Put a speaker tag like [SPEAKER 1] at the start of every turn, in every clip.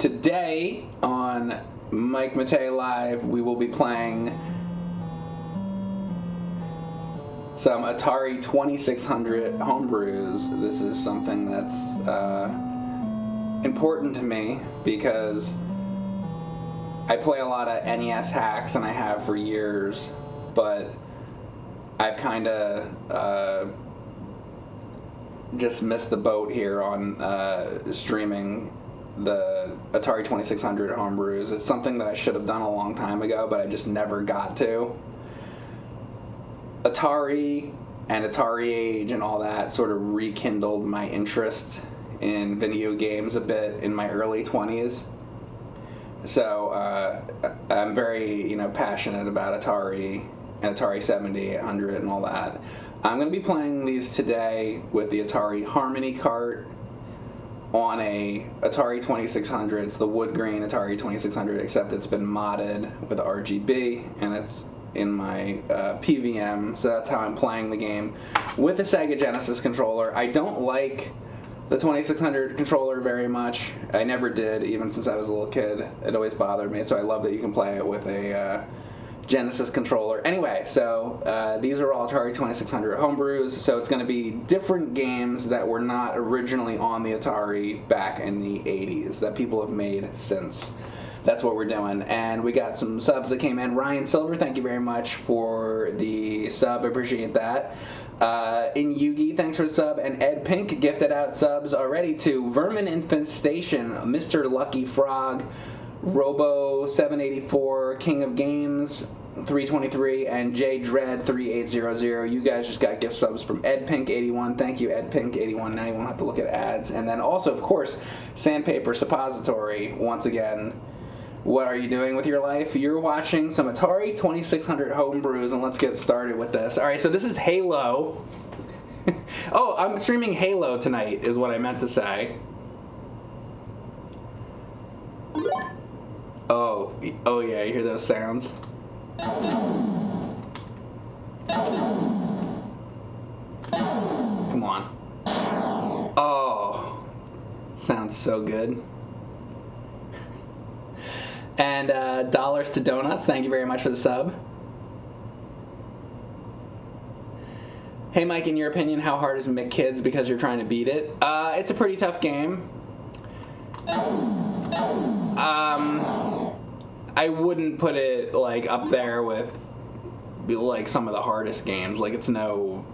[SPEAKER 1] Today on Mike Matei Live, we will be playing some Atari 2600 homebrews. This is something that's important to me because I play a lot of NES hacks, and I have for years, but I've kind of just missed the boat here on streaming the Atari 2600 homebrews. It's something that I should have done a long time ago, but I just never got to. Atari and Atari Age and all that sort of rekindled my interest in video games a bit in my early 20s. So I'm very, passionate about Atari and Atari 7800 and all that. I'm going to be playing these today with the Atari Harmony cart on a Atari 2600. It's the wood grain Atari 2600, except it's been modded with RGB, and it's in my PVM, so that's how I'm playing the game with the Sega Genesis controller. I don't like the 2600 controller very much. I never did, even since I was a little kid. It always bothered me, so I love that you can play it with a Genesis controller. Anyway, so these are all Atari 2600 homebrews, so it's going to be different games that were not originally on the Atari back in the 80s that people have made since. That's what we're doing. And we got some subs that came in. Ryan Silver, thank you very much for the sub. I appreciate that. In Yugi, thanks for the sub. And Ed Pink gifted out subs already to Vermin Infestation, Mr. Lucky Frog, Robo 784, King of Games 323, and J Dread 3800. You guys just got gift subs from Ed Pink 81. Thank you, Ed Pink 81. Now you won't have to look at ads. And then also, of course, Sandpaper Suppository once again. What are you doing with your life? You're watching some Atari 2600 homebrews, and let's get started with this. All right, so this is Halo. Oh, I'm streaming Halo tonight, is what I meant to say. Oh yeah, you hear those sounds? Come on. Oh, sounds so good. And Dollars to Donuts, thank you very much for the sub. Hey Mike, in your opinion, how hard is McKids because you're trying to beat it? It's a pretty tough game. I wouldn't put it up there with some of the hardest games. It's no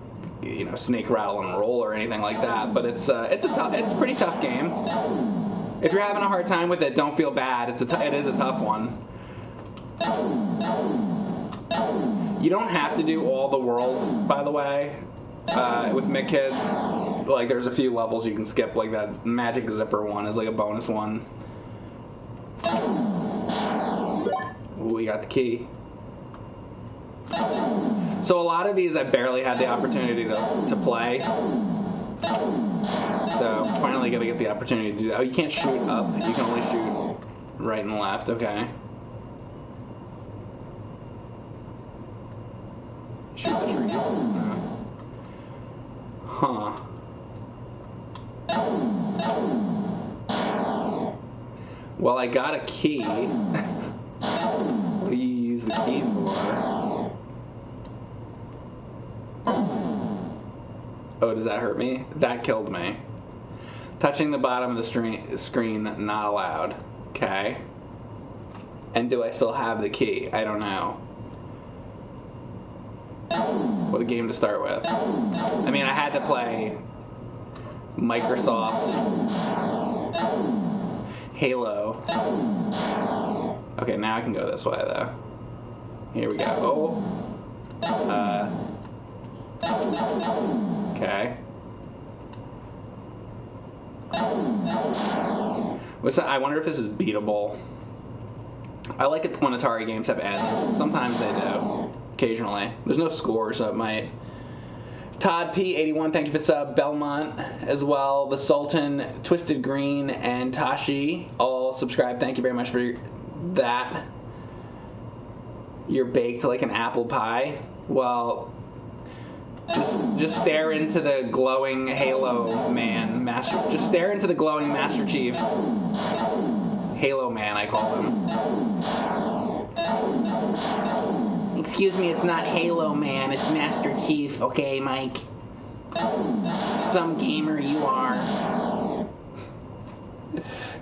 [SPEAKER 1] Snake Rattle and Roll or anything like that. But it's a pretty tough game. If you're having a hard time with it, don't feel bad. It is a tough one. You don't have to do all the worlds, by the way, with McKids. There's a few levels you can skip, like that Magic Zipper one is a bonus one. Ooh, we got the key. So a lot of these I barely had the opportunity to play. So finally gonna get the opportunity to do that. Oh, you can't shoot up. You can only shoot right and left. Okay. Shoot the trees. Huh. Well, I got a key. What do you use the key for? Oh, does that hurt me? That killed me. Touching the bottom of the screen, not allowed. Okay. And do I still have the key? I don't know. What a game to start with. I mean, I had to play Microsoft's Halo. Okay, now I can go this way, though. Here we go. Okay. I wonder if this is beatable. I like it when Atari games have ends. Sometimes they do. Occasionally. There's no score, so it might. Todd P81, thank you for the sub. Belmont as well. The Sultan, Twisted Green, and Tashi all subscribed. Thank you very much for that. You're baked like an apple pie. Well, just stare into the glowing Halo man, Just stare into the glowing Master Chief Halo Man, I call him. Excuse me, it's not Halo Man, it's Master Chief, okay, Mike? Some gamer you are.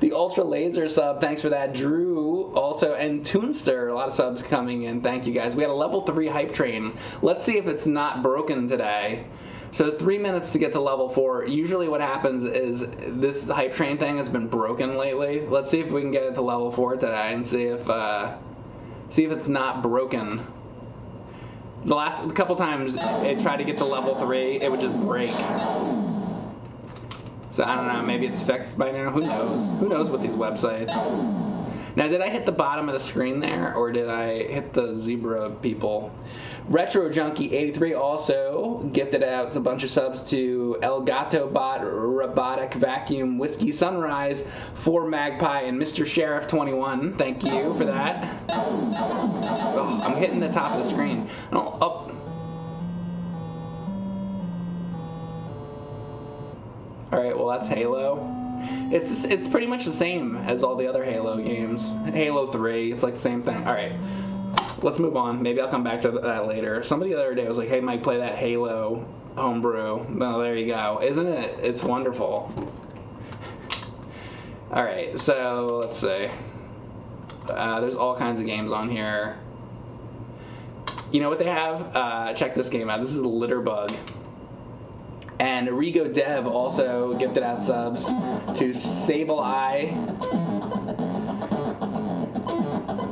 [SPEAKER 1] The Ultra Laser sub, thanks for that. Drew, also, and Toonster, a lot of subs coming in. Thank you, guys. We got a level 3 hype train. Let's see if it's not broken today. So 3 minutes to get to level 4. Usually what happens is this hype train thing has been broken lately. Let's see if we can get it to level 4 today and see if it's not broken. The last couple times it tried to get to level 3, it would just break. So I don't know, maybe it's fixed by now. Who knows? Who knows with these websites? Now, did I hit the bottom of the screen there, or did I hit the zebra people? Retro Junkie 83 also gifted out a bunch of subs to El Gato Bot, Robotic Vacuum, Whiskey Sunrise, 4 Magpie, and Mr. Sheriff 21. Thank you for that. Oh, I'm hitting the top of the screen. Oh. Alright, well that's Halo. It's pretty much the same as all the other Halo games. Halo 3, it's like the same thing. Alright, let's move on. Maybe I'll come back to that later. Somebody the other day was like, hey Mike, play that Halo homebrew. Oh, there you go. Isn't it? It's wonderful. Alright, so let's see. There's all kinds of games on here. You know what they have? Check this game out. This is Litterbug. And Rigo Dev also gifted out subs to Sable Eye,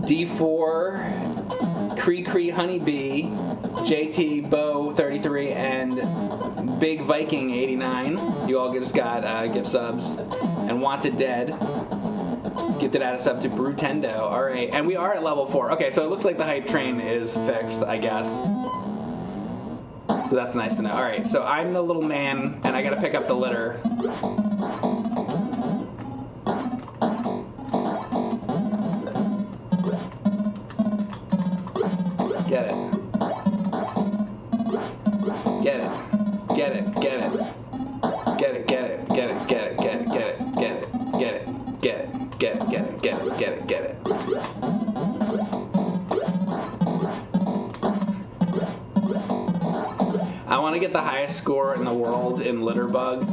[SPEAKER 1] D4, Cree Honeybee, JT Bo 33, and Big Viking 89. You all just got gift subs. And Wanted Dead gifted out a sub to Brutendo. Alright, and we are at level 4. Okay, so it looks like the hype train is fixed, I guess. So that's nice to know. Alright, so I'm the little man, and I gotta pick up the litter. Get it. Get it. Get it. Get it. Get it. Get it. Get it. Get it. Get it. Get it. Get it. Get it. Get it. Get it. Get it. Get it. Get it. Get it. I want to get the highest score in the world in Litterbug.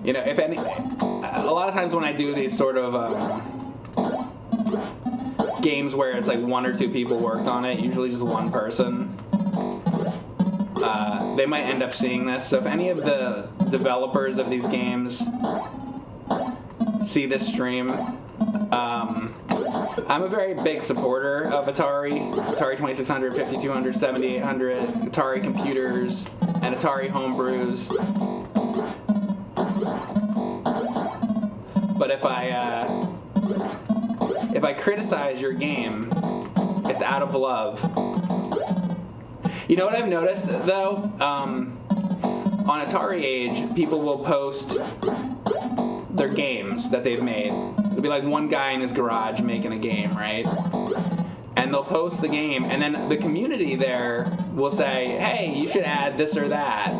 [SPEAKER 1] You know, if any, a lot of times when I do these sort of games where it's like 1 or 2 people worked on it, usually just one person, they might end up seeing this. So if any of the developers of these games see this stream, I'm a very big supporter of Atari 2600, 5200, 7800, Atari computers, and Atari homebrews. But if I criticize your game, it's out of love. You know what I've noticed though? On Atari Age, people will post their games that they've made. It'll be like one guy in his garage making a game, right? And they'll post the game, and then the community there will say, hey, you should add this or that.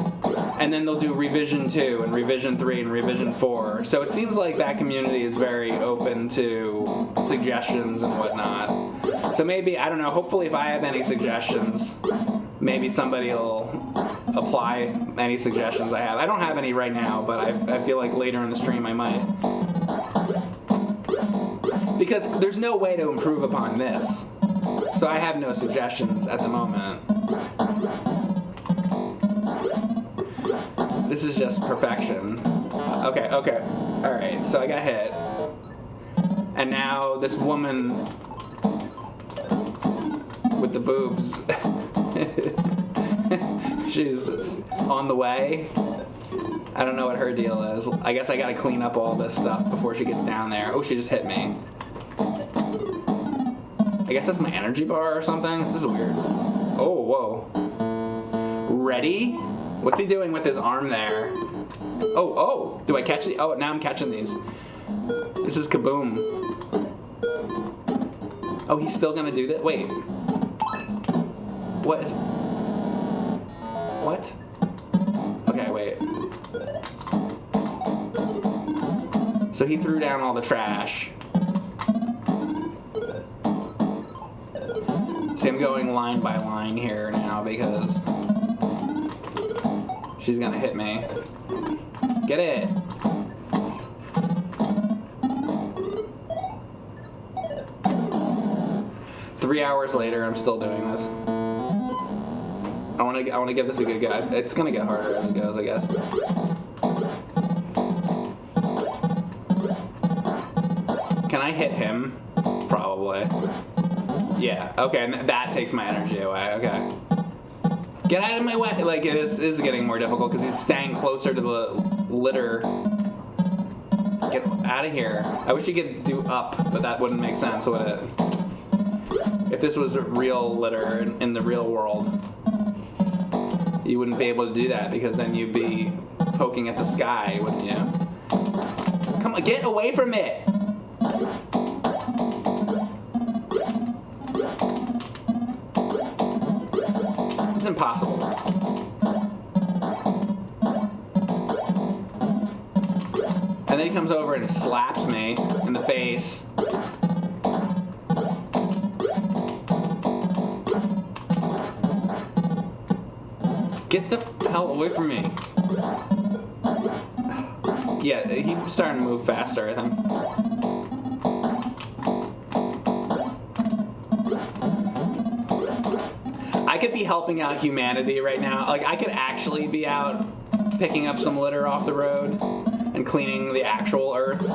[SPEAKER 1] And then they'll do revision 2 and revision 3 and revision 4. So it seems like that community is very open to suggestions and whatnot. So maybe, I don't know, hopefully if I have any suggestions, maybe somebody will apply any suggestions I have. I don't have any right now, but I feel like later in the stream I might. Because there's no way to improve upon this. So I have no suggestions at the moment. This is just perfection. Okay. Alright, so I got hit. And now this woman with the boobs, she's on the way. I don't know what her deal is. I guess I gotta clean up all this stuff before she gets down there. Oh, she just hit me. I guess that's my energy bar or something. This is weird. Oh, whoa. Ready? What's he doing with his arm there? Oh, do I catch the... Oh, now I'm catching these. This is kaboom. Oh, he's still gonna do that? Wait. What is... What? Okay, wait. So he threw down all the trash. See, I'm going line by line here now because she's gonna hit me. Get it! Three hours later, I'm still doing this. I want to give this a good go. It's gonna get harder as it goes, I guess. Can I hit him? Probably. Yeah. Okay, and that takes my energy away. Okay. Get out of my way! Like, it is getting more difficult because he's staying closer to the litter. Get out of here. I wish you could do up, but that wouldn't make sense, would it? If this was a real litter in the real world, you wouldn't be able to do that because then you'd be poking at the sky, wouldn't you? Come on, get away from it! It's impossible. And then he comes over and slaps me in the face. Get the hell away from me. Yeah, he's starting to move faster, I think. I could be helping out humanity right now. Like, I could actually be out picking up some litter off the road and cleaning the actual earth.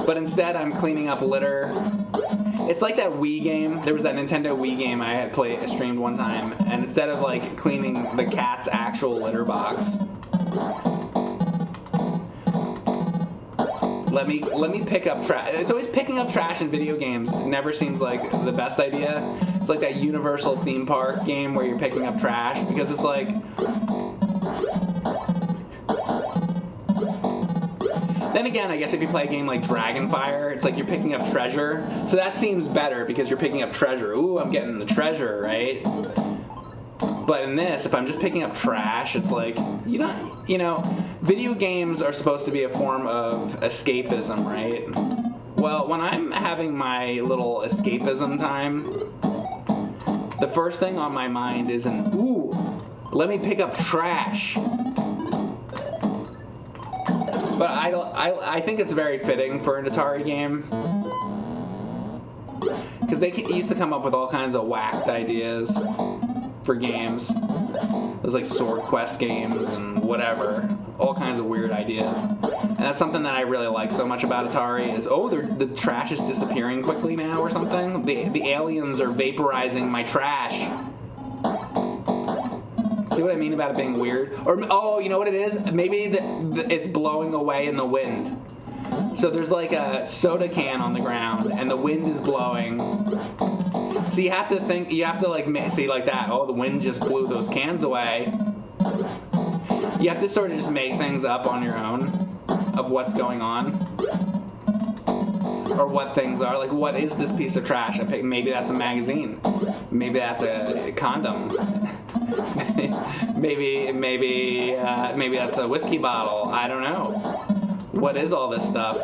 [SPEAKER 1] But instead, I'm cleaning up litter. It's like that Wii game. There was that Nintendo Wii game I had streamed one time, and instead of like cleaning the cat's actual litter box, let me pick up trash. It's always picking up trash in video games. It never seems like the best idea. It's like that Universal theme park game where you're picking up trash because it's like. Then again, I guess if you play a game like Dragonfire, it's like you're picking up treasure. So that seems better because you're picking up treasure. Ooh, I'm getting the treasure, right? But in this, if I'm just picking up trash, it's like, you know, video games are supposed to be a form of escapism, right? Well, when I'm having my little escapism time, the first thing on my mind is ooh, let me pick up trash. But I think it's very fitting for an Atari game. Because they used to come up with all kinds of whacked ideas for games. There's like Sword Quest games and whatever. All kinds of weird ideas. And that's something that I really like so much about Atari is, the trash is disappearing quickly now or something. The aliens are vaporizing my trash. See what I mean about it being weird? Or, oh, you know what it is? Maybe it's blowing away in the wind. So there's like a soda can on the ground, and the wind is blowing. So you have to like, see like that, oh, the wind just blew those cans away. You have to sort of just make things up on your own of what's going on. Or what things are. Like, what is this piece of trash? Maybe that's a magazine. Maybe that's a condom. maybe that's a whiskey bottle. I don't know. What is all this stuff?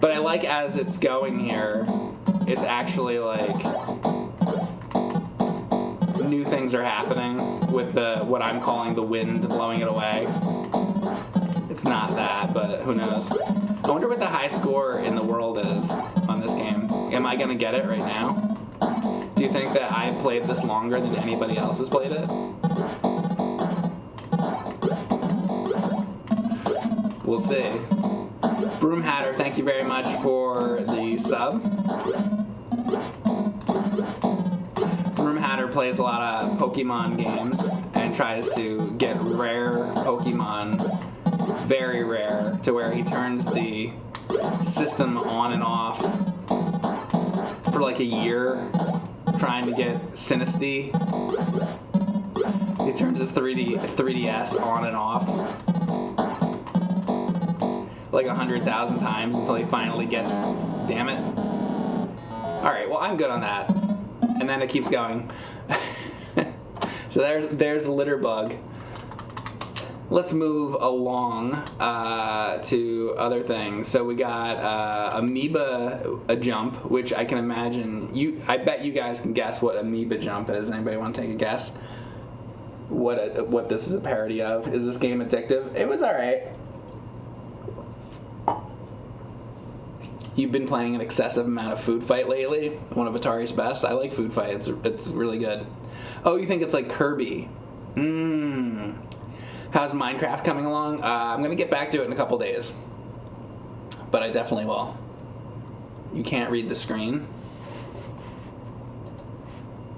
[SPEAKER 1] But I like as it's going here, it's actually like new things are happening with what I'm calling the wind blowing it away. It's not that, but who knows? I wonder what the high score in the world is on this game. Am I gonna get it right now? Do you think that I've played this longer than anybody else has played it? We'll see. Broom Hatter, thank you very much for the sub. Broom Hatter plays a lot of Pokemon games and tries to get rare Pokemon, very rare, to where he turns the system on and off for like a year, trying to get Sinistea. He turns his 3DS on and off like 100,000 times until he finally gets, damn it. Alright, well, I'm good on that. And then it keeps going. So there's Litterbug. let's move along to other things. So we got amoeba jump, which I can imagine I bet you guys can guess what amoeba jump is. Anybody want to take a guess? What this is a parody of? Is this game addictive? It was all right. You've been playing an excessive amount of Food Fight lately. One of Atari's best. I like Food Fight. It's really good. Oh, you think it's like Kirby? How's Minecraft coming along? I'm gonna get back to it in a couple days, but I definitely will. You can't read the screen.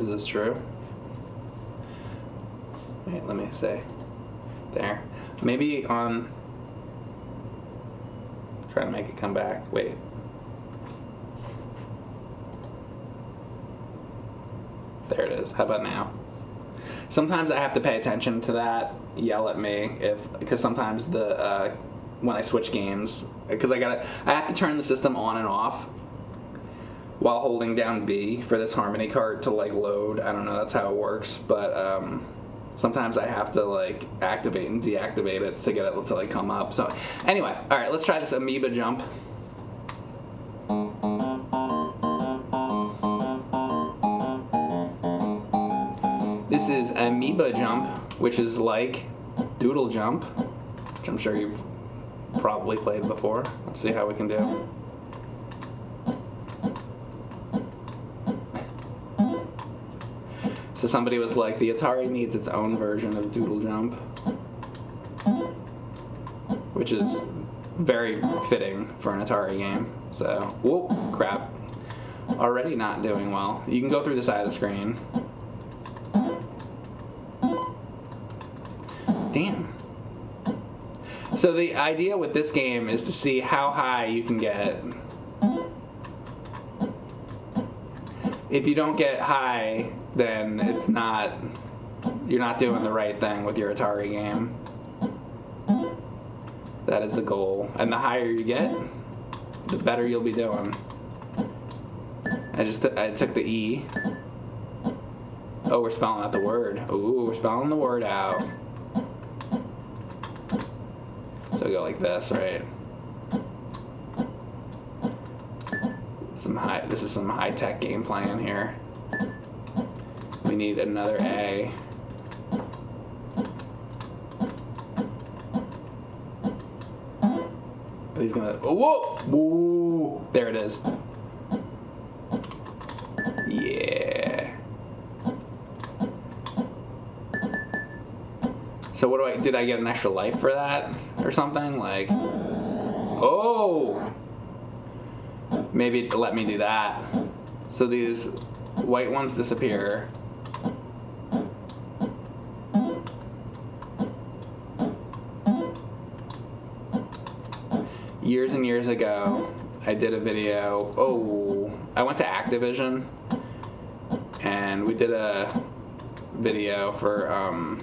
[SPEAKER 1] Is this true? Wait, let me say. There. Maybe on. Try to make it come back. Wait. There it is. How about now? Sometimes I have to pay attention to that. Yell at me because sometimes when I switch games, because I have to turn the system on and off while holding down B for this Harmony cart to like load. I don't know. That's how it works, but sometimes I have to like activate and deactivate it to get it to like come up. So anyway, all right, let's try this amoeba jump. This is amoeba jump, which is like doodle jump, which I'm sure you've probably played before. Let's see how we can do. So somebody was like, the Atari needs its own version of doodle jump, which is very fitting for an Atari game. So, whoa, crap. Already not doing well. You can go through the side of the screen. Damn. So the idea with this game is to see how high you can get. If you don't get high, then you're not doing the right thing with your Atari game. That is the goal. And the higher you get, the better you'll be doing. I took the E. Oh, we're spelling out the word. Ooh, we're spelling the word out. So go like this, right? This is some high-tech game playing here. We need another A. He's gonna. Oh, whoa! Whoa! There it is. Yeah. So what did I get an extra life for that or something? Like, oh! Maybe let me do that. So these white ones disappear. Years and years ago, I did a video. Oh, I went to Activision, and we did a video for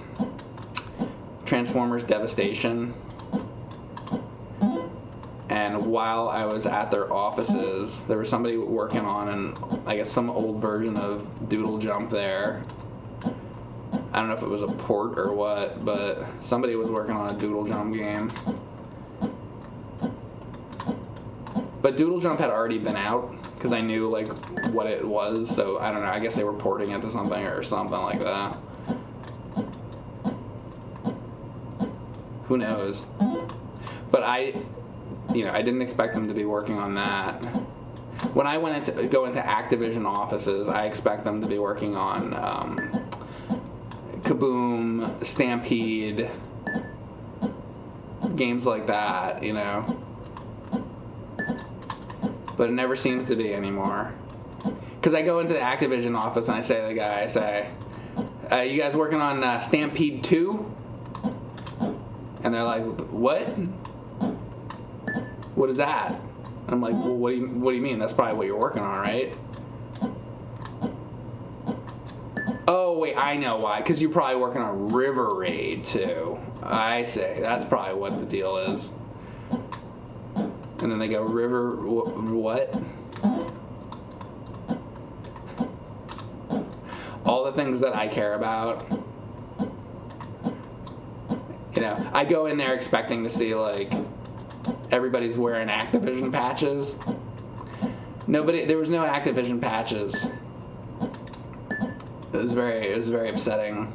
[SPEAKER 1] Transformers Devastation. And while I was at their offices, there was somebody working on I guess some old version of Doodle Jump there. I don't know if it was a port or what, but somebody was working on a Doodle Jump game. But Doodle Jump had already been out because I knew like what it was, so I don't know. I guess they were porting it to something or something like that. Who knows? But I didn't expect them to be working on that. When I go into Activision offices, I expect them to be working on Kaboom, Stampede, games like that, you know. But it never seems to be anymore. Because I go into the Activision office and I say to the guy, you guys working on Stampede 2? And they're like, what? What is that? And I'm like, well, what do you mean? That's probably what you're working on, right? Oh, wait, I know why. Because you're probably working on River Raid 2. I see. That's probably what the deal is. And then they go, River, what? All the things that I care about You know, I go in there expecting to see like everybody's wearing Activision patches. There was no Activision patches. It was very upsetting.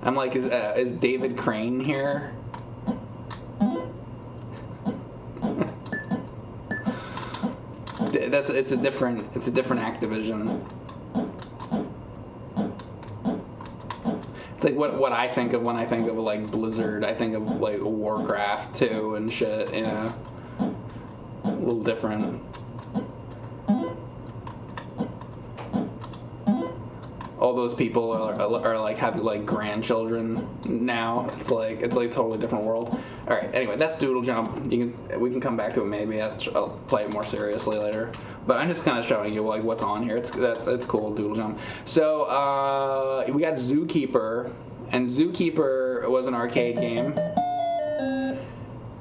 [SPEAKER 1] I'm like, is David Crane here? It's a different Activision. It's like what I think of when I think of like Blizzard. I think of like Warcraft 2 and shit, you know. A little different. All those people are like have like grandchildren now. It's like totally different world. All right. Anyway, that's Doodle Jump. We can come back to it maybe. I'll play it more seriously later. But I'm just kind of showing you like what's on here. It's cool, Doodle Jump. So we got Zookeeper, and Zookeeper was an arcade game, and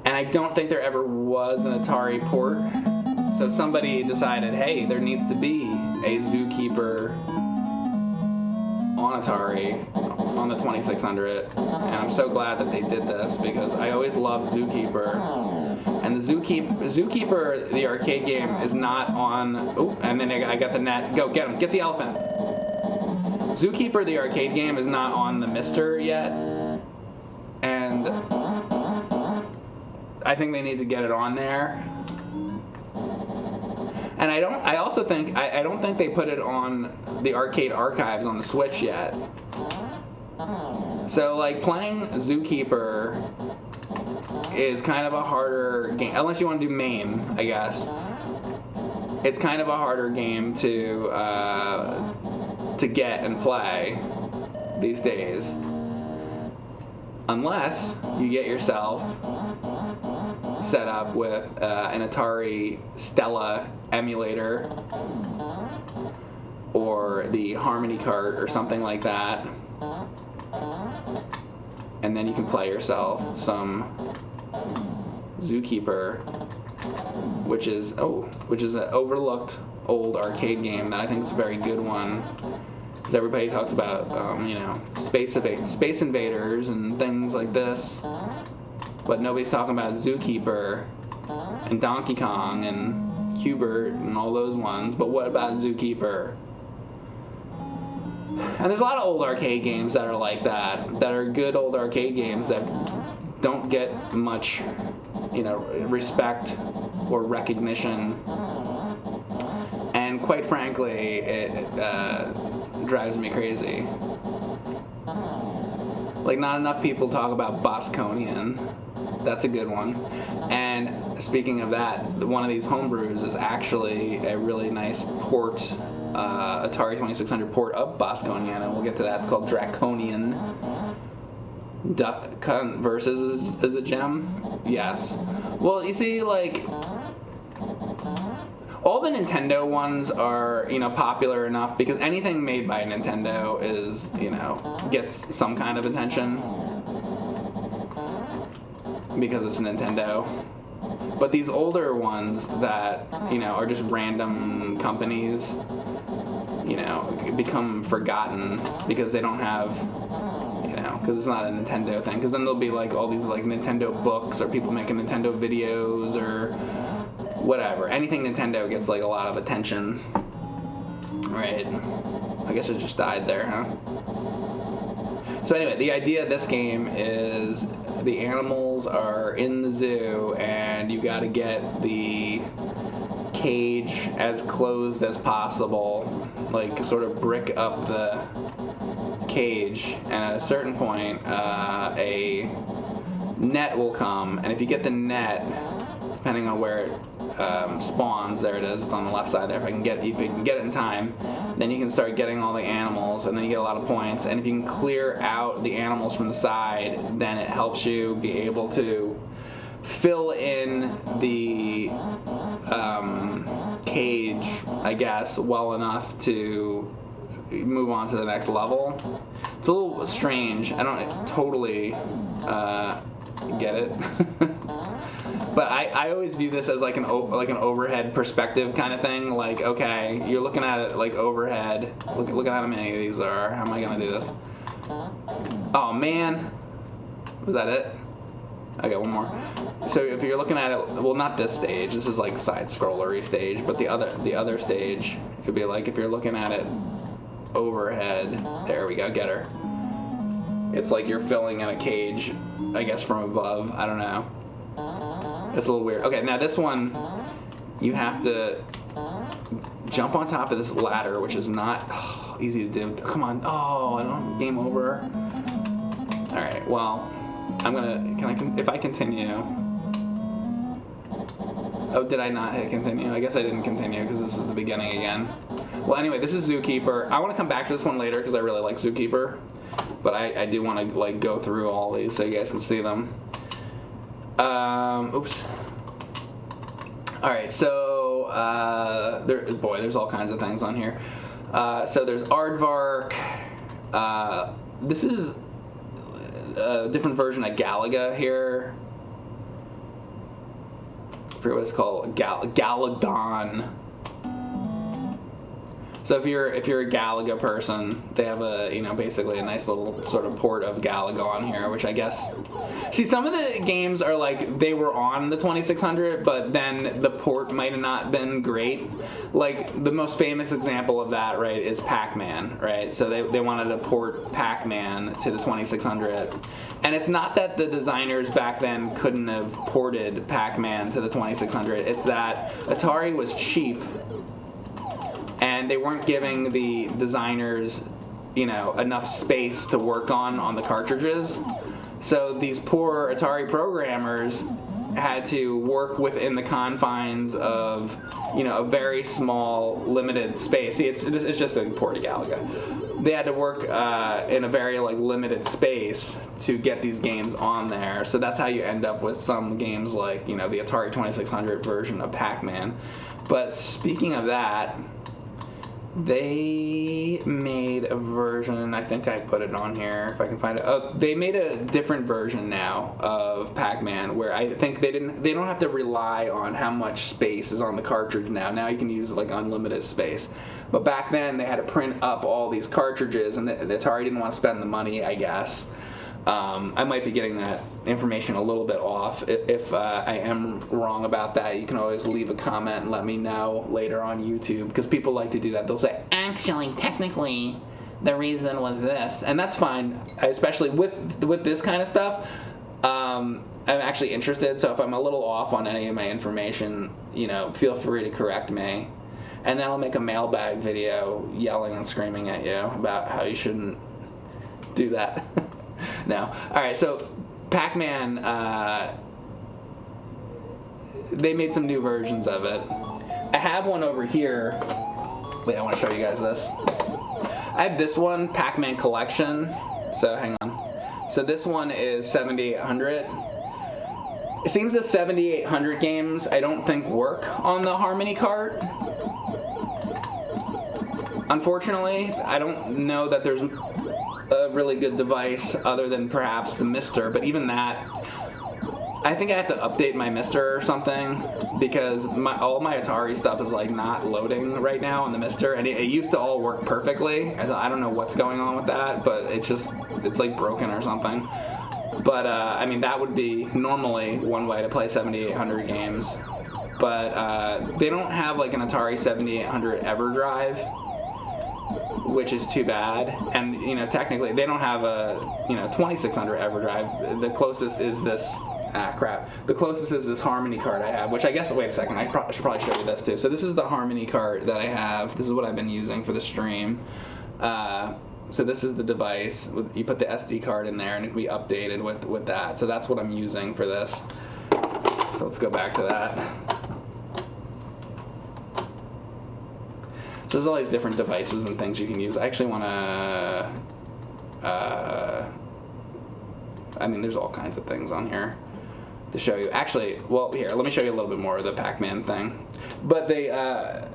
[SPEAKER 1] I don't think there ever was an Atari port. So somebody decided, hey, there needs to be a Zookeeper on Atari, on the 2600, and I'm so glad that they did this because I always loved Zookeeper. And the Zookeeper, the arcade game, is not on. Oh, and then I got the net. Go get him! Get the elephant. Zookeeper, the arcade game, is not on the Mister yet, and I think they need to get it on there. And I don't think they put it on the arcade archives on the Switch yet. So like playing Zookeeper is kind of a harder game, unless you want to do MAME, I guess. It's kind of a harder game to get and play these days, unless you get yourself set up with an Atari Stella emulator or the Harmony cart or something like that, and then you can play yourself some Zookeeper, which is an overlooked old arcade game that I think is a very good one, because everybody talks about Space Invaders and things like this, but nobody's talking about Zookeeper and Donkey Kong and Hubert and all those ones. But what about Zookeeper? And there's a lot of old arcade games that are like that are good old arcade games that don't get much, respect or recognition. And quite frankly, it drives me crazy. Like, not enough people talk about Bosconian. That's a good one. And speaking of that, one of these homebrews is actually a really nice port, Atari 2600 port of Bosconian, and we'll get to that. It's called Draconian. Duck versus is a gem? Yes. Well, you see, like, all the Nintendo ones are, popular enough because anything made by Nintendo is, gets some kind of attention because it's Nintendo. But these older ones that, are just random companies, become forgotten because they don't have, because it's not a Nintendo thing. Because then there'll be like all these like Nintendo books or people making Nintendo videos or whatever. Anything Nintendo gets like a lot of attention. Right. I guess it just died there, huh? So anyway, the idea of this game is the animals are in the zoo and you got to get the cage as closed as possible, like sort of brick up the cage, and at a certain point a net will come, and if you get the net, depending on where it spawns, there it is, it's on the left side there, if you can get it in time, then you can start getting all the animals, and then you get a lot of points. And if you can clear out the animals from the side, then it helps you be able to fill in the cage, I guess, well enough to move on to the next level. It's a little strange. I don't totally get it. But I always view this as like an overhead perspective kind of thing. Like, okay, you're looking at it like overhead. Look at how many of these are. How am I gonna do this? Oh man, was that it? Okay, one more. So if you're looking at it, well, not this stage. This is like side scrollery stage, but the other stage, it'd be like if you're looking at it overhead. There we go. Get her. It's like you're filling in a cage, I guess, from above. I don't know. It's a little weird. Okay, now this one, you have to jump on top of this ladder, which is not easy to do. Come on. Oh, I don't. Game over. All right. Well, I'm gonna. If I continue. Oh, did I not hit continue? I guess I didn't continue because this is the beginning again. Well, anyway, this is Zookeeper. I want to come back to this one later because I really like Zookeeper. But I do want to like go through all these so you guys can see them. Oops. All right, so there's all kinds of things on here. So there's Aardvark. This is a different version of Galaga here. I forget what it's called. Galagon. So if you're a Galaga person, they have basically a nice little sort of port of Galaga on here, which I guess. See, some of the games are like they were on the 2600, but then the port might have not been great. Like the most famous example of that, right, is Pac-Man, right? So they wanted to port Pac-Man to the 2600, and it's not that the designers back then couldn't have ported Pac-Man to the 2600. It's that Atari was cheap. And they weren't giving the designers, enough space to work on the cartridges. So these poor Atari programmers had to work within the confines of, a very small, limited space. See, it's just a port of Galaga. They had to work in a very limited space to get these games on there. So that's how you end up with some games like, the Atari 2600 version of Pac-Man. But speaking of that, they made a version, I think I put it on here if I can find it. Oh, they made a different version now of Pac-Man where I think they don't have to rely on how much space is on the cartridge now. Now you can use unlimited space. But back then they had to print up all these cartridges and the Atari didn't want to spend the money, I guess. I might be getting that information a little bit off. If I am wrong about that, you can always leave a comment and let me know later on YouTube, because people like to do that. They'll say, actually, technically, the reason was this. And that's fine, especially with this kind of stuff. I'm actually interested, so if I'm a little off on any of my information, feel free to correct me. And then I'll make a mailbag video yelling and screaming at you about how you shouldn't do that. No. All right, so Pac-Man, they made some new versions of it. I have one over here. Wait, I want to show you guys this. I have this one, Pac-Man Collection. So hang on. So this one is 7800. It seems the 7800 games I don't think work on the Harmony cart. Unfortunately, I don't know that there's a really good device other than perhaps the Mister, but even that, I think I have to update my Mister or something, because all my Atari stuff is not loading right now on the Mister, and it used to all work perfectly. I don't know what's going on with that, but it's broken or something. But that would be normally one way to play 7800 games, but they don't have an Atari 7800 EverDrive, which is too bad. And technically they don't have a 2600 EverDrive. The closest is this the closest is this Harmony cart I have, which I guess, wait a second, I should probably show you this too. So this is the Harmony cart that I have. This is what I've been using for the stream. So this is the device. You put the SD card in there and it can be updated with that. So that's what I'm using for this. So let's go back to that. So there's all these different devices and things you can use. I actually want to, there's all kinds of things on here to show you. Actually, well, here, let me show you a little bit more of the Pac-Man thing. But the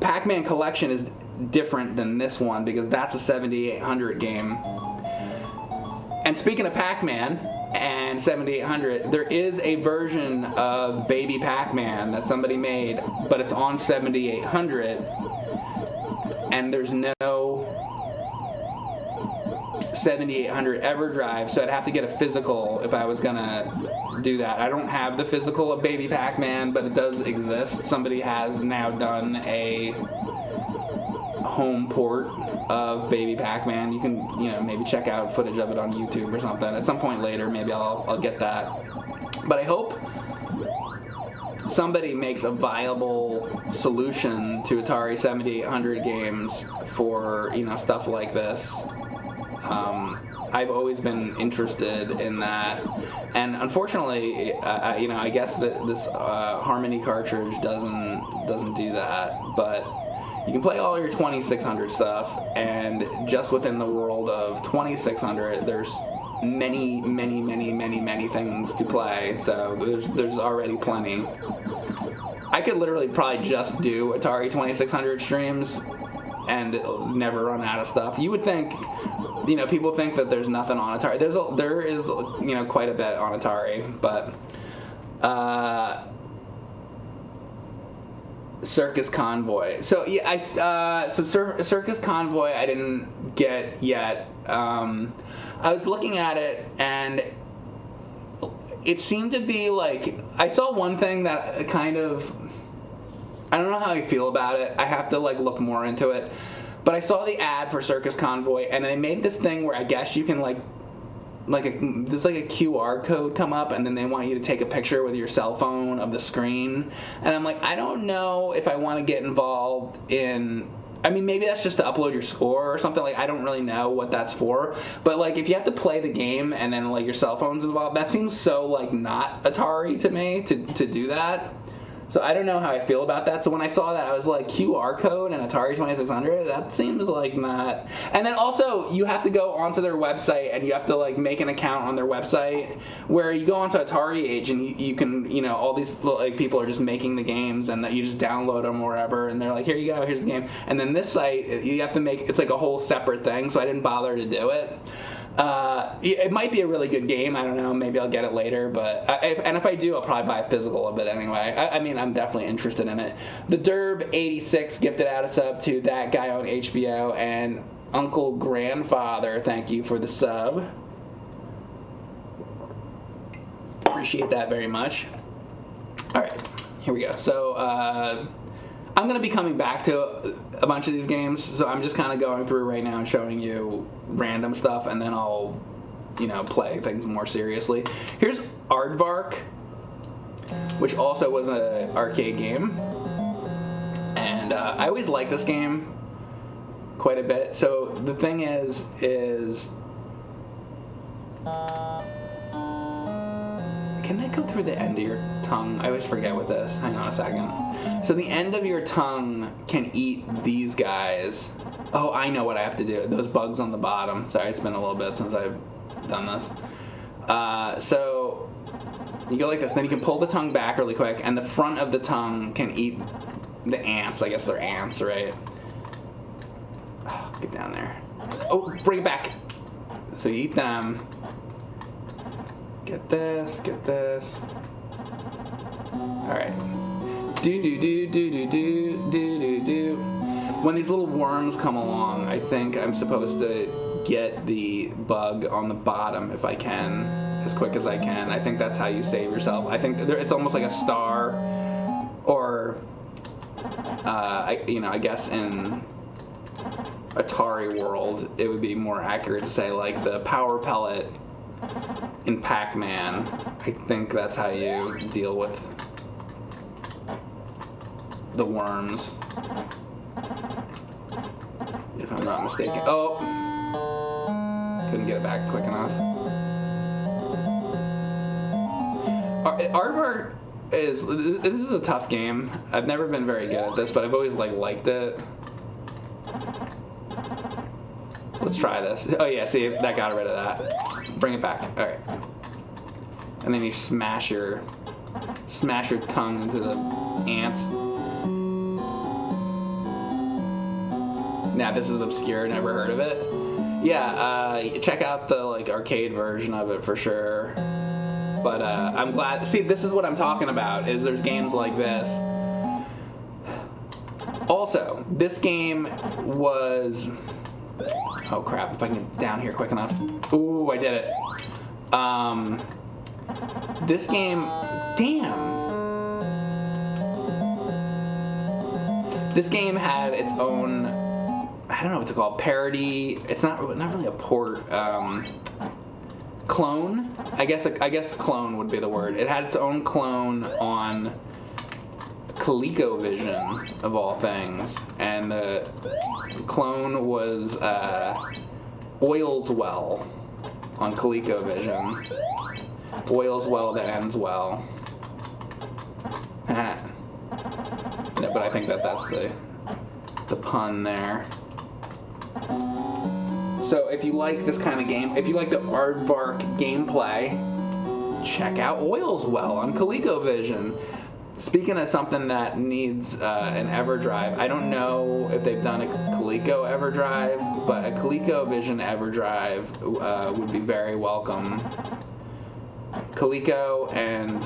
[SPEAKER 1] Pac-Man Collection is different than this one because that's a 7800 game. And speaking of Pac-Man, and 7800. There is a version of Baby Pac-Man that somebody made, but it's on 7800, and there's no 7800 EverDrive, so I'd have to get a physical if I was gonna do that. I don't have the physical of Baby Pac-Man, but it does exist. Somebody has now done a home port of Baby Pac-Man. You can, maybe check out footage of it on YouTube or something. At some point later, maybe I'll get that. But I hope somebody makes a viable solution to Atari 7800 games for, stuff like this. I've always been interested in that, and unfortunately, I guess that this Harmony cartridge doesn't do that. But you can play all your 2600 stuff, and just within the world of 2600, there's many things to play. So there's already plenty. I could literally probably just do Atari 2600 streams and never run out of stuff. You would think. People think that there's nothing on Atari. There is quite a bit on Atari, but Circus Convoy. So yeah, Circus Convoy I didn't get yet. I was looking at it, and it seemed to be like, I saw one thing that kind of, I don't know how I feel about it. I have to look more into it. But I saw the ad for Circus Convoy, and they made this thing where I guess you can there's a QR code come up, and then they want you to take a picture with your cell phone of the screen. And I'm like, I don't know if I want to get involved in. I mean, maybe that's just to upload your score or something. I don't really know what that's for. But if you have to play the game and then your cell phone's involved, that seems so not Atari to me to do that. So I don't know how I feel about that. So when I saw that, I was like, QR code and Atari 2600? That seems not. And then also, you have to go onto their website, and you have to make an account on their website, where you go onto Atari Age, and you can, all these people are just making the games, and that you just download them or whatever, and they're like, here you go, here's the game. And then this site, you have to make, it's a whole separate thing, so I didn't bother to do it. It might be a really good game. I don't know. Maybe I'll get it later. But if I do, I'll probably buy a physical of it anyway. I mean, I'm definitely interested in it. The Derb86 gifted out a sub to that guy on HBO, and Uncle Grandfather, thank you for the sub. Appreciate that very much. All right, here we go. So I'm going to be coming back to a bunch of these games, so I'm just kind of going through right now and showing you random stuff, and then I'll, play things more seriously. Here's Aardvark, which also was an arcade game, and I always liked this game quite a bit. So the thing is can that go through the end of your tongue? I always forget with this. Hang on a second. So the end of your tongue can eat these guys. Oh, I know what I have to do. Those bugs on the bottom. Sorry, it's been a little bit since I've done this. So you go like this. Then you can pull the tongue back really quick, and the front of the tongue can eat the ants. I guess they're ants, right? Oh, get down there. Oh, bring it back. So you eat them. Get this, get this. Alright. Do. When these little worms come along, I think I'm supposed to get the bug on the bottom if I can, as quick as I can. I think that's how you save yourself. I think it's almost like a star, or, I guess in Atari world, it would be more accurate to say the power pellet in Pac-Man. I think that's how you deal with the worms, if I'm not mistaken. Oh, couldn't get it back quick enough. Aardvark this is a tough game. I've never been very good at this, but I've always liked it. Let's try this. Oh yeah, see, that got rid of that. Bring it back. All right. And then you smash your tongue into the ants. Now this is obscure, never heard of it. Yeah, check out the like arcade version of it for sure. But I'm glad. See, this is what I'm talking about. Is there's games like this. Also, this game was. Oh crap! If I can get down here quick enough. Ooh, I did it. This game. Damn. This game had its own. I don't know what to call it, parody. It's not really a port. Clone. I guess clone would be the word. It had its own clone on ColecoVision of all things, and the clone was Oils Well on ColecoVision. Oils well that ends well. No, but I think that's the pun there. So if you like this kind of game, if you like the aardvark gameplay, check out Oils Well on ColecoVision. Speaking of something that needs an EverDrive, I don't know if they've done a Coleco EverDrive, but a ColecoVision EverDrive would be very welcome. Coleco and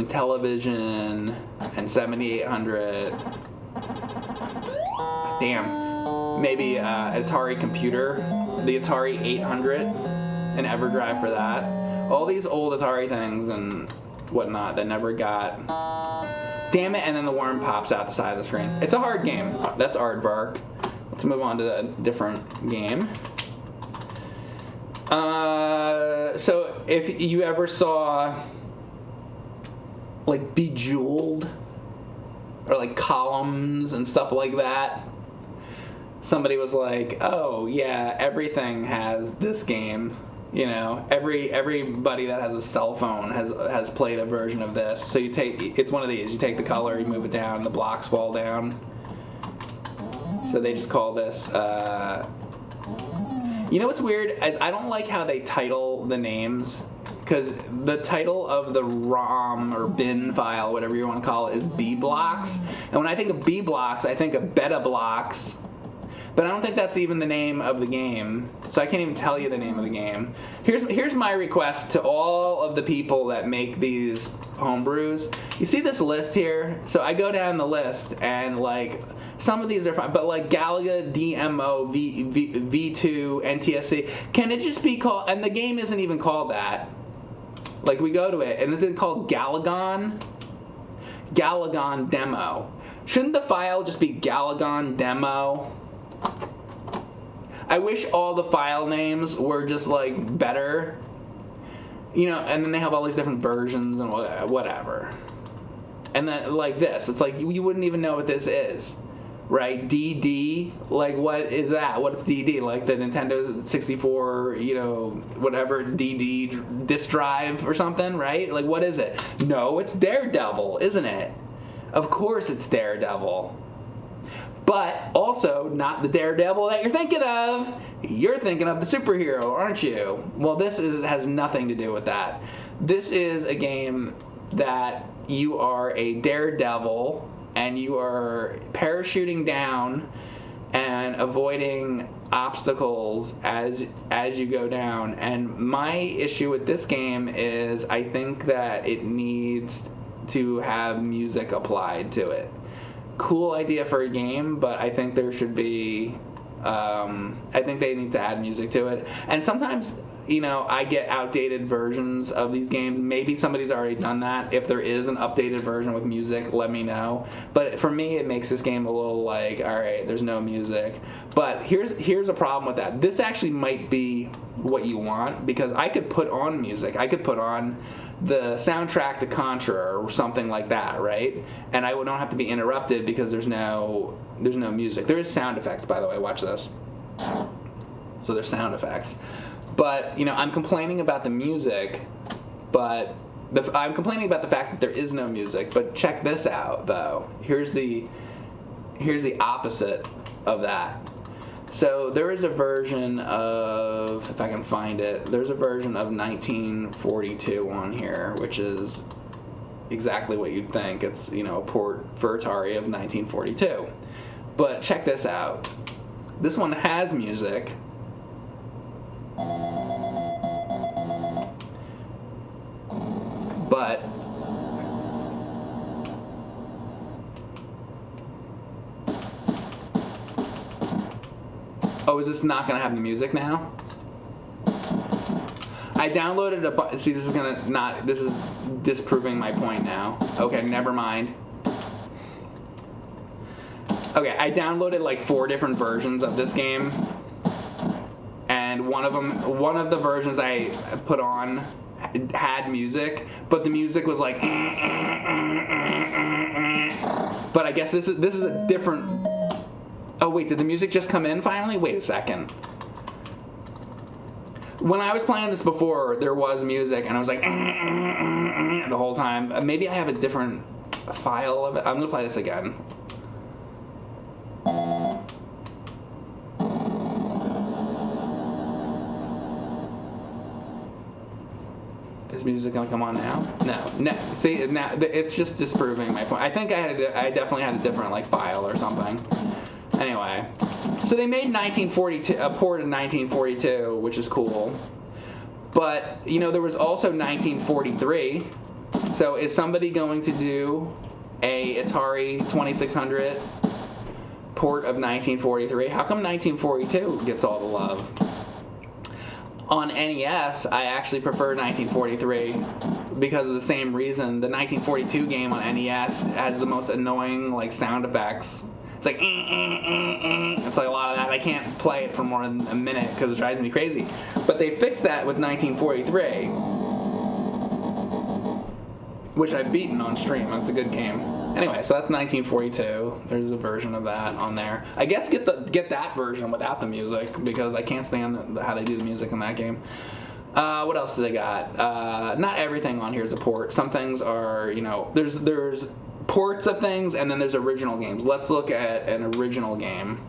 [SPEAKER 1] Television and 7800. Damn. Maybe Atari computer, the Atari 800, an EverDrive for that. All these old Atari things and whatnot that never got. Damn it, and then the worm pops out the side of the screen. It's a hard game. That's Aardvark. Let's move on to a different game. So if you ever saw like Bejeweled or like Columns and stuff like that, somebody was like, oh yeah, everything has this game. You know, everybody that has a cell phone has played a version of this. So it's one of these. You take the color, you move it down, the blocks fall down. So they just call this. You know what's weird? I don't like how they title the names, because the title of the ROM or bin file, whatever you want to call it, is B blocks. And when I think of B blocks, I think of beta blocks. But I don't think that's even the name of the game, so I can't even tell you the name of the game. Here's my request to all of the people that make these homebrews. You see this list here? So I go down the list, and like some of these are fine, but like Galaga, DMO, V2, NTSC, can it just be called? And the game isn't even called that. Like we go to it, and is it called Galagon? Galagon Demo. Shouldn't the file just be Galagon Demo? I wish all the file names were just like better, you know, and then they have all these different versions and whatever. And then like this, it's like you wouldn't even know what this is, right? DD, like what is that? What's DD? Like the Nintendo 64, you know, whatever, DD disk drive or something, right? Like what is it? No, it's Daredevil, isn't it? Of course it's Daredevil. But also not the Daredevil that you're thinking of. You're thinking of the superhero, aren't you? Well, this has nothing to do with that. This is a game that you are a daredevil and you are parachuting down and avoiding obstacles as you go down. And my issue with this game is I think that it needs to have music applied to it. Cool idea for a game, but I think there should be I think they need to add music to it. And sometimes, you know, I get outdated versions of these games. Maybe somebody's already done that. If there is an updated version with music, let me know. But for me, it makes this game a little like, all right, there's no music. But here's a problem with that. This actually might be what you want, because I could put on music. I could put on the soundtrack to Contra or something like that, right? And I don't have to be interrupted because there's no music. There is sound effects, by the way. Watch this. So there's sound effects. But, you know, I'm complaining about the music, but I'm complaining about the fact that there is no music. But check this out, though. Here's the opposite of that. So there is a version of, if I can find it, there's a version of 1942 on here, which is exactly what you'd think. It's, you know, a port for Atari of 1942. But check this out. This one has music. But oh, is this not gonna have the music now? I downloaded a see, this is disproving my point now. Okay, never mind. Okay, I downloaded like 4 different versions of this game, and one of the versions I put on had music, but the music was like but I guess this is a different. Oh wait, did the music just come in finally? Wait a second. When I was playing this before, there was music, and I was like the whole time. Maybe I have a different file of it. I'm gonna play this again. Is music gonna come on now? No. See, now it's just disproving my point. I think I definitely had a different like file or something. Anyway, so they made a port of 1942, which is cool. But you know, there was also 1943. So is somebody going to do a Atari 2600 port of 1943? How come 1942 gets all the love? On NES, I actually prefer 1943 because of the same reason. The 1942 game on NES has the most annoying like sound effects. It's like it's like a lot of that. I can't play it for more than a minute because it drives me crazy. But they fixed that with 1943, which I've beaten on stream. That's a good game. Anyway, so that's 1942. There's a version of that on there. I guess get that version without the music because I can't stand how they do the music in that game. What else do they got? Not everything on here is a port. Some things are, you know, there's ports of things, and then there's original games. Let's look at an original game.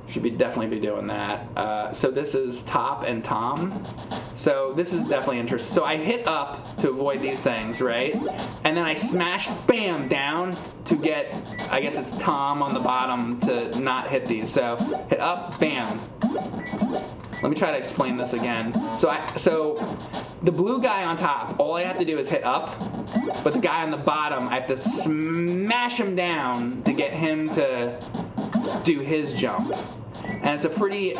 [SPEAKER 1] Should definitely be doing that. So this is Top and Tom. So this is definitely interesting. So I hit up to avoid these things, right? And then I smash, bam, down to get, I guess it's Tom on the bottom to not hit these. So hit up, bam. Let me try to explain this again. So the blue guy on top, all I have to do is hit up, but the guy on the bottom, I have to smash him down to get him to do his jump. And it's a pretty,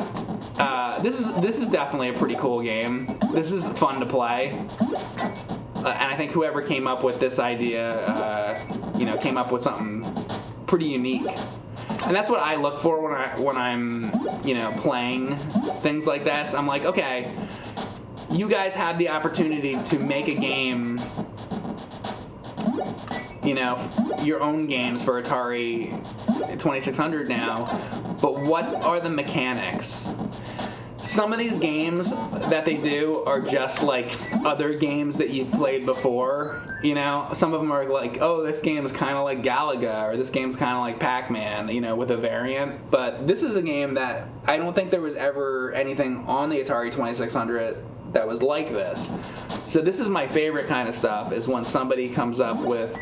[SPEAKER 1] this is definitely a pretty cool game. This is fun to play. And I think whoever came up with this idea, you know, came up with something pretty unique. And that's what I look for when I'm, you know, playing things like this. I'm like, okay, you guys have the opportunity to make a game, you know, your own games for Atari 2600 now, but what are the mechanics? Some of these games that they do are just like other games that you've played before. You know, some of them are like, oh, this game is kind of like Galaga, or this game's kind of like Pac-Man, you know, with a variant. But this is a game that I don't think there was ever anything on the Atari 2600 that was like this. So this is my favorite kind of stuff, is when somebody comes up with,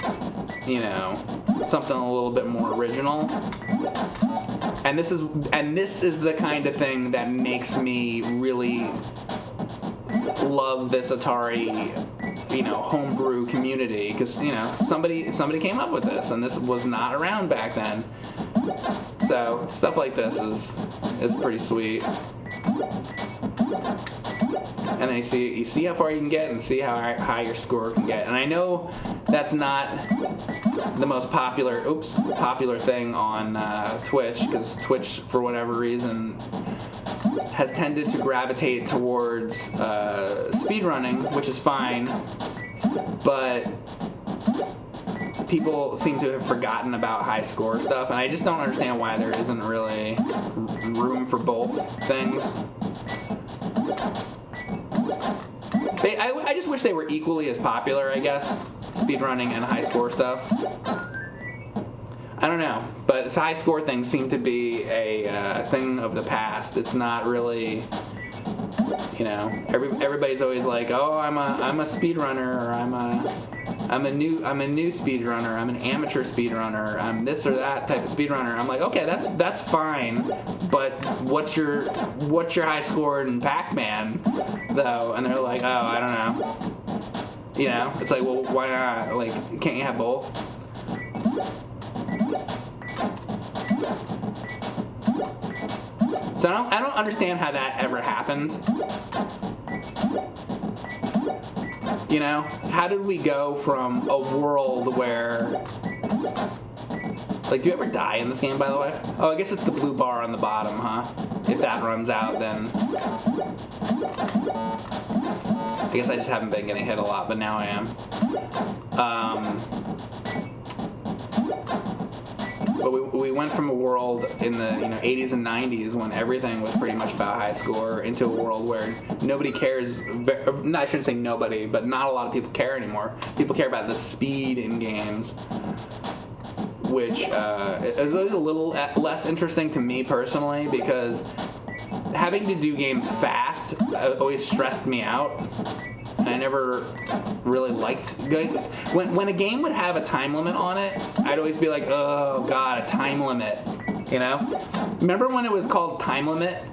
[SPEAKER 1] you know, something a little bit more original. And this is the kind of thing that makes me really love this Atari, you know, homebrew community, because, you know, somebody came up with this, and this was not around back then. So stuff like this is pretty sweet. And then you see how far you can get, and see how high your score can get. And I know that's not the most popular thing on Twitch, because Twitch, for whatever reason, has tended to gravitate towards speedrunning, which is fine, but people seem to have forgotten about high score stuff, and I just don't understand why there isn't really room for both things. I just wish they were equally as popular, I guess, speedrunning and high score stuff. I don't know, but high score things seem to be a thing of the past. It's not really You know, everybody's always like, oh, I'm a speedrunner, or I'm a new speedrunner, I'm an amateur speedrunner, I'm this or that type of speedrunner. I'm like, okay, that's fine, but what's your high score in Pac-Man though? And they're like, oh, I don't know. You know, it's like, well, why not? Like, can't you have both? So I don't understand how that ever happened. You know, how did we go from a world where, like, do you ever die in this game, by the way? Oh, I guess it's the blue bar on the bottom, huh? If that runs out, then I guess I just haven't been getting hit a lot, but now I am. But we went from a world in the 80s and 90s when everything was pretty much about high score into a world where nobody cares. No, I shouldn't say nobody, but not a lot of people care anymore. People care about the speed in games, which is always a little less interesting to me personally, because having to do games fast always stressed me out. I never really liked good. When a game would have a time limit on it, I'd always be like, oh god, a time limit. You know? Remember when it was called time limit?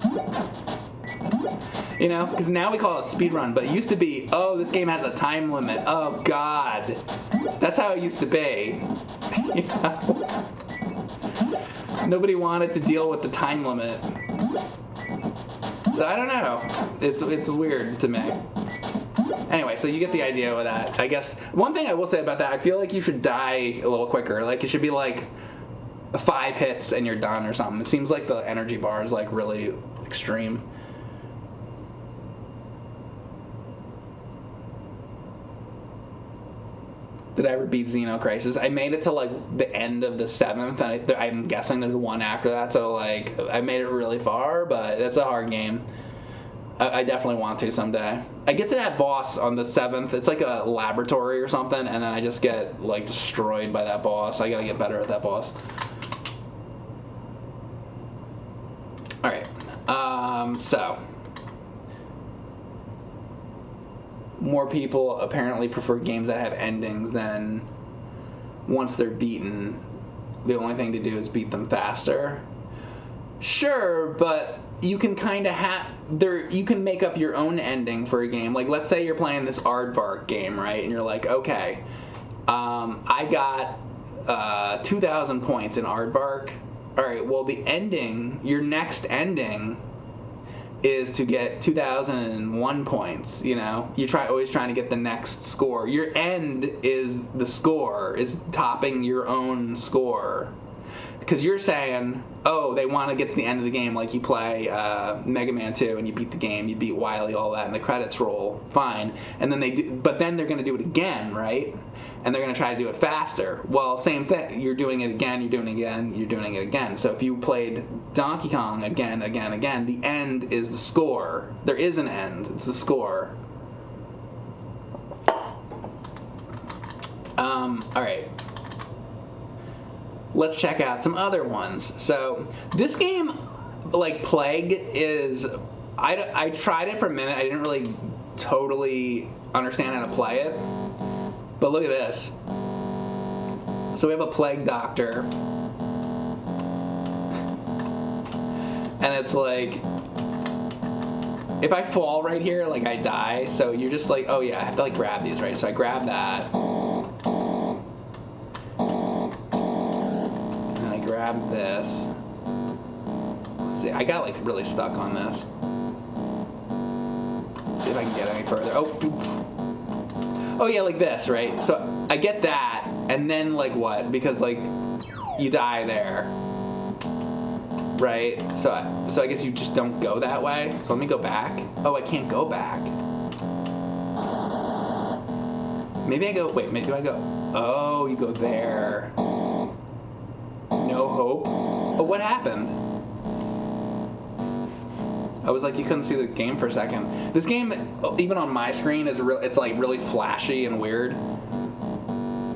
[SPEAKER 1] You know? Because now we call it a speed run, but it used to be, oh, this game has a time limit. Oh god. That's how it used to be. You know? Nobody wanted to deal with the time limit. So I don't know. It's weird to me. Anyway, so you get the idea with that. I guess one thing I will say about that, I feel like you should die a little quicker. Like, it should be like 5 hits and you're done or something. It seems like the energy bar is like really extreme. Did I ever beat Xenocrisis? I made it to like the end of the 7th, and I'm guessing there's one after that. So like, I made it really far, but it's a hard game. I definitely want to someday. I get to that boss on the 7th. It's like a laboratory or something, and then I just get like destroyed by that boss. I gotta get better at that boss. All right. So more people apparently prefer games that have endings than once they're beaten, the only thing to do is beat them faster. Sure, but you can kind of you can make up your own ending for a game. Like, let's say you're playing this Aardvark game, right? And you're like, okay, I got 2,000 points in Aardvark. All right, well, the ending, your next ending, is to get 2,001 points. You know, always trying to get the next score. Your end is the score, is topping your own score. Because you're saying, oh, they want to get to the end of the game, like you play Mega Man 2 and you beat the game, you beat Wily, all that, and the credits roll, fine. And then but then they're going to do it again, right? And they're going to try to do it faster. Well, same thing. You're doing it again, you're doing it again, you're doing it again. So if you played Donkey Kong again, the end is the score. There is an end. It's the score. All right. Let's check out some other ones. So this game, like Plague, is... I tried it for a minute. I didn't really totally understand how to play it. But look at this. So we have a Plague Doctor. And it's like... if I fall right here, like, I die. So you're just like, oh yeah, I have to like grab these, right? So I grab that. Grab this. Let's see, I got like really stuck on this. Let's see if I can get any further. Oh yeah, like this, right? So I get that, and then like what? Because like you die there, right? So I guess you just don't go that way. So let me go back. Oh, I can't go back. Maybe I go. Wait, do I go? Oh, you go there. No hope. Oh, what happened? I was like, you couldn't see the game for a second. This game, even on my screen, it's like really flashy and weird.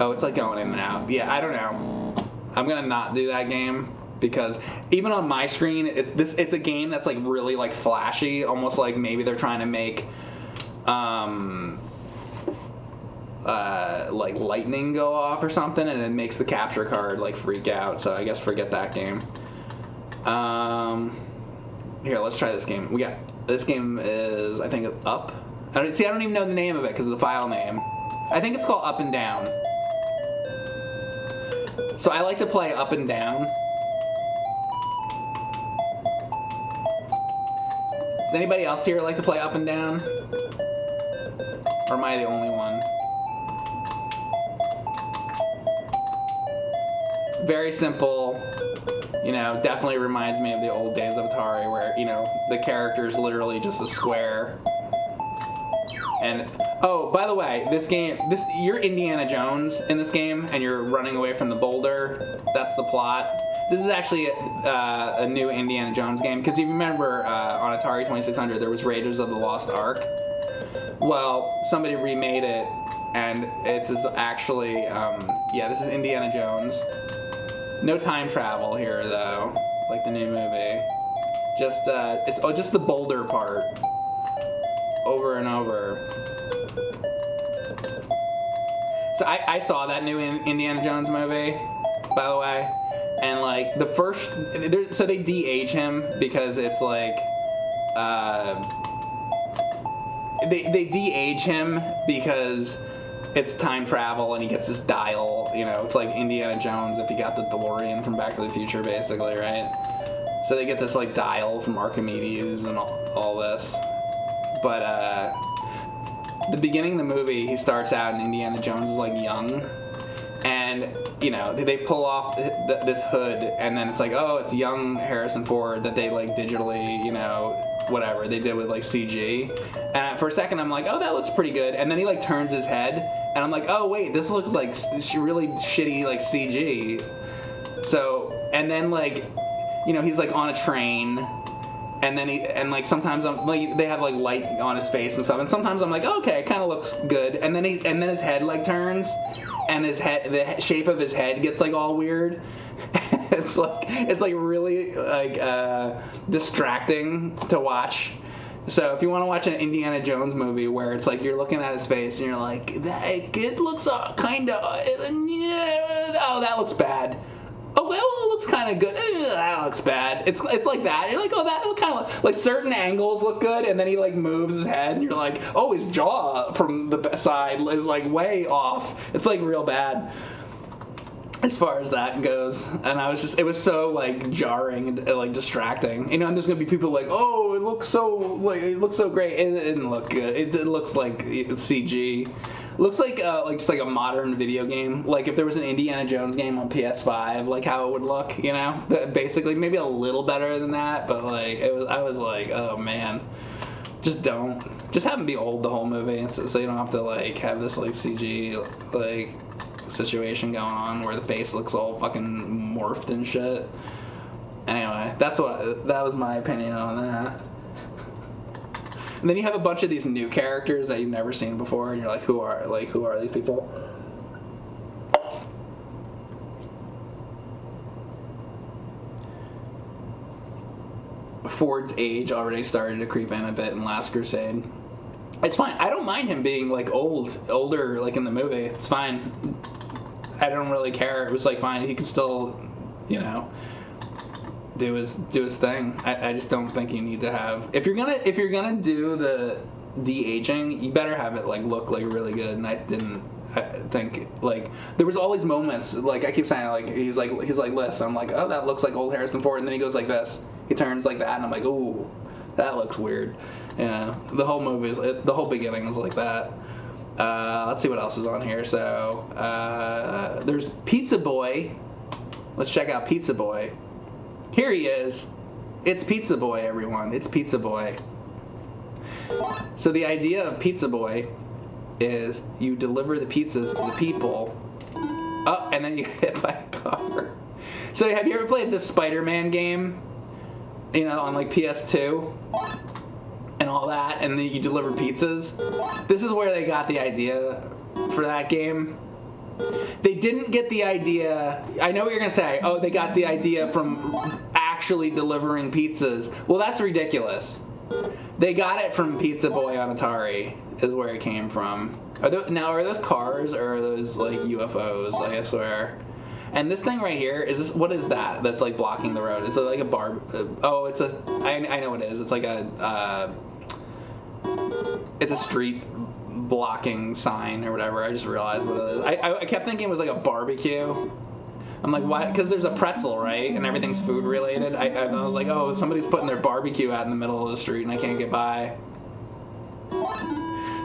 [SPEAKER 1] Oh, it's like going in and out. Yeah, I don't know. I'm gonna not do that game. because even on my screen, it's a game that's like really like flashy, almost like maybe they're trying to make like lightning go off or something, and it makes the capture card like freak out. So I guess forget that game. Here, let's try this game. This game is, I think, Up. I don't even know the name of it because of the file name. I think it's called Up and Down. So I like to play Up and Down. Does anybody else here like to play Up and Down? Or am I the only one? Very simple. Definitely reminds me of the old days of Atari where, the character is literally just a square. And, oh, by the way, you're Indiana Jones in this game, and you're running away from the boulder. That's the plot. This is actually a new Indiana Jones game, because if you remember on Atari 2600, there was Raiders of the Lost Ark. Well, somebody remade it, and it's actually, this is Indiana Jones. No time travel here, though, like the new movie. Just, just the boulder part. Over and over. So I saw that new Indiana Jones movie, by the way, and like the first, so they de-age him because it's like, they de-age him because it's time travel and he gets this dial, it's like Indiana Jones if he got the DeLorean from Back to the Future, basically, right? So they get this like dial from Archimedes and all this. But the beginning of the movie, he starts out and Indiana Jones is like young, and they pull off this hood, and then it's like, oh, it's young Harrison Ford that they like digitally, whatever they did with like CG. And for a second, I'm like, oh, that looks pretty good. And then he like turns his head, and I'm like, oh wait, this looks like really shitty like CG. So, and then like, he's like on a train. And then sometimes I'm like, they have like light on his face and stuff, and sometimes I'm like, oh, okay, it kind of looks good, and then his head like turns, and the shape of his head gets like all weird. it's like really like distracting to watch. So if you want to watch an Indiana Jones movie where it's like you're looking at his face and you're like, it looks kind of, oh, that looks bad. Oh, well, it looks kind of good. That looks bad. It's like that. You're like, oh, that kind of like certain angles look good, and then he like moves his head, and you're like, oh, his jaw from the side is like way off. It's like real bad as far as that goes. And it was so like jarring and like distracting. And there's gonna be people like, oh, it looks so great. It didn't look good. It looks like it's CG. Looks like just like a modern video game. Like if there was an Indiana Jones game on PS5, like how it would look, Basically, maybe a little better than that, but like I was like, oh man, just have him be old the whole movie, so you don't have to like have this like CG like situation going on where the face looks all fucking morphed and shit. Anyway, that was my opinion on that. And then you have a bunch of these new characters that you've never seen before, and you're like, who are these people? Ford's age already started to creep in a bit in Last Crusade. It's fine. I don't mind him being like older, like in the movie. It's fine. I don't really care. It was like fine. He could still, do his thing. I just don't think you need to have, if you're gonna do the de-aging, you better have it like look like really good. And I think like there was all these moments, like I keep saying, like he's like this, I'm like, oh, that looks like old Harrison Ford, and then he goes like this, he turns like that, and I'm like, ooh, that looks weird. The whole movie the whole beginning is like that. Let's see what else is on here. So there's Pizza Boy. Let's check out Pizza Boy. Here he is. It's Pizza Boy, everyone. It's Pizza Boy. So the idea of Pizza Boy is you deliver the pizzas to the people. Oh, and then you get hit by a car. So have you ever played the Spider-Man game? On like PS2 and all that, and then you deliver pizzas? This is where they got the idea for that game. They didn't get the idea. I know what you're going to say. Oh, they got the idea from actually delivering pizzas. Well, that's ridiculous. They got it from Pizza Boy on Atari, is where it came from. Are those cars or are those like UFOs? I swear. And this thing right here, what is that that's like blocking the road? Is it like a bar? Oh, I know what it is. It's like it's a street blocking sign or whatever. I just realized what it is. I kept thinking it was like a barbecue. I'm like, why? Because there's a pretzel, right? And everything's food related. I was like, oh, somebody's putting their barbecue out in the middle of the street and I can't get by.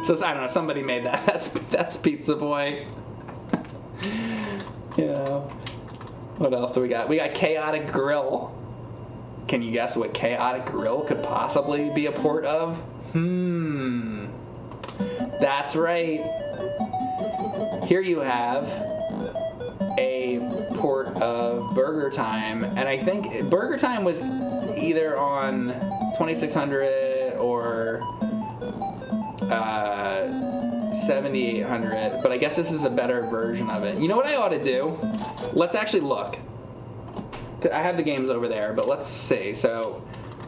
[SPEAKER 1] So I don't know. Somebody made that. That's Pizza Boy. Yeah. What else do we got? We got Chaotic Grill. Can you guess what Chaotic Grill could possibly be a port of? That's right. Here you have a port of Burger Time, and I think Burger Time was either on 2600 or 7800, but I guess this is a better version of it. You know what I ought to do? Let's actually look. I have the games over there, but let's see. So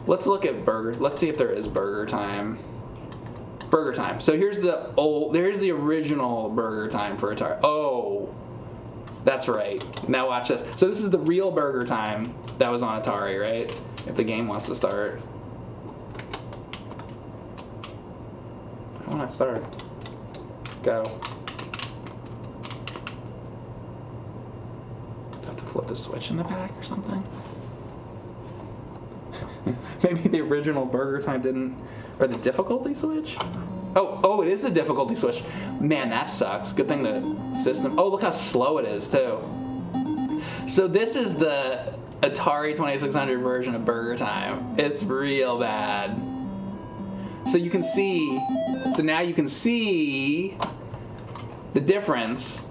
[SPEAKER 1] let's look at Let's see if there is Burger Time. Burger Time. So here's the original Burger Time for Atari. Oh, that's right. Now watch this. So this is the real Burger Time that was on Atari, right? If the game wants to start. Why not start? Go. Do I have to flip the switch in the back or something? Maybe the original Burger Time didn't, or the difficulty switch? Oh, it is the difficulty switch. Man, that sucks. Good thing the system. Oh, look how slow it is too. So this is the Atari 2600 version of Burger Time. It's real bad. So you can see. So now you can see the difference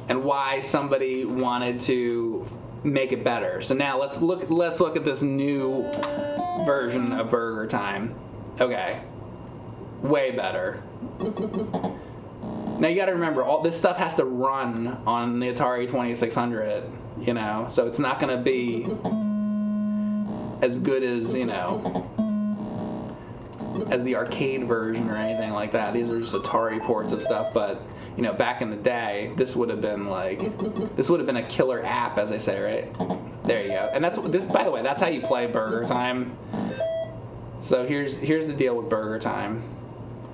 [SPEAKER 1] and why somebody wanted to make it better. So now let's look at this new version of Burger Time. Okay. Way better. Now you got to remember, all this stuff has to run on the Atari 2600, you know, so it's not going to be as good as, you know, as the arcade version or anything like that. These are just Atari ports of stuff, but, you know, back in the day, this would have been a killer app, as they say, right? There you go. And by the way, that's how you play Burger Time. So here's the deal with Burger Time.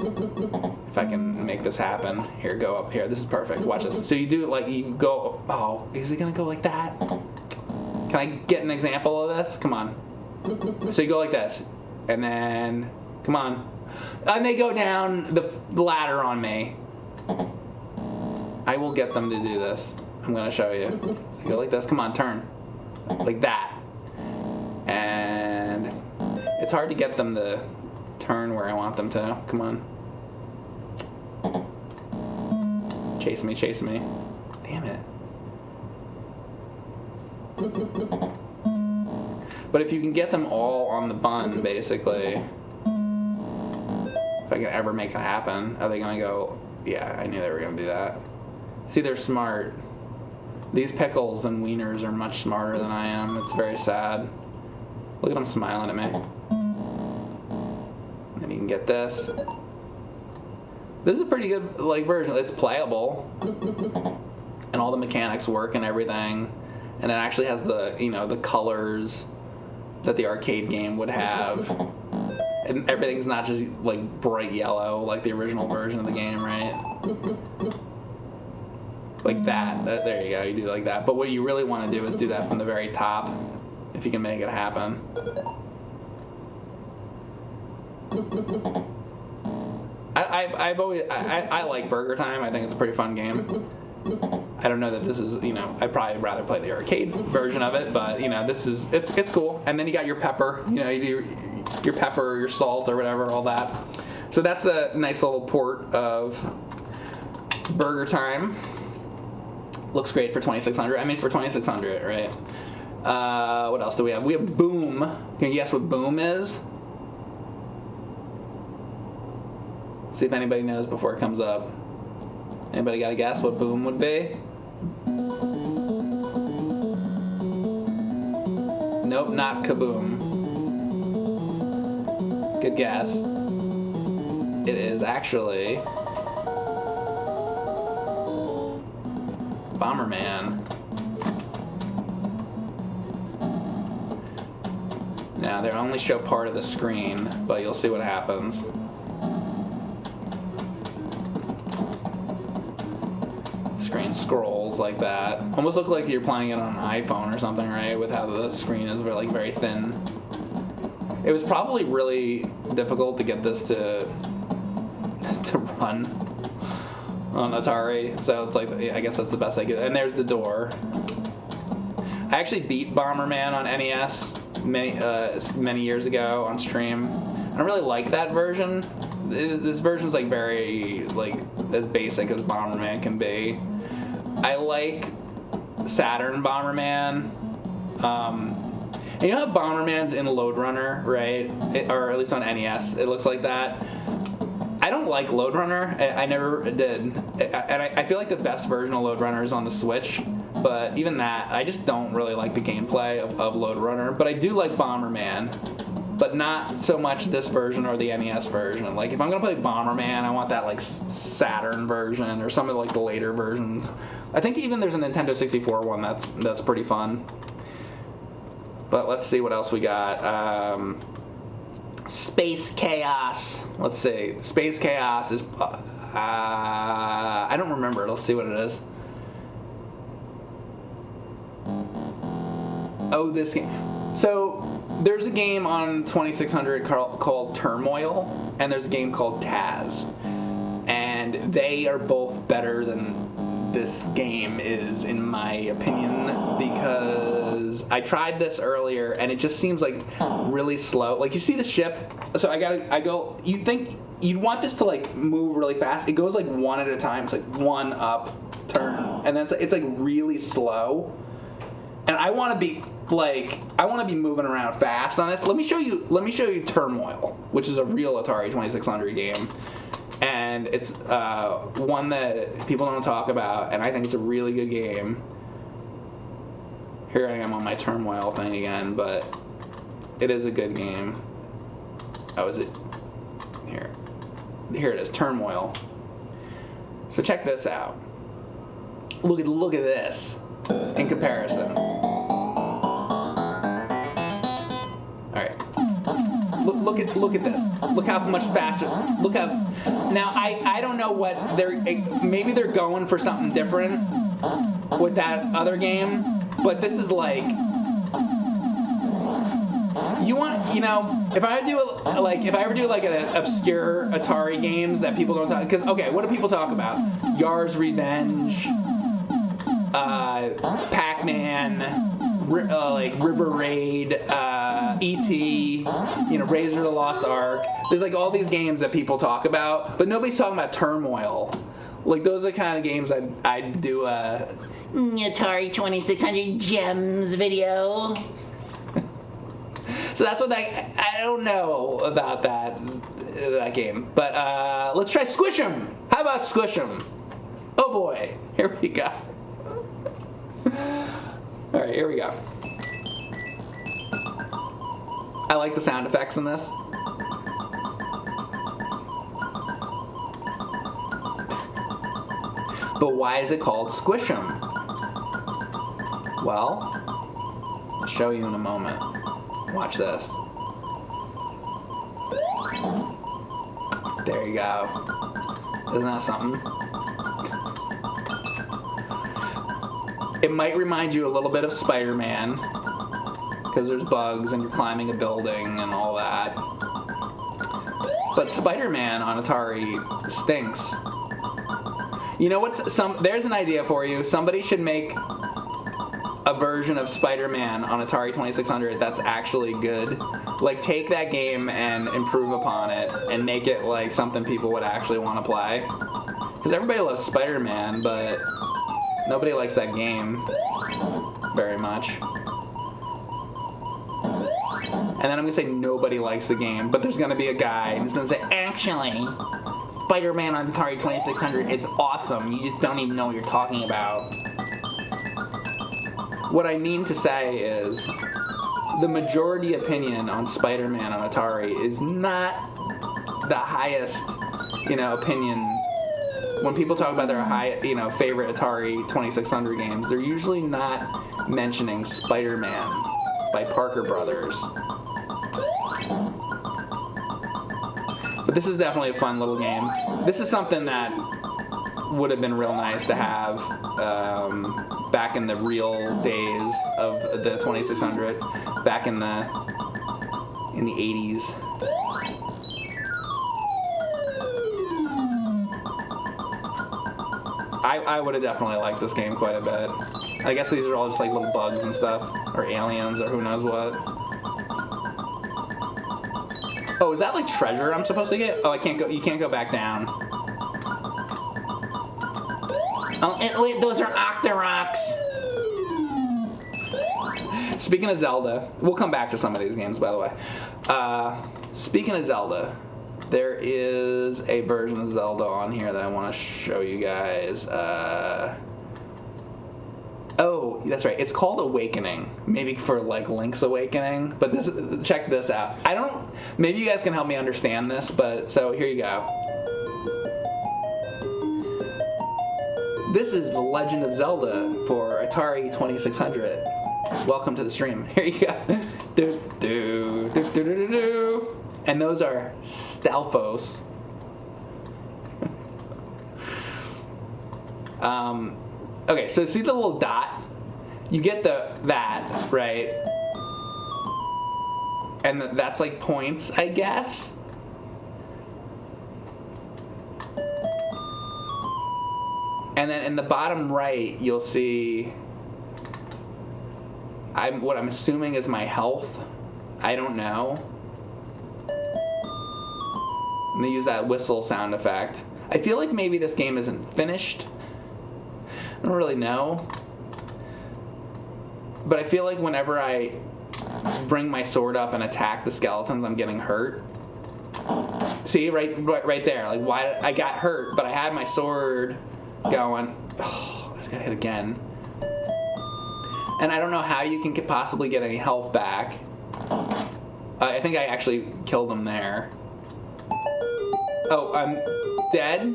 [SPEAKER 1] If I can make this happen. Here, go up here. This is perfect. Watch this. So you do it like you go. Oh, is it gonna go like that? Can I get an example of this? Come on. So you go like this, and then come on, and they go down the ladder on me. I will get them to do this. I'm gonna show you. So you go like this. Come on, turn like that, and it's hard to get them to turn where I want them to. Come on. Chase me, chase me. Damn it. But if you can get them all on the bun, basically, if I can ever make it happen, are they gonna go, yeah, I knew they were gonna do that. See, they're smart. These pickles and wieners are much smarter than I am. It's very sad. Look at them smiling at me. And you can get this. This is a pretty good version. It's playable, and all the mechanics work and everything, and it actually has the colors that the arcade game would have, and everything's not just like bright yellow like the original version of the game, right? Like that. There you go. You do like that. But what you really want to do is do that from the very top, if you can make it happen. I like Burger Time. I think it's a pretty fun game. I don't know that this is, I'd probably rather play the arcade version of it, but it's cool. And then you got your pepper, you do your pepper, your salt or whatever, all that. So that's a nice little port of Burger Time. Looks great for 2600. I mean, for 2600, right? What else do we have? We have Boom. Can you guess what Boom is? See if anybody knows before it comes up. Anybody got a guess what Boom would be? Nope, not Kaboom. Good guess. It is actually Bomberman. Now, they only show part of the screen, but you'll see what happens. The screen scrolls like that. Almost look like you're playing it on an iPhone or something, right? With how the screen is very thin. It was probably really difficult to get this to run on Atari, so it's like, I guess that's the best I could. And there's the door. I actually beat Bomberman on NES many years ago on stream. I don't really like that version. This version's like very as basic as Bomberman can be. I like Saturn Bomberman. And you know how Bomberman's in Lode Runner, right? Or at least on NES, it looks like that. I don't like Lode Runner. I never did. And I feel like the best version of Lode Runner is on the Switch. But even that, I just don't really like the gameplay of Lode Runner. But I do like Bomberman. But not so much this version or the NES version. Like, if I'm going to play Bomberman, I want that, Saturn version or some of, the later versions. I think even there's a Nintendo 64 one that's pretty fun. But let's see what else we got. Space Chaos. Let's see. Space Chaos is... I don't remember. Let's see what it is. Oh, this game. So, there's a game on 2600 called Turmoil, and there's a game called Taz. And they are both better than this game is, in my opinion, because I tried this earlier and it just seems really slow. Like, you see the ship, so you'd think you'd want this to move really fast. It goes one at a time. It's one up, turn, and then it's really slow. And I want to be moving around fast on this. Let me show you Turmoil, which is a real Atari 2600 game. And it's one that people don't talk about, and I think it's a really good game. Here I am on my Turmoil thing again, but it is a good game. Oh, is it? Here it is, Turmoil. So check this out. Look at this in comparison. All right. Look at this. Look how much faster. Look how. Now I don't know what maybe they're going for something different with that other game, but this is if I ever do an obscure Atari games that people don't talk, because what do people talk about? Yar's Revenge, Pac-Man. River Raid, E.T., Razor to the Lost Ark. There's all these games that people talk about, but nobody's talking about Turmoil. Those are the kind of games I'd do a Atari 2600 Gems video. So that's what I don't know about that game. But let's try Squish 'em. How about Squish 'em? Oh boy, here we go. All right, here we go. I like the sound effects in this. But why is it called Squish 'em? Well, I'll show you in a moment. Watch this. There you go. Isn't that something? It might remind you a little bit of Spider-Man, because there's bugs and you're climbing a building and all that. But Spider-Man on Atari stinks. You know what's there's an idea for you. Somebody should make a version of Spider-Man on Atari 2600 that's actually good. Take that game and improve upon it and make it something people would actually want to play. Because everybody loves Spider-Man, but nobody likes that game very much. And then I'm going to say nobody likes the game, but there's going to be a guy who's going to say, actually, Spider-Man on Atari 2600 is awesome. You just don't even know what you're talking about. What I mean to say is, the majority opinion on Spider-Man on Atari is not the highest, opinion. When people talk about their favorite Atari 2600 games, they're usually not mentioning Spider-Man by Parker Brothers. But this is definitely a fun little game. This is something that would have been real nice to have back in the real days of the 2600, back in the 80s. I would have definitely liked this game quite a bit. I guess these are all just like little bugs and stuff, or aliens, or who knows what. Oh, is that like treasure I'm supposed to get? Oh, I can't go. You can't go back down. Oh, wait, those are Octoroks. Speaking of Zelda, we'll come back to some of these games, by the way. Speaking of Zelda, there is a version of Zelda on here that I want to show you guys. Oh, that's right. It's called Awakening. Maybe for like Link's Awakening. But check this out. Maybe you guys can help me understand this. But so here you go. This is The Legend of Zelda for Atari 2600. Welcome to the stream. Here you go. Do, do, do, do, do, do. And those are Stalfos. Okay, so see the little dot? You get that, right? And that's like points, I guess? And then in the bottom right, you'll see what I'm assuming is my health. I don't know. And they use that whistle sound effect. I feel like maybe this game isn't finished. I don't really know. But I feel like whenever I bring my sword up and attack the skeletons, I'm getting hurt. See, right there. Like, why I got hurt, but I had my sword going. Oh, I just got hit again. And I don't know how you can possibly get any health back. I think I actually killed him there. Oh, I'm dead?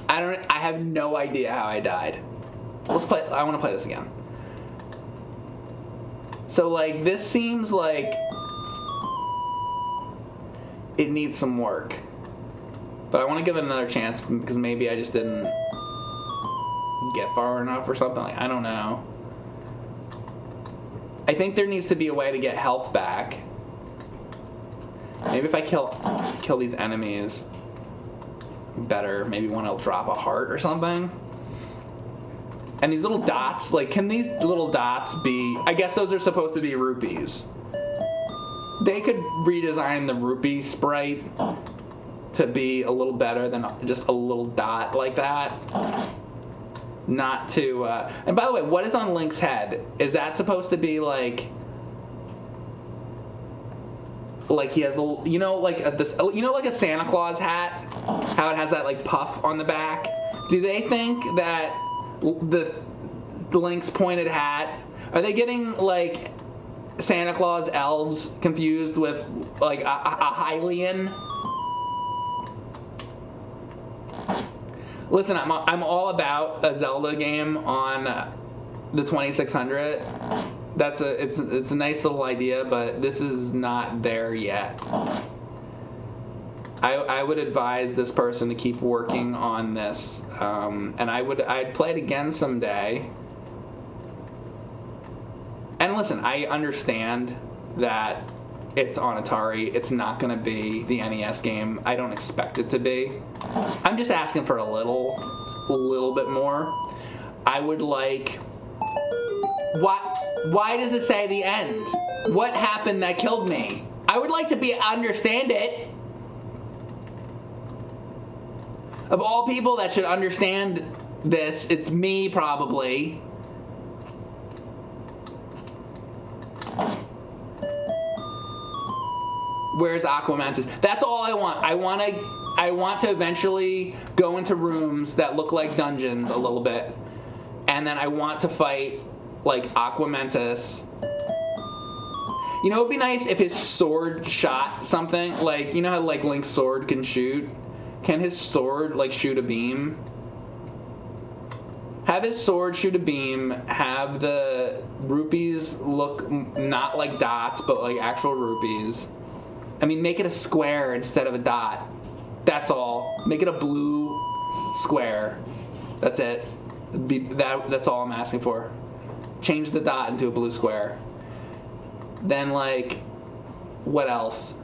[SPEAKER 1] I have no idea how I died. Let's play. I want to play this again. So, like, this seems like it needs some work. But I want to give it another chance because maybe I just didn't get far enough or something. Like, I don't know. I think there needs to be a way to get health back. Maybe if I kill these enemies better, maybe one will drop a heart or something. And these little dots, like, can these little dots be... I guess those are supposed to be rupees. They could redesign the rupee sprite to be a little better than just a little dot like that. Not to... and by the way, what is on Link's head? Is that supposed to be like he has a, like a Santa Claus hat, how it has that like puff on the back? Do they think that the Link's pointed hat, are they getting like Santa Claus elves confused with like a Hylian? Listen, I'm all about a Zelda game on the 2600. It's a nice little idea, but this is not there yet. I would advise this person to keep working on this, and I'd play it again someday. And listen, I understand that it's on Atari. It's not going to be the NES game. I don't expect it to be. I'm just asking for a little bit more. I would like... Why does it say the end? What happened that killed me? I would like to understand it. Of all people that should understand this, it's me probably. Where's Aquamentus? That's all I want. I want to eventually go into rooms that look like dungeons a little bit. And then I want to fight like Aquamentus. You know, it'd be nice if his sword shot something. Like, you know how like Link's sword can shoot? Can his sword like shoot a beam? Have his sword shoot a beam. Have the rupees look not like dots, but like actual rupees. I mean, make it a square instead of a dot. That's all. Make it a blue square. That's it. That's all I'm asking for. Change the dot into a blue square. Then, like, what else?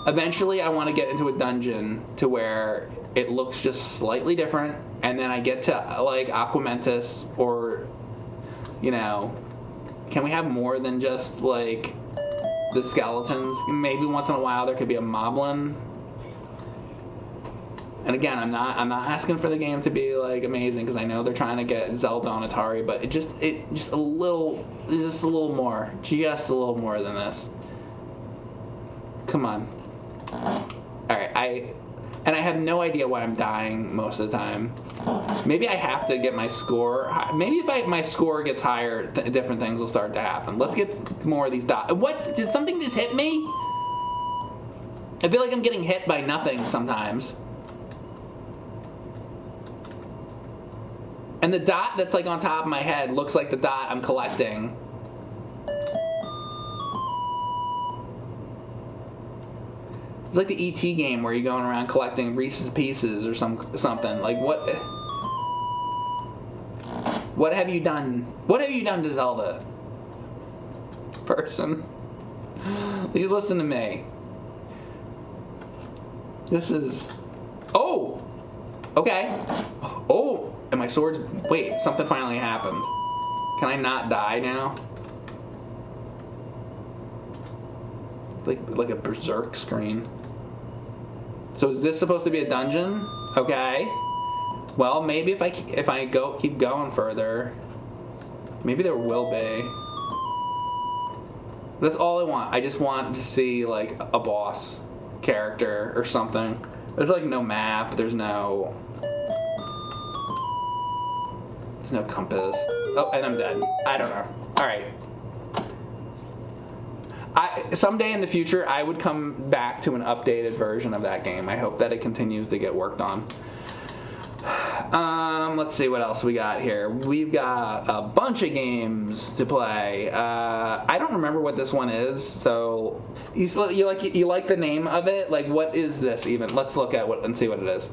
[SPEAKER 1] Eventually, I want to get into a dungeon to where it looks just slightly different, and then I get to, like, Aquamentus, or, you know, can we have more than just, like, the skeletons? Maybe once in a while there could be a moblin. And again, I'm not asking for the game to be like amazing, because I know they're trying to get Zelda on Atari, but just a little more than this. Come on. All right, I have no idea why I'm dying most of the time. Maybe I have to get my score. Maybe if my score gets higher, different things will start to happen. Let's get more of these dots. What? Did something just hit me? I feel like I'm getting hit by nothing sometimes. And the dot that's like on top of my head looks like the dot I'm collecting. It's like the E.T. game where you're going around collecting Reese's Pieces or something. Like, what have you done? What have you done to Zelda? Person. You listen to me. This is... Oh! Okay. Oh! And my sword's... Wait, something finally happened. Can I not die now? Like a berserk screen. So is this supposed to be a dungeon? Okay. Well, maybe if I keep going further, maybe there will be. That's all I want. I just want to see like a boss character or something. There's like no map. There's no compass. Oh, and I'm dead. I don't know. All right. Someday in the future, I would come back to an updated version of that game. I hope that it continues to get worked on. Let's see what else we got here. We've got a bunch of games to play. I don't remember what this one is, so you like the name of it? Like, what is this even? Let's look at and see what it is.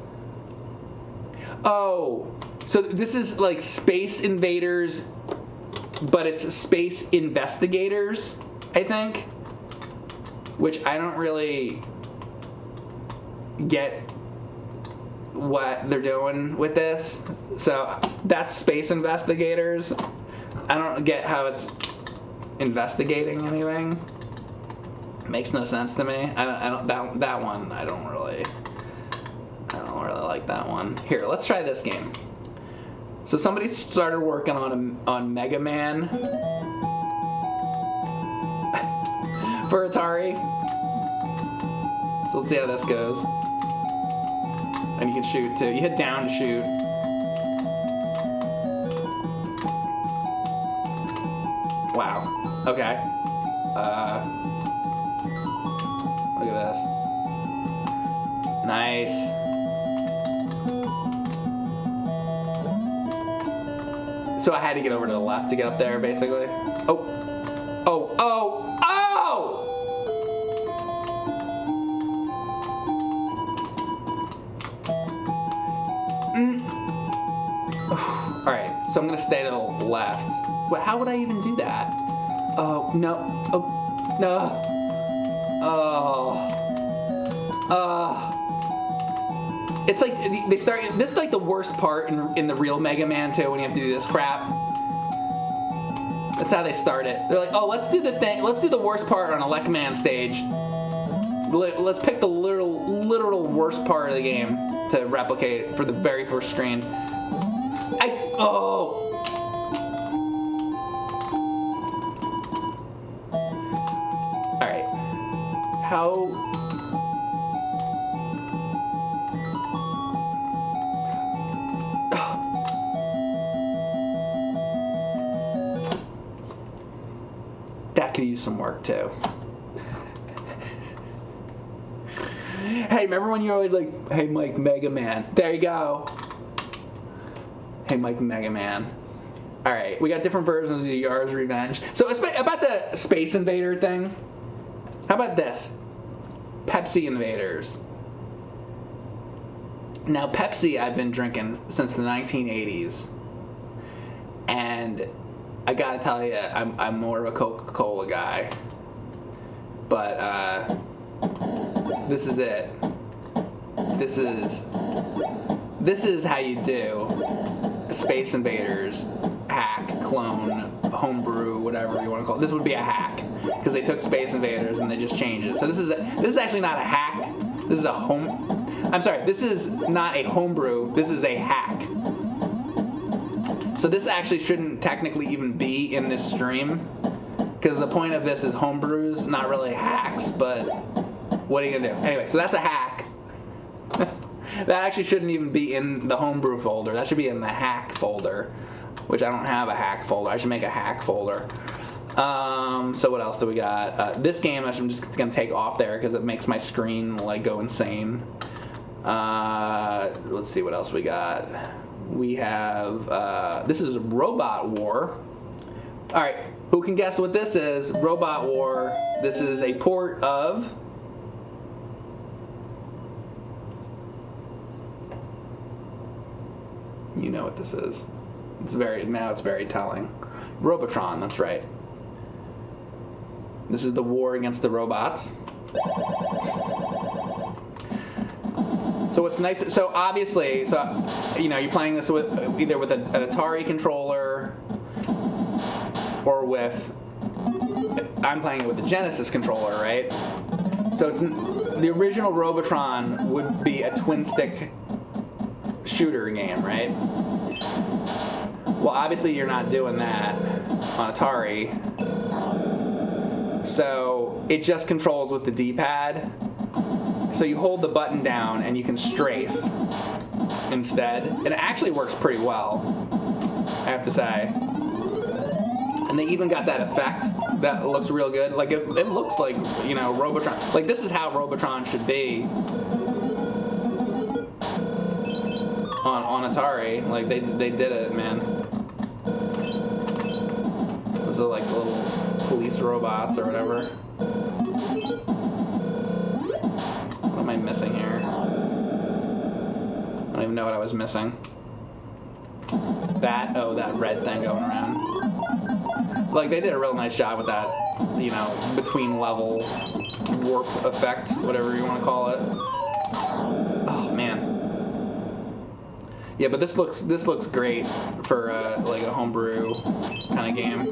[SPEAKER 1] Oh, so this is like Space Invaders, but it's Space Investigators, I think. Which I don't really get what they're doing with this. So that's Space Investigators. I don't get how it's investigating anything. Makes no sense to me. I don't that one. I don't really like that one. Here, let's try this game. So somebody started working on Mega Man for Atari. So let's see how this goes. And you can shoot too. You hit down to shoot. Wow. Okay. Look at this. Nice. So I had to get over to the left to get up there, basically. Oh. Oh. Oh. Oh! Alright, so I'm gonna stay to the left. Well, how would I even do that? Oh, no. Oh, no. Oh. It's like, they start, this is like the worst part in the real Mega Man 2 when you have to do this crap. That's how they start it. They're like, oh, let's do the worst part on a Lec-Man stage. Let's pick the literal worst part of the game to replicate for the very first screen. Oh! Alright. How... That could use some work too. Hey, remember when you're always like, hey Mike, Mega Man. There you go. Hey Mike, Mega Man. Alright, we got different versions of Yar's Revenge. So about the Space Invader thing, how about this? Pepsi Invaders. Now, Pepsi I've been drinking since the 1980s. And I gotta tell you, I'm more of a Coca-Cola guy. But this is it. This is how you do Space Invaders, hack, clone, homebrew, whatever you want to call it. This would be a hack because they took Space Invaders and they just changed it. So this is actually not a hack. This is this is not a homebrew. This is a hack. So this actually shouldn't technically even be in this stream because the point of this is homebrews, not really hacks. But what are you gonna do? Anyway, so that's a hack. That actually shouldn't even be in the homebrew folder. That should be in the hack folder, which I don't have a hack folder. I should make a hack folder. So what else do we got? This game I'm just gonna take off there because it makes my screen like go insane. Let's see what else we got. We have this is Robot War. All right, who can guess what this is? Robot War. This is a port of. You know what this is. It's very telling. Robotron, that's right. This is the war against the robots. So what's nice, so obviously, you're playing this with either with an Atari controller or with, I'm playing it with the Genesis controller, right? So it's the original Robotron would be a twin stick shooter game, right? Well, obviously you're not doing that on Atari. So it just controls with the D-pad. So you hold the button down and you can strafe instead. And it actually works pretty well, I have to say. And they even got that effect that looks real good. Like it looks like, Robotron. Like this is how Robotron should be on Atari. Like they did it, man. Those are like little police robots or whatever. What am I missing here? I don't even know what I was missing. That red thing going around. Like they did a real nice job with that, between level warp effect, whatever you want to call it. Oh man. Yeah, but this looks great for like a homebrew kind of game.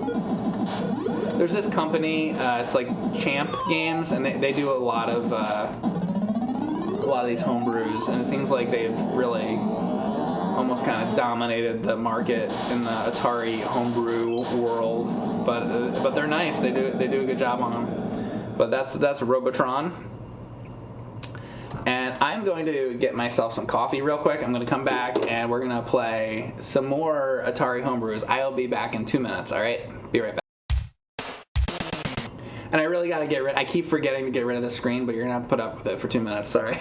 [SPEAKER 1] There's this company, it's like Champ Games, and they do a lot of these homebrews, and it seems like they've really almost kind of dominated the market in the Atari homebrew world. But they're nice. They do a good job on them. But that's Robotron. And I'm going to get myself some coffee real quick. I'm going to come back and we're going to play some more Atari homebrews. I'll be back in 2 minutes, all right? Be right back. And I really got to get rid. I keep forgetting to get rid of the screen, but you're going to have to put up with it for 2 minutes, sorry.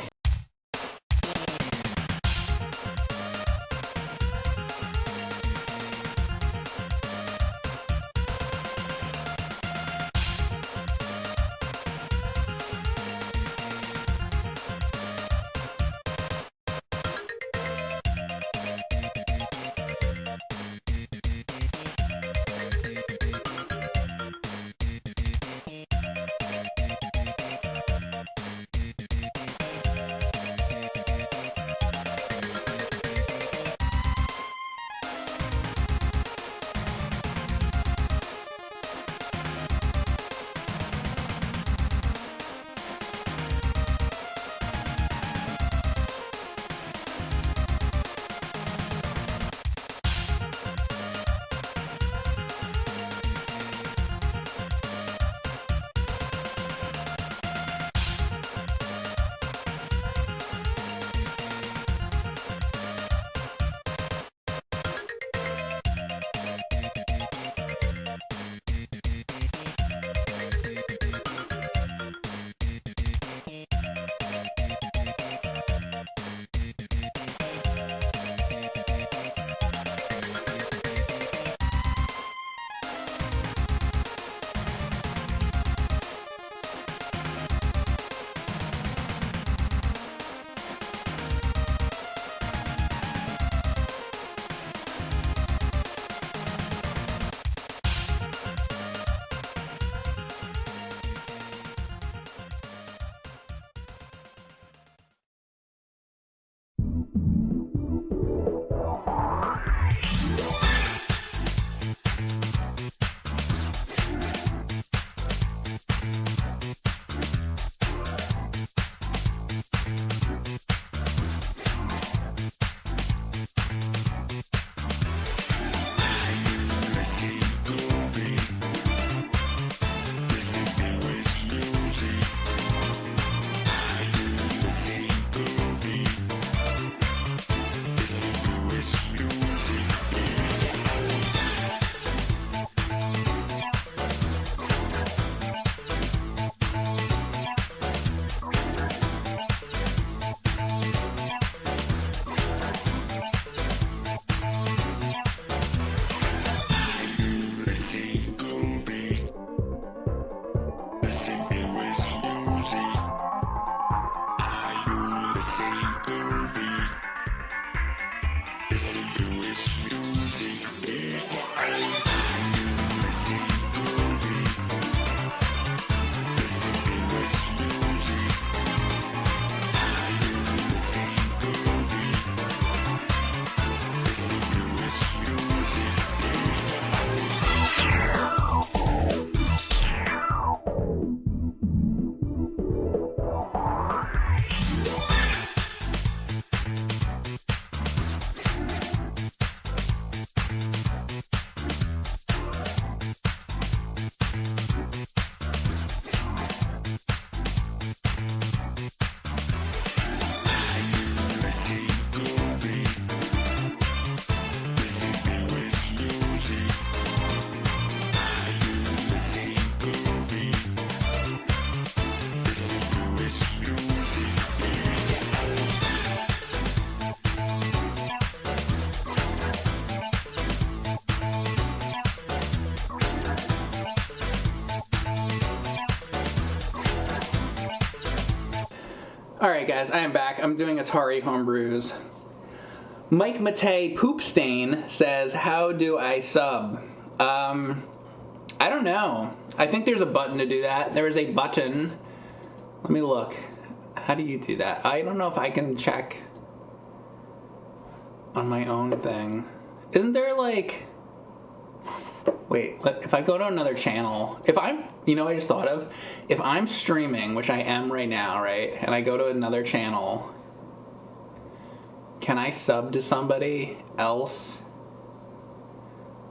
[SPEAKER 1] Alright guys, I am back. I'm doing Atari Homebrews. Mike Matei Poopstain says, how do I sub? I don't know. I think there's a button to do that. There is a button. Let me look. How do you do that? I don't know if I can check on my own thing. Isn't there like... Wait, if I go to another channel, if I'm, you know what I just thought of? If I'm streaming, which I am right now, right, and I go to another channel, can I sub to somebody else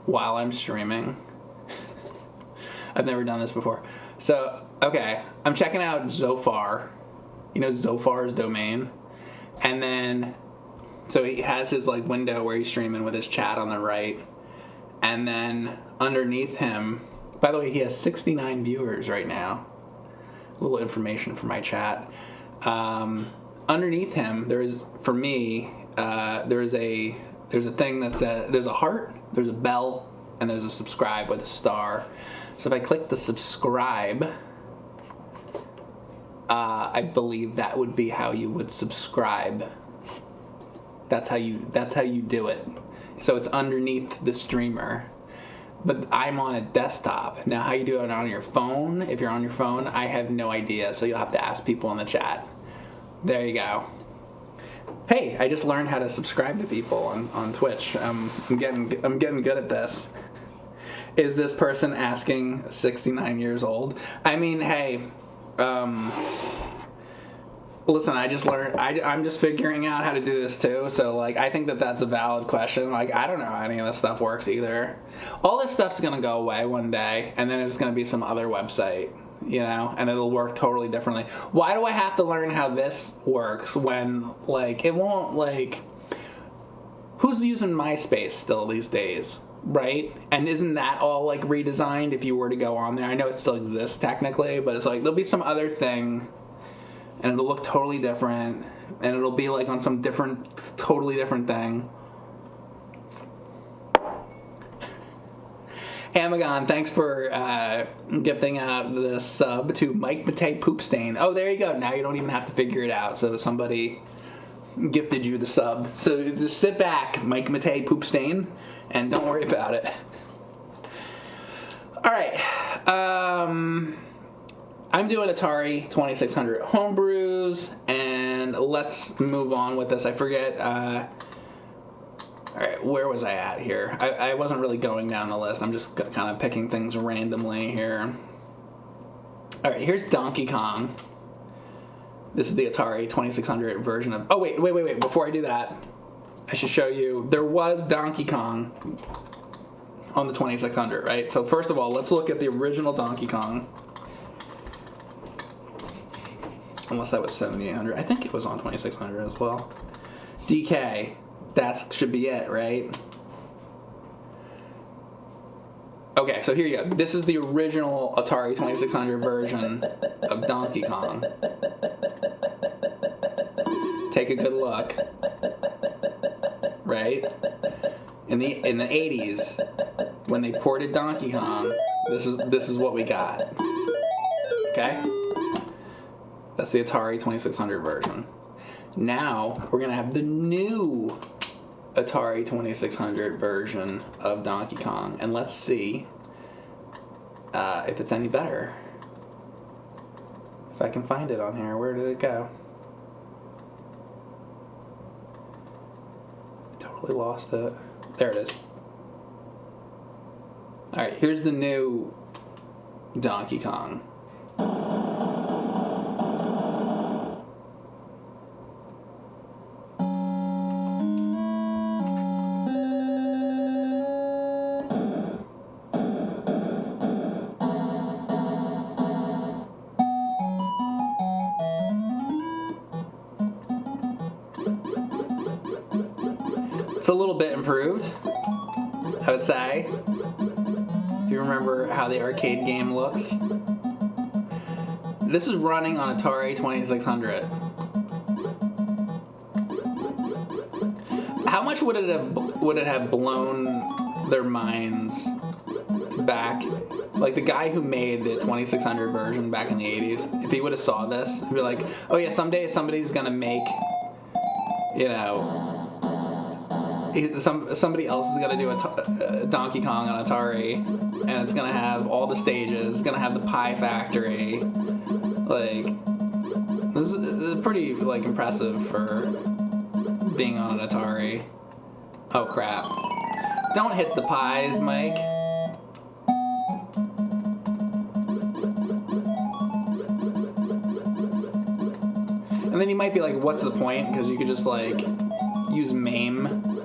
[SPEAKER 1] while I'm streaming? I've never done this before. So, okay, I'm checking out Zofar. You know Zofar's domain? And then, so he has his like window where he's streaming with his chat on the right. And then underneath him, by the way, he has 69 viewers right now. A little information for my chat. Underneath him, there is, for me, there's a thing that's there's a heart, there's a bell, and there's a subscribe with a star. So if I click the subscribe, I believe that would be how you would subscribe. That's how you do it. So it's underneath the streamer. But I'm on a desktop. Now how you do it on your phone, if you're on your phone, I have no idea. So you'll have to ask people in the chat. There you go. Hey, I just learned how to subscribe to people on Twitch. I'm getting good at this. Is this person asking 69 years old? I mean, hey, listen, I just learned, I'm just figuring out how to do this too, so like I think that that's a valid question. Like I don't know how any of this stuff works either. All this stuff's gonna go away one day, and then it's gonna be some other website, you know, and it'll work totally differently. Why do I have to learn how this works when like it won't, like, who's using MySpace still these days, right? And isn't that all like redesigned if you were to go on there? I know it still exists technically, but it's like there'll be some other thing and it'll look totally different, and it'll be like on some totally different thing. Amagon, thanks for gifting out the sub to Mike Matei Poopstain. Oh, there you go. Now you don't even have to figure it out. So somebody gifted you the sub. So just sit back, Mike Matei Poopstain, and don't worry about it. All right. I'm doing Atari 2600 homebrews, and let's move on with this. I forget. All right, where was I at here? I wasn't really going down the list. I'm just kind of picking things randomly here. All right, here's Donkey Kong. This is the Atari 2600 version of... Oh, wait. Before I do that, I should show you. There was Donkey Kong on the 2600, right? So first of all, let's look at the original Donkey Kong. Unless that was 7800. I think it was on 2600 as well. DK. That should be it, right? Okay, so here you go. This is the original Atari 2600 version of Donkey Kong. Take a good look. Right? In the 80s, when they ported Donkey Kong, this is what we got. Okay? That's the Atari 2600 version. Now, we're going to have the new Atari 2600 version of Donkey Kong. And let's see if it's any better. If I can find it on here. Where did it go? I totally lost it. There it is. Alright, here's the new Donkey Kong. It's a little bit improved, I would say, if you remember how the arcade game looks. This is running on Atari 2600. How much would it have blown their minds back? Like the guy who made the 2600 version back in the 80s, if he would have saw this, he'd be like, oh yeah, someday somebody's gonna make, you know, somebody else is going to do a Donkey Kong on Atari, and it's going to have all the stages, it's going to have the Pie Factory. Like, this is pretty, like, impressive for being on an Atari. Oh, crap. Don't hit the pies, Mike. And then you might be like, what's the point? Because you could just, like, use MAME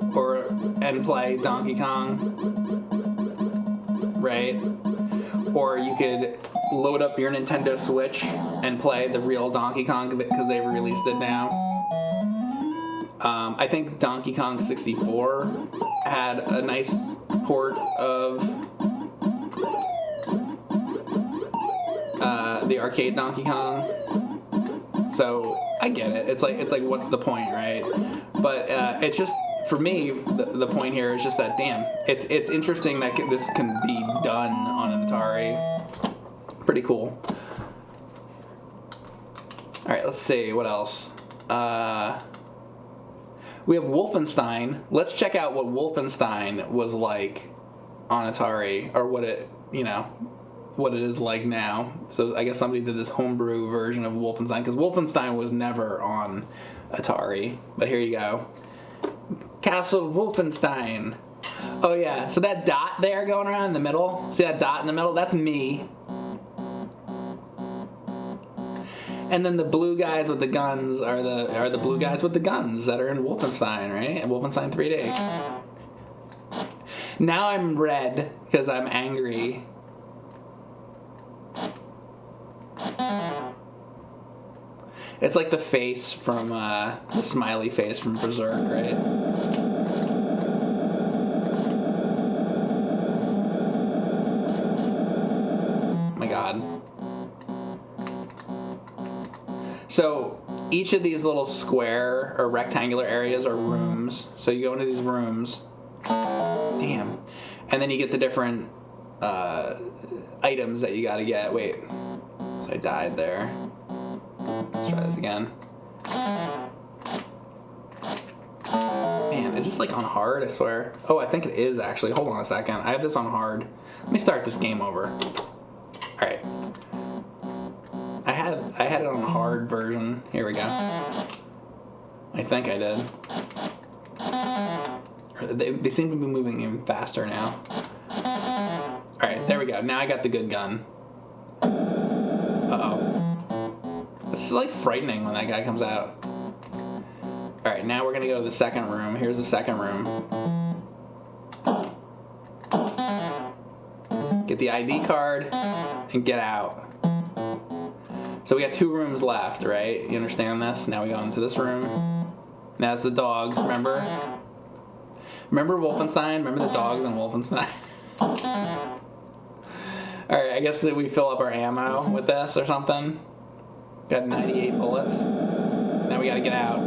[SPEAKER 1] and play Donkey Kong, right? Or you could load up your Nintendo Switch and play the real Donkey Kong because they've released it now. I think Donkey Kong 64 had a nice port of the arcade Donkey Kong. So I get it. It's like what's the point, right? But it's just, for me, the point here is just that, damn, it's interesting that this can be done on an Atari. Pretty cool. All right, let's see what else. We have Wolfenstein. Let's check out what Wolfenstein was like on Atari, or what it is like now. So I guess somebody did this homebrew version of Wolfenstein, because Wolfenstein was never on Atari. But here you go. Castle Wolfenstein. Oh yeah, so that dot there going around in the middle, see that dot in the middle? That's me. And then the blue guys with the guns are the blue guys with the guns that are in Wolfenstein, right? And Wolfenstein 3D. Now I'm red because I'm angry. It's like the face from, the smiley face from Berserk, right? My God. So, each of these little square or rectangular areas are rooms. So you go into these rooms. Damn. And then you get the different, items that you gotta get. Wait. So I died there. Let's try this again. Man, is this like on hard? I swear. Oh, I think it is actually. Hold on a second. I have this on hard. Let me start this game over. Alright. I had it on the hard version. Here we go. I think I did. They seem to be moving even faster now. Alright, there we go. Now I got the good gun. Uh-oh. This is like frightening when that guy comes out. Alright, now we're going to go to the second room. Here's the second room. Get the ID card and get out. So we got 2 rooms left, right? You understand this? Now we go into this room. Now it's the dogs, remember? Remember Wolfenstein? Remember the dogs in Wolfenstein? Alright, I guess that we fill up our ammo with this or something. Got 98 bullets. Now we gotta get out.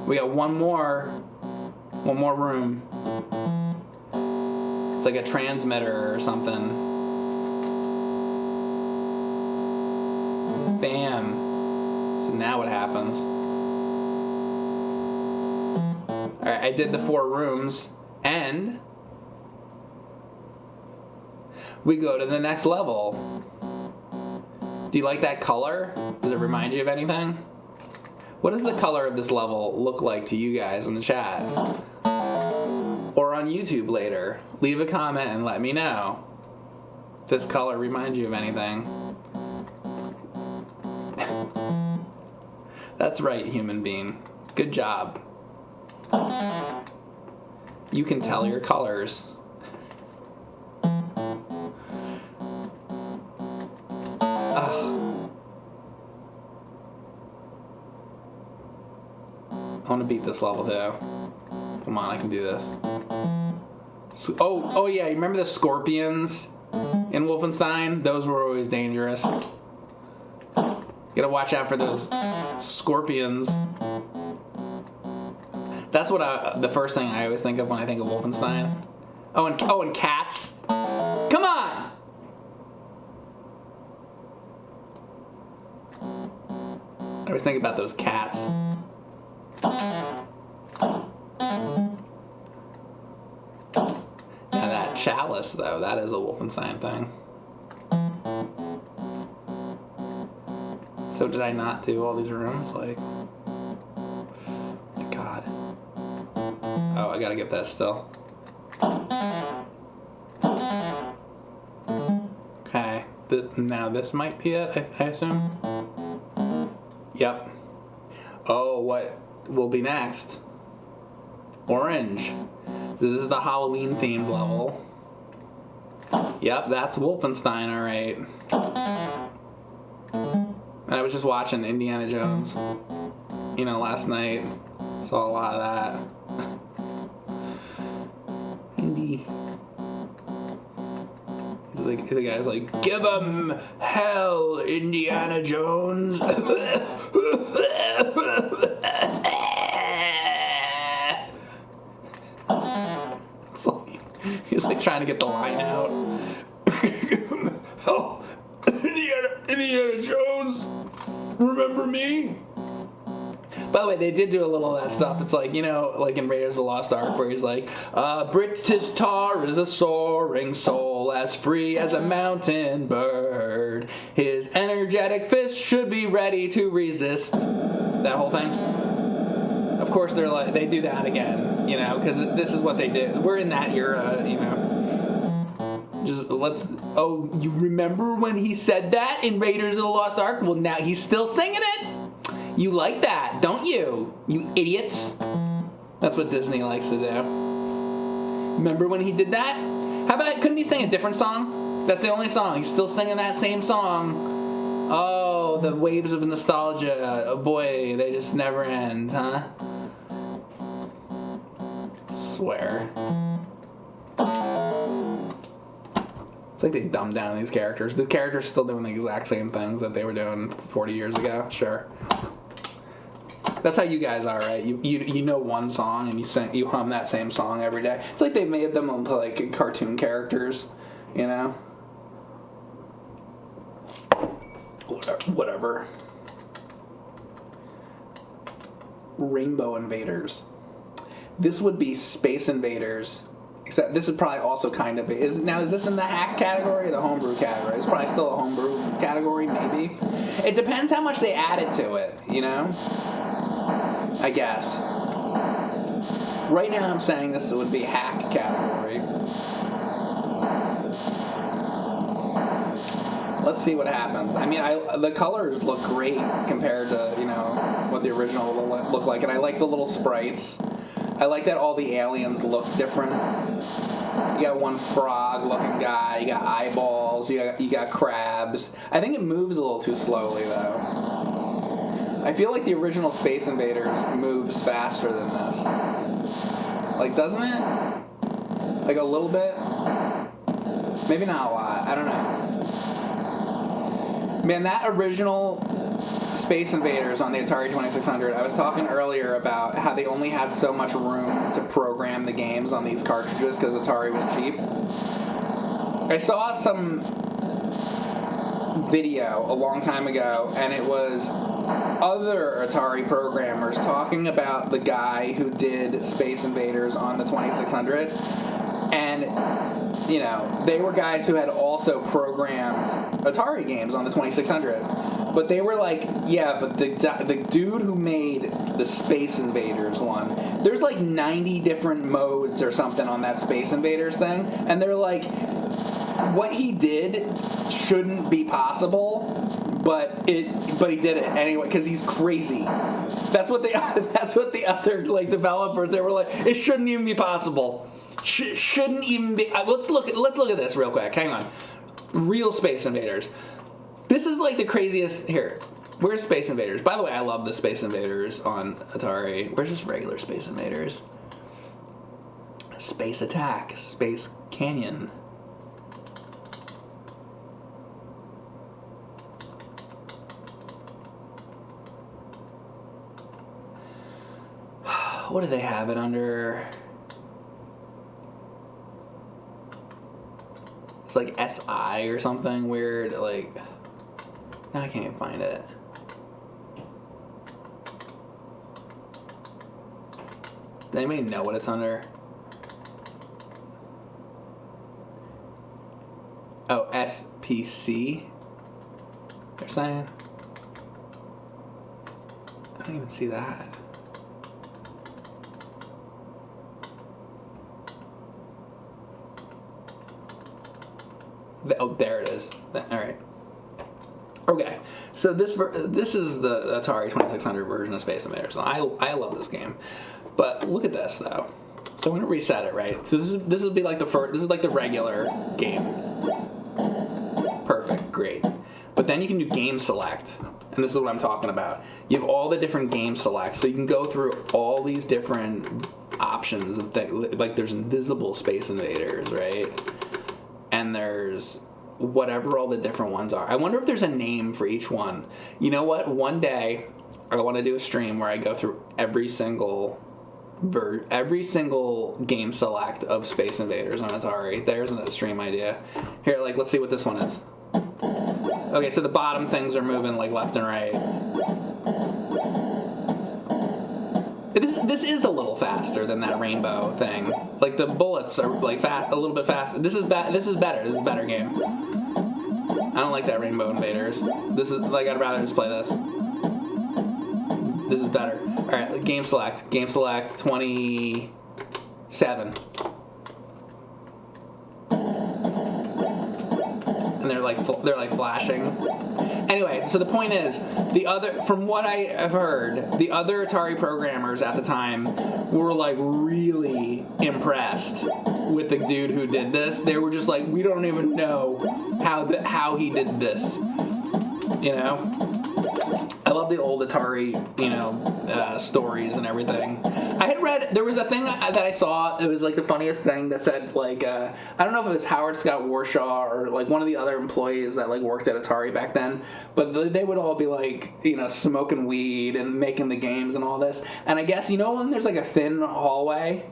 [SPEAKER 1] We got one more room. It's like a transmitter or something. Bam. So now what happens? Alright, I did the 4 rooms, and we go to the next level. Do you like that color? Does it remind you of anything? What does the color of this level look like to you guys in the chat? Or on YouTube later? Leave a comment and let me know if this color reminds you of anything. That's right, human being. Good job. You can tell your colors. I want to beat this level too. Come on, I can do this. Oh yeah, you remember the scorpions in Wolfenstein? Those were always dangerous. You gotta watch out for those scorpions. That's what the first thing I always think of when I think of Wolfenstein. Oh, and cats. Come on! I always think about those cats. Now that chalice, though, that is a Wolfenstein thing. So did I not do all these rooms? Like, my God. Oh, I gotta get this still. Okay, now this might be it, I assume. Yep. Oh, what will be next? Orange. This is the Halloween themed level. Yep, that's Wolfenstein, alright. And I was just watching Indiana Jones, last night. Saw a lot of that. Indy. The guy's like, give him hell, Indiana Jones. It's like, he's like trying to get the line out. Oh, Indiana Jones, remember me? By the way, they did do a little of that stuff. It's like, like in Raiders of the Lost Ark, where he's like, British tar is a soaring soul, as free as a mountain bird. His energetic fist should be ready to resist. That whole thing. Of course, they do that again, because this is what they did. We're in that era, Oh, you remember when he said that in Raiders of the Lost Ark? Well, now he's still singing it. You like that, don't you? You idiots. That's what Disney likes to do. Remember when he did that? How about, couldn't he sing a different song? That's the only song. He's still singing that same song. Oh, the waves of nostalgia. Oh boy, they just never end, huh? Swear. It's like they dumbed down these characters. The characters are still doing the exact same things that they were doing 40 years ago. Sure. That's how you guys are, right? You know one song and you hum that same song every day. It's like they made them into like cartoon characters, Whatever. Rainbow Invaders. This would be Space Invaders Except this is probably also kind of... Is this in the hack category or the homebrew category? It's probably still a homebrew category, maybe. It depends how much they added to it, you know? I guess. Right now I'm saying this would be hack category. Let's see what happens. I mean, the colors look great compared to, you know, what the original looked like. And I like the little sprites. I like that all the aliens look different. You got one frog-looking guy. You got eyeballs. You got crabs. I think it moves a little too slowly, though. I feel like the original Space Invaders moves faster than this. Like, doesn't it? Like a little bit? Maybe not a lot. I don't know. Man, that original Space Invaders on the Atari 2600, I was talking earlier about how they only had so much room to program the games on these cartridges because Atari was cheap. I saw some video a long time ago, and it was other Atari programmers talking about the guy who did Space Invaders on the 2600, and you know, they were guys who had also programmed Atari games on the 2600. But they were like, yeah, but the dude who made the Space Invaders one, there's like 90 different modes or something on that Space Invaders thing. And they're like, what he did shouldn't be possible, but he did it anyway because he's crazy. That's what the other like developers, they were like, it shouldn't even be possible. Shouldn't even be. Let's look at this real quick. Hang on. Real Space Invaders. This is like the craziest. Here, where's Space Invaders? By the way, I love the Space Invaders on Atari. Where's just regular Space Invaders? Space Attack, Space Canyon. What do they have it under? Like SI or something weird, like, now I can't even find it. Does anybody know what it's under? Oh, SPC, they're saying? I don't even see that. Oh, there it is. All right. Okay, so this is the Atari 2600 version of Space Invaders. I love this game, but look at this though. So I'm gonna reset it, right? So this will be like the first. This is like the regular game. Perfect, great. But then you can do game select, and this is what I'm talking about. You have all the different game selects, so you can go through all these different options of like there's invisible Space Invaders, right? And there's whatever all the different ones are. I wonder if there's a name for each one. You know what? One day, I want to do a stream where I go through every single game select of Space Invaders on Atari. There's a stream idea. Here, like, let's see what this one is. Okay, so the bottom things are moving like left and right. This is a little faster than that rainbow thing. Like the bullets are like a little bit faster. This is better. This is a better game. I don't like that Rainbow Invaders. This is like I'd rather just play this. This is better. All right, game select. Game select 27. And they're like flashing. Anyway, so the point is, from what I have heard, the other Atari programmers at the time were like really impressed with the dude who did this. They were just like, we don't even know how he did this. You know? I love the old Atari, stories and everything. I had read, there was a thing that I saw, it was like the funniest thing that said, like, I don't know if it was Howard Scott Warshaw or like one of the other employees that like worked at Atari back then, but they would all be like, smoking weed and making the games and all this. And I guess, when there's like a thin hallway,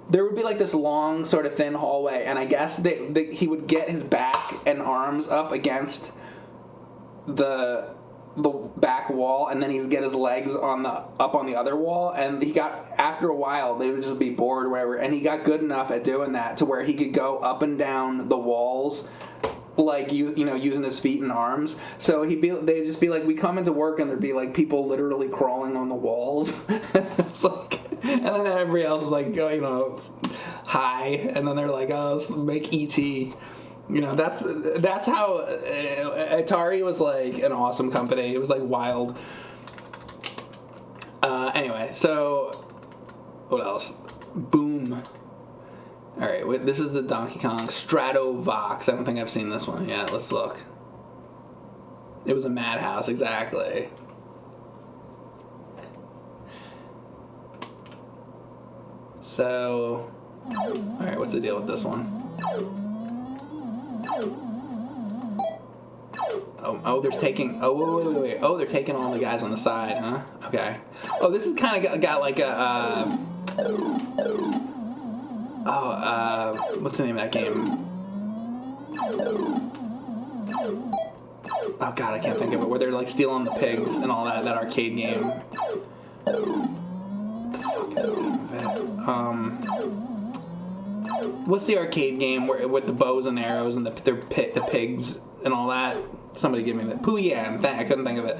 [SPEAKER 1] there would be like this long sort of thin hallway, and I guess he would get his back and arms up against the the back wall, and then he'd get his legs up on the other wall, and he got, after a while, they would just be bored or whatever, and he got good enough at doing that to where he could go up and down the walls, like, using his feet and arms. So they'd just be like, we come into work, and there'd be like people literally crawling on the walls. It's like, and then everybody else was like, hi, and then they're like, oh, let's make E.T. That's how Atari was like an awesome company. It was like wild. Anyway, so what else? Boom. All right, this is the Donkey Kong Stratovox. I don't think I've seen this one yet. Let's look. It was a madhouse, exactly. So, all right, what's the deal with this one? Oh, they're taking. Oh, wait. Oh, they're taking all the guys on the side, huh? Okay. Oh, this is kind of got like a. What's the name of that game? Oh God, I can't think of it. Where they're like stealing the pigs and all that arcade game. What the fuck is the name of it? What's the arcade game with the bows and arrows and the pigs and all that? Somebody give me that. Pooyan. I couldn't think of it.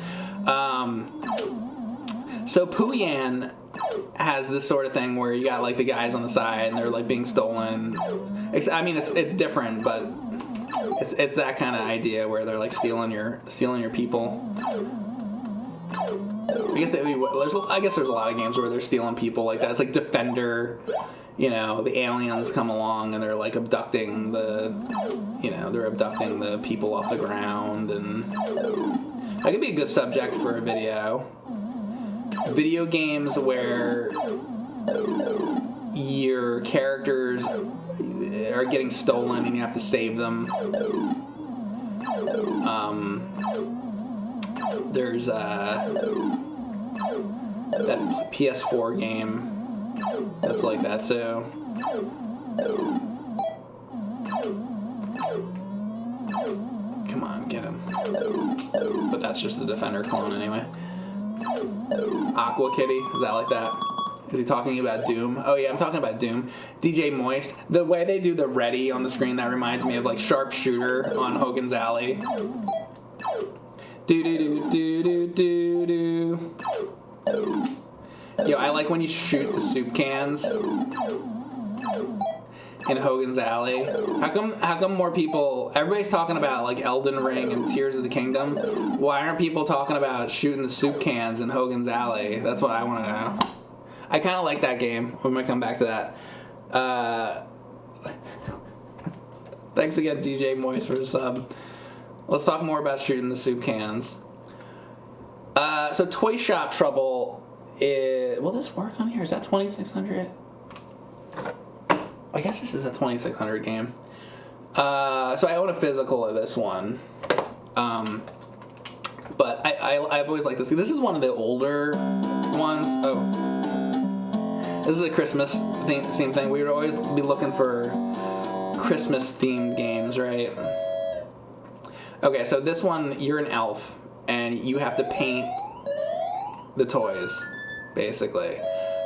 [SPEAKER 1] So Pooyan has this sort of thing where you got like the guys on the side and they're like being stolen. I mean, it's different, but it's that kind of idea where they're like stealing your people. I guess there's a lot of games where they're stealing people like that. It's like Defender. The aliens come along and they're like abducting the people off the ground, and that could be a good subject for a video. Video games where your characters are getting stolen and you have to save them. There's that PS4 game that's like that too. Come on, get him. But that's just the Defender clone anyway. Aqua Kitty, is that like that? Is he talking about Doom? Oh yeah, I'm talking about Doom. DJ Moist. The way they do the ready on the screen, that reminds me of like Sharpshooter on Hogan's Alley. Do do do do do do do. Yo, I like when you shoot the soup cans in Hogan's Alley. How come more people? Everybody's talking about like Elden Ring and Tears of the Kingdom. Why aren't people talking about shooting the soup cans in Hogan's Alley? That's what I want to know. I kind of like that game. We might come back to that. Thanks again, DJ Moist, for the sub. Let's talk more about shooting the soup cans. So Toy Shop Trouble. Will this work on here? Is that 2600? I guess this is a 2600 game. So I own a physical of this one. But I've always liked this. This is one of the older ones. Oh. This is a Christmas theme thing. We would always be looking for Christmas-themed games, right? Okay, so this one, you're an elf, and you have to paint the toys, basically.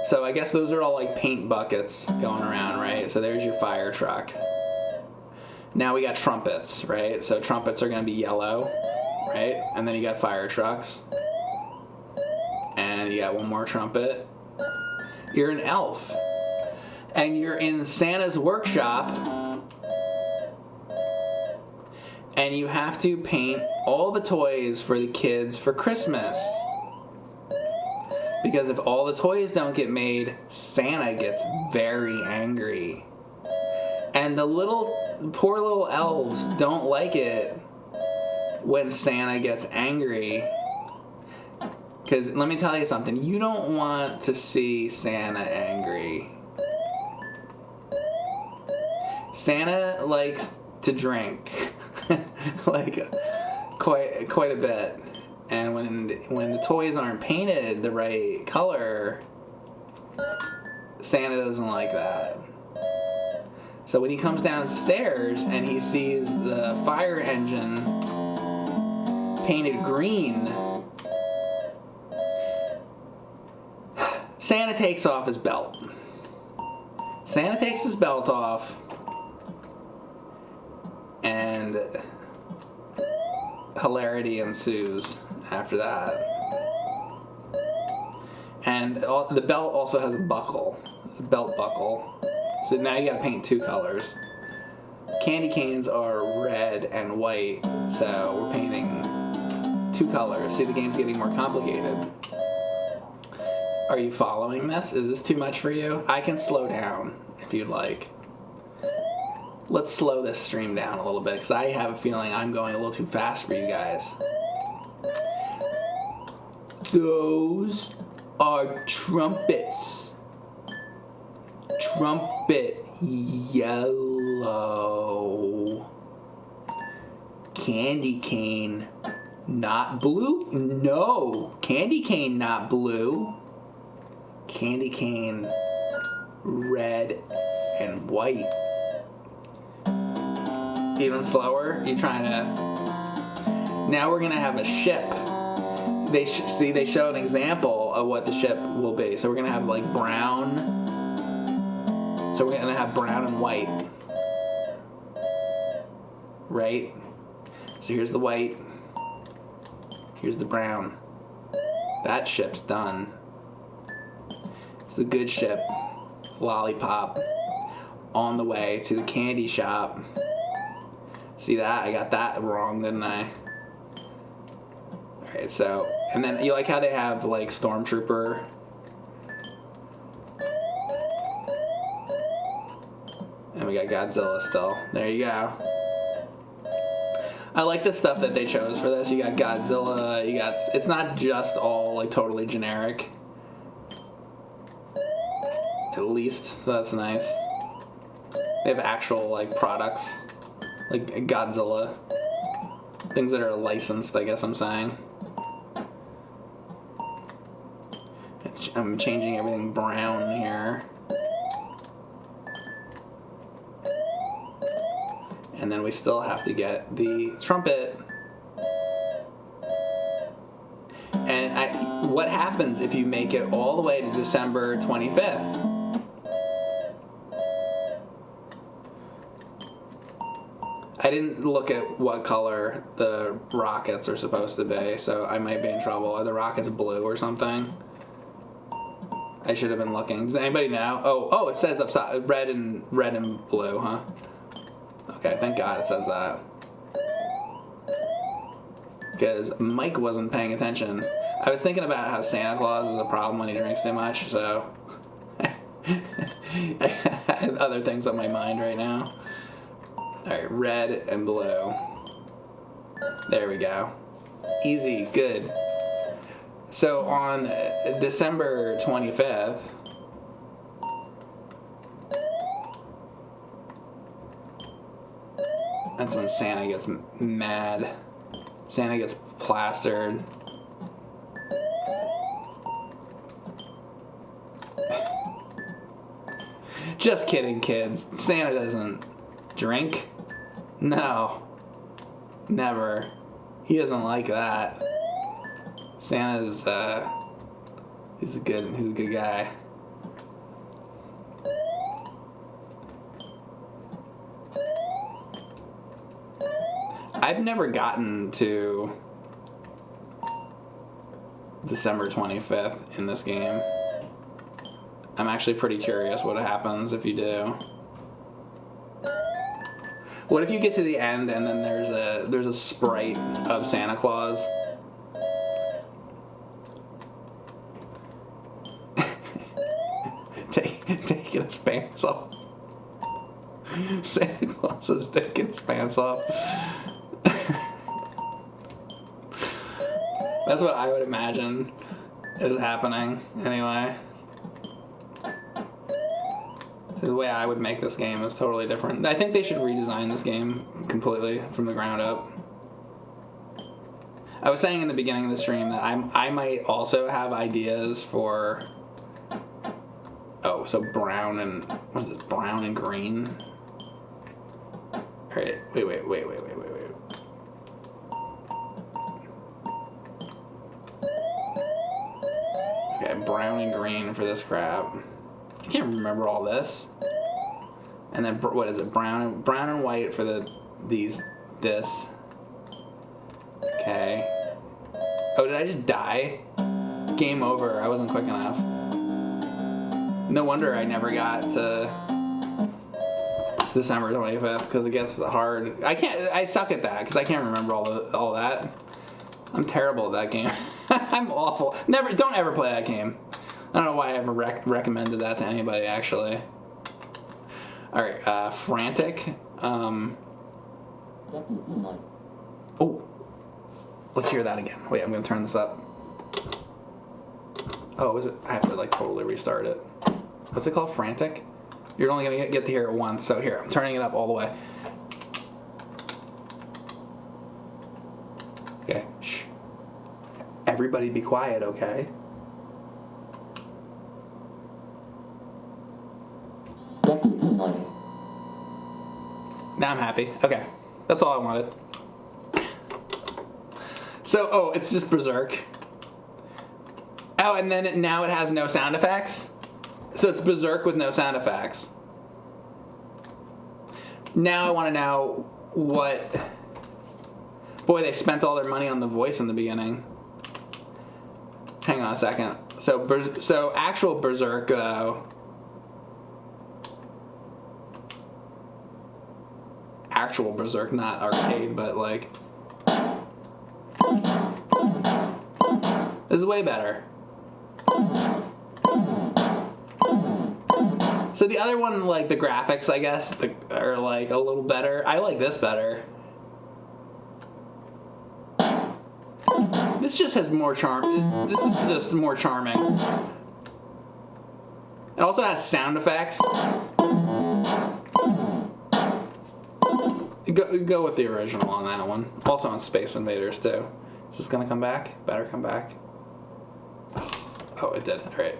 [SPEAKER 1] So I guess those are all like paint buckets going around, right? So there's your fire truck. Now we got trumpets, right? So trumpets are going to be yellow, right? And then you got fire trucks. And you got one more trumpet. You're an elf. And you're in Santa's workshop. And you have to paint all the toys for the kids for Christmas. Because if all the toys don't get made, Santa gets very angry. And the poor little elves don't like it when Santa gets angry. Because let me tell you something, you don't want to see Santa angry. Santa likes to drink. Like quite a bit. And when the toys aren't painted the right color, Santa doesn't like that. So when he comes downstairs and he sees the fire engine painted green, Santa takes off his belt. Santa takes his belt off, and hilarity ensues after that. And the belt also has a buckle. It's a belt buckle. So now you gotta paint 2 colors. Candy canes are red and white, so we're painting 2 colors. See, the game's getting more complicated. Are you following this? Is this too much for you? I can slow down if you'd like. Let's slow this stream down a little bit, because I have a feeling I'm going a little too fast for you guys. Those are trumpets. Trumpet yellow. Candy cane not blue? No. Candy cane not blue. Candy cane red and white. Even slower? You trying to... Now we're gonna have a ship. They show an example of what the ship will be. So we're gonna have like brown. So we're gonna have brown and white, right? So here's the white. Here's the brown. That ship's done. It's the good ship, Lollipop, on the way to the candy shop. See that? I got that wrong, didn't I? Alright, so, and then you like how they have like Stormtrooper. And we got Godzilla still. There you go. I like the stuff that they chose for this. You got Godzilla, you got... It's not just all like totally generic. At least, so that's nice. They have actual like products. Like Godzilla. Things that are licensed, I guess I'm saying. I'm changing everything brown here. And then we still have to get the trumpet. And what happens if you make it all the way to December 25th? I didn't look at what color the rockets are supposed to be, so I might be in trouble. Are the rockets blue or something? I should have been looking. Does anybody know? Oh, it says upside red and blue, huh? Okay, thank God it says that. Because Mike wasn't paying attention. I was thinking about how Santa Claus is a problem when he drinks too much, so I have other things on my mind right now. Alright, red and blue. There we go. Easy, good. So on December 25th, that's when Santa gets mad. Santa gets plastered. Just kidding, kids. Santa doesn't drink. No. Never. He doesn't like that. Santa's he's a good guy. I've never gotten to December 25th in this game. I'm actually pretty curious what happens if you do. What if you get to the end and then there's a sprite of Santa Claus? Taking his pants off. Santa Claus is taking his pants off. That's what I would imagine is happening, anyway. So the way I would make this game is totally different. I think they should redesign this game completely from the ground up. I was saying in the beginning of the stream that I might also have ideas for... Oh, so brown and... What is this? Brown and green? Alright, wait. Okay, brown and green for this crap. I can't remember all this. And then what is it? Brown and white for this. Okay. Oh, did I just die? Game over. I wasn't quick enough. No wonder I never got to December 25th, because it gets hard. I suck at that because I can't remember all that. I'm terrible at that game. I'm awful. Don't ever play that game. I don't know why I ever recommended that to anybody, actually. All right, Frantic. Oh, let's hear that again. Wait, I'm gonna turn this up. Oh, is it? I have to like totally restart it. What's it called? Frantic? You're only gonna get to hear it once, so here, I'm turning it up all the way. Okay, shh. Everybody be quiet, okay? Now I'm happy. Okay, that's all I wanted. So, oh, it's just Berserk. Oh, and then now it has no sound effects? So it's Berserk with no sound effects. Now I want to know what... Boy, they spent all their money on the voice in the beginning. Hang on a second. So actual Berserk, though... Actual Berserk, not arcade, but like... This is way better. So the other one, like the graphics, I guess, are like a little better. I like this better. This just has more charm. This is just more charming. It also has sound effects. Go with the original on that one. Also on Space Invaders too. Is this gonna come back? Better come back. Oh, it did. All right.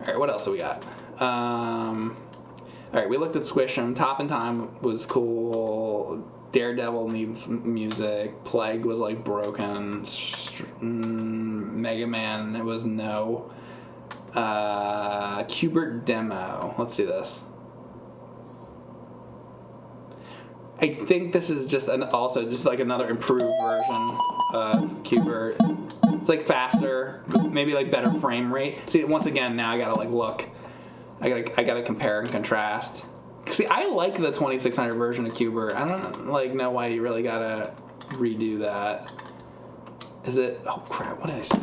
[SPEAKER 1] All right. What else do we got? All right. We looked at Squish 'em. Top in Time was cool. Daredevil needs music. Plague was like broken. Mega Man, it was no. Q*bert demo. Let's see this. I think this is just also just like another improved version of Q*bert. It's like faster, maybe like better frame rate. See, once again, now I gotta like look. I gotta compare and contrast. See, I like the 2600 version of Q*bert. I don't like know why you really gotta redo that. Is it? Oh crap! What did I just do?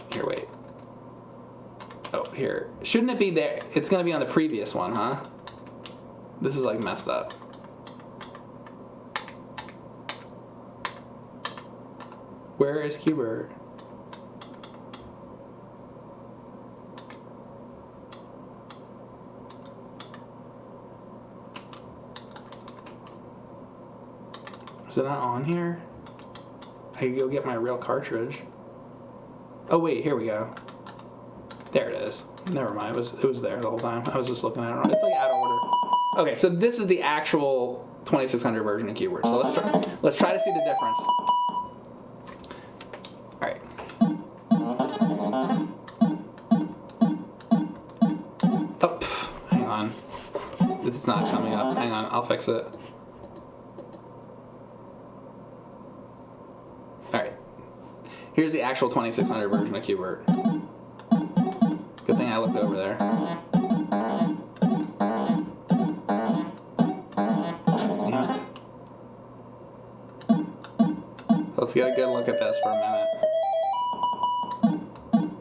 [SPEAKER 1] Here, wait. Oh, here. Shouldn't it be there? It's gonna be on the previous one, huh? This is like messed up. Where is Q*bert? Is it not on here? I could go get my real cartridge. Oh wait, here we go. There it is. Never mind, it was there the whole time. I was just looking at it. It's like out of order. Okay, so this is the actual 2600 version of Q*bert. So let's try to see the difference. All right. Oh, hang on. It's not coming up. Hang on, I'll fix it. All right. Here's the actual 2600 version of Q*bert. Good thing I looked over there. Let's get a good look at this for a minute.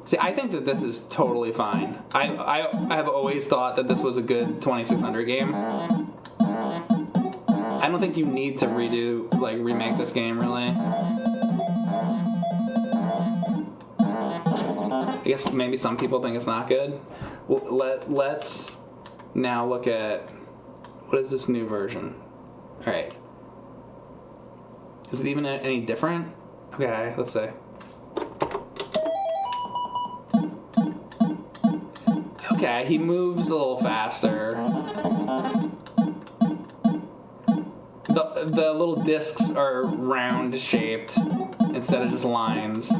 [SPEAKER 1] See, I think that this is totally fine. I have always thought that this was a good 2600 game. I don't think you need to remake this game, really. I guess maybe some people think it's not good. Well, let's now look at, what is this new version? All right. Is it even any different? Okay, let's see. Okay, he moves a little faster. The little discs are round shaped instead of just lines.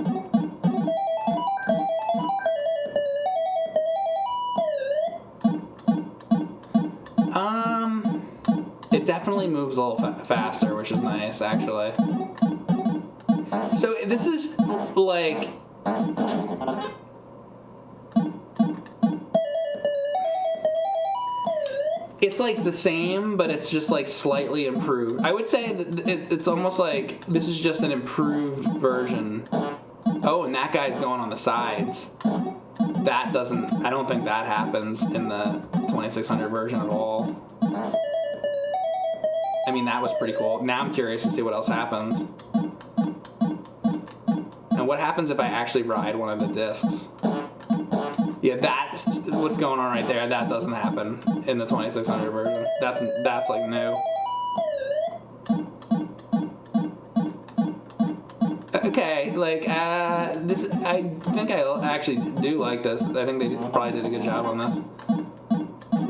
[SPEAKER 1] definitely moves a little faster, which is nice, actually. So this is like... It's like the same, but it's just like slightly improved. I would say that it's almost like this is just an improved version. Oh, and that guy's going on the sides. That doesn't... I don't think that happens in the 2600 version at all. I mean, that was pretty cool. Now I'm curious to see what else happens. And what happens if I actually ride one of the discs? Yeah, that's what's going on right there. That doesn't happen in the 2600 version. That's like new. Okay, like this. I think I actually do like this. I think they probably did a good job on this.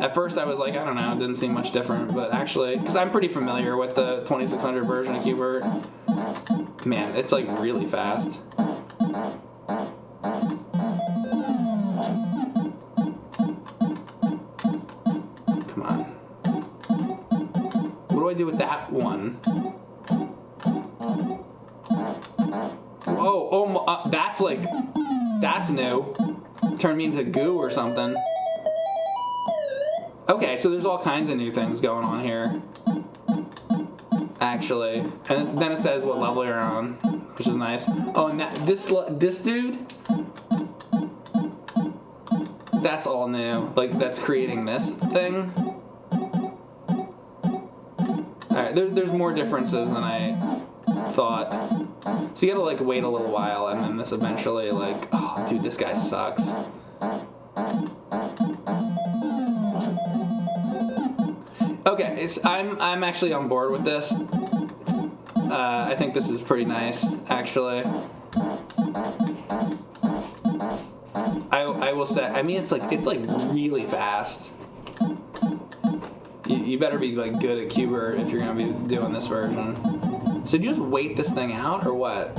[SPEAKER 1] At first, I was like, I don't know, it didn't seem much different, but actually, because I'm pretty familiar with the 2600 version of Qbert. Man, it's like really fast. Come on. What do I do with that one? Oh, that's like, that's new. Turn me into goo or something. Okay, so there's all kinds of new things going on here. Actually. And then it says what level you're on, which is nice. Oh, and this dude, that's all new. Like, that's creating this thing. Alright, there's more differences than I thought. So you gotta like wait a little while, and then this eventually like, oh dude, this guy sucks. Okay, I'm actually on board with this. I think this is pretty nice, actually. I will say, I mean, it's like really fast. You better be like good at Qbert if you're gonna be doing this version. So do you just wait this thing out, or what?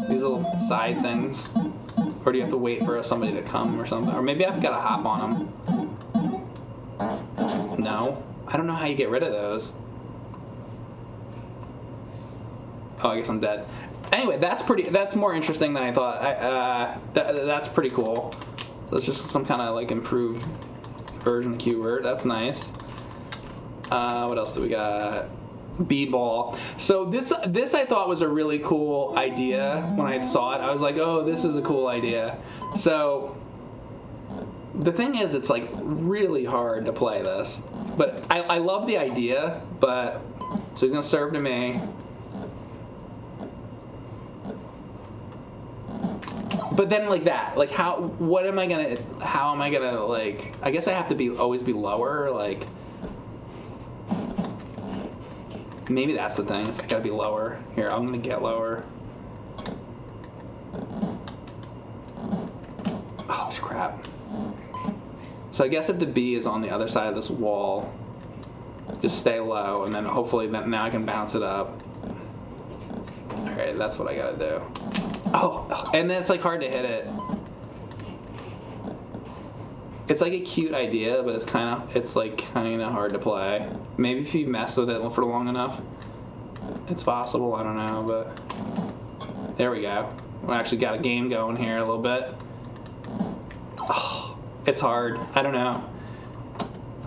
[SPEAKER 1] These little side things? Or do you have to wait for somebody to come or something? Or maybe I've got to hop on them. No? I don't know how you get rid of those. Oh, I guess I'm dead. Anyway, that's more interesting than I thought. That's pretty cool. So it's just some kind of like improved version of Qbert. That's nice. What else do we got? B-ball. So this I thought was a really cool idea when I saw it. I was like, oh, this is a cool idea. So the thing is, it's like really hard to play this. But I love the idea, but so he's gonna serve to me. But then like that, like how am I gonna like, I guess I have to always be lower, like maybe that's the thing, I gotta be lower. Here, I'm gonna get lower. Oh, this crap. So I guess if the B is on the other side of this wall, just stay low, and then hopefully now I can bounce it up. Alright, that's what I gotta do. Oh, and then it's like hard to hit it. It's like a cute idea, but it's kind of hard to play. Maybe if you mess with it for long enough, it's possible. I don't know, but there we go. We actually got a game going here a little bit. Oh, it's hard. I don't know.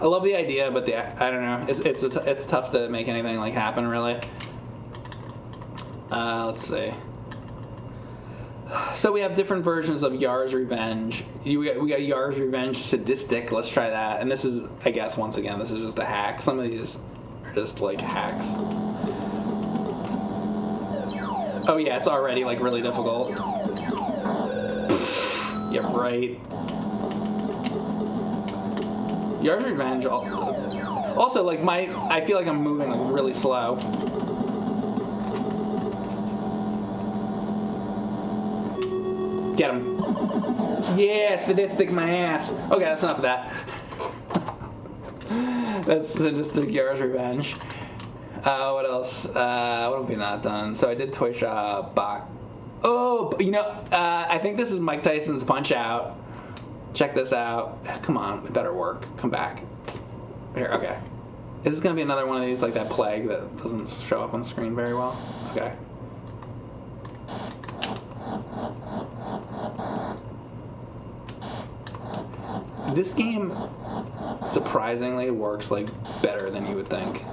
[SPEAKER 1] I love the idea, but I don't know. It's tough to make anything like happen really. Let's see. So we have different versions of Yar's Revenge. We got Yar's Revenge Sadistic. Let's try that. And this is, I guess, once again, this is just a hack. Some of these are just like hacks. Oh yeah, it's already like really difficult. Yeah, right. Yar's Revenge. Also, like I feel like I'm moving like really slow. Get him. Yeah, sadistic my ass. Okay, that's enough of that. That's sadistic Yar's Revenge. What else? What have we not done? So I did Toy Shop, Bach. Oh, you know, I think this is Mike Tyson's Punch Out. Check this out. Come on, it better work. Come back. Here, okay. Is this going to be another one of these, like that plague that doesn't show up on the screen very well? Okay. This game surprisingly works like better than you would think.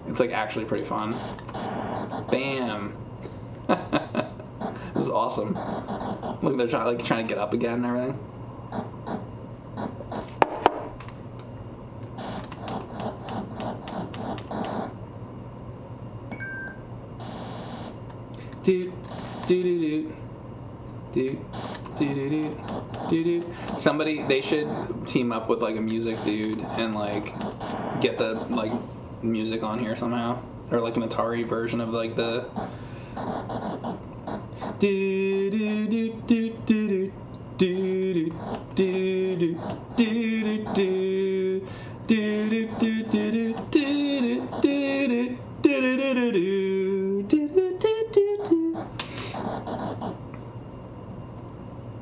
[SPEAKER 1] It's like actually pretty fun. Bam. This is awesome. Look, they're trying to get up again and everything. Somebody, they should team up with like a music dude and like get the like music on here somehow, or like an Atari version of like the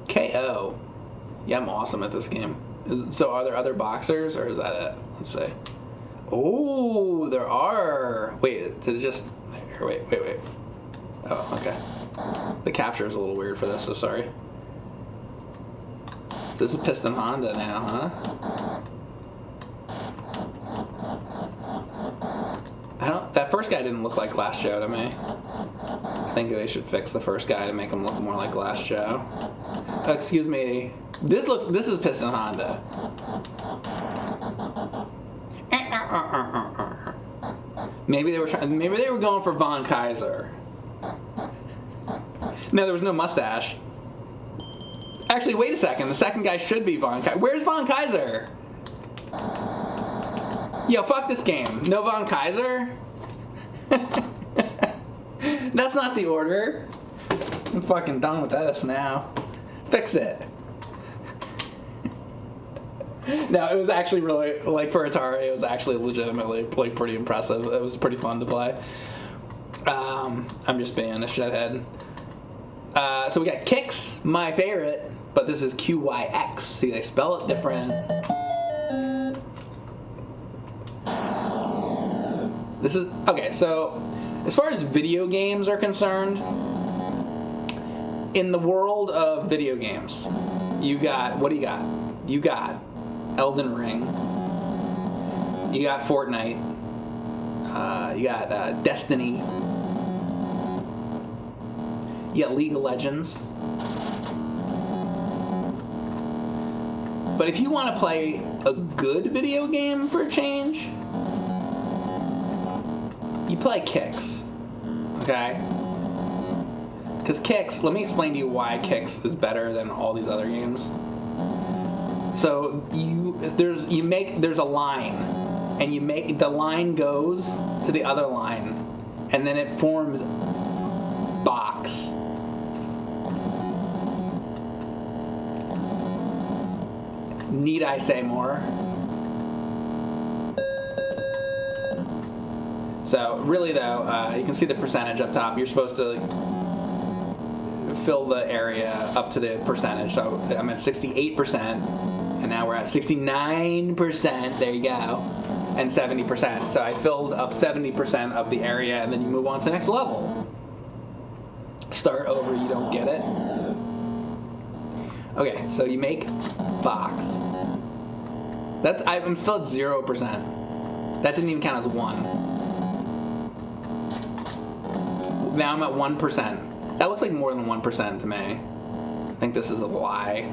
[SPEAKER 1] KO. Yeah, I'm awesome at this game. So are there other boxers, or is that it? Let's see. Oh, there are. Wait, did it just... Wait. Oh, okay. The capture is a little weird for this, so sorry. This is Piston Honda now, huh? That first guy didn't look like Glass Joe to me. I think they should fix the first guy to make him look more like Glass Joe. Excuse me. This is Piston Honda. Maybe they were going for Von Kaiser. No, there was no mustache. Actually, wait a second. The second guy should be Von Kaiser. Where's Von Kaiser? Yo, fuck this game. No Von Kaiser? That's not the order. I'm fucking done with this now. Fix it. No, it was actually really, like for Atari, it was actually legitimately like pretty impressive. It was pretty fun to play. I'm just being a shithead. So we got Kix, my favorite, but this is QYX. See, they spell it different. This is, okay, so as far as video games are concerned, in the world of video games, you got, what do you got? You got Elden Ring, you got Fortnite, you got Destiny, you got League of Legends. But if you want to play a good video game for a change, you play Kix, okay? Because Kix, let me explain to you why Kix is better than all these other games. So there's a line, and the line goes to the other line, and then it forms box. Need I say more? So really though, you can see the percentage up top. You're supposed to fill the area up to the percentage. So I'm at 68%, and now we're at 69%. There you go, and 70%. So I filled up 70% of the area, and then you move on to the next level. Start over, you don't get it. Okay, so you make box. I'm still at 0%. That didn't even count as 1. Now I'm at 1%. That looks like more than 1% to me. I think this is a lie.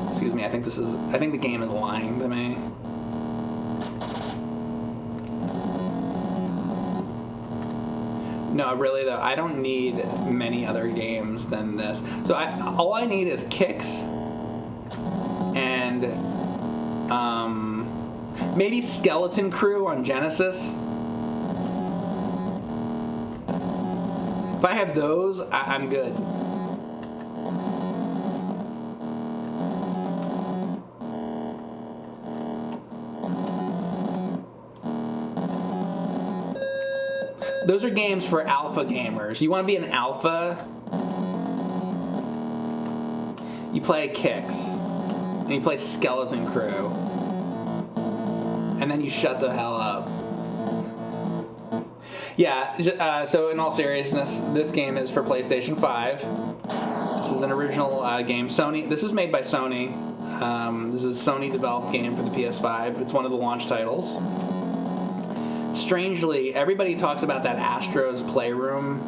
[SPEAKER 1] Excuse me, I think the game is lying to me. No, really though, I don't need many other games than this. So all I need is Kix and maybe Skeleton Crew on Genesis. If I have those, I'm good. Those are games for alpha gamers. You want to be an alpha? You play Kicks, and you play Skeleton Crew, and then you shut the hell up. Yeah, so in all seriousness, this game is for PlayStation 5. This is an original game. This is made by Sony. This is a Sony-developed game for the PS5. It's one of the launch titles. Strangely, everybody talks about that Astro's Playroom.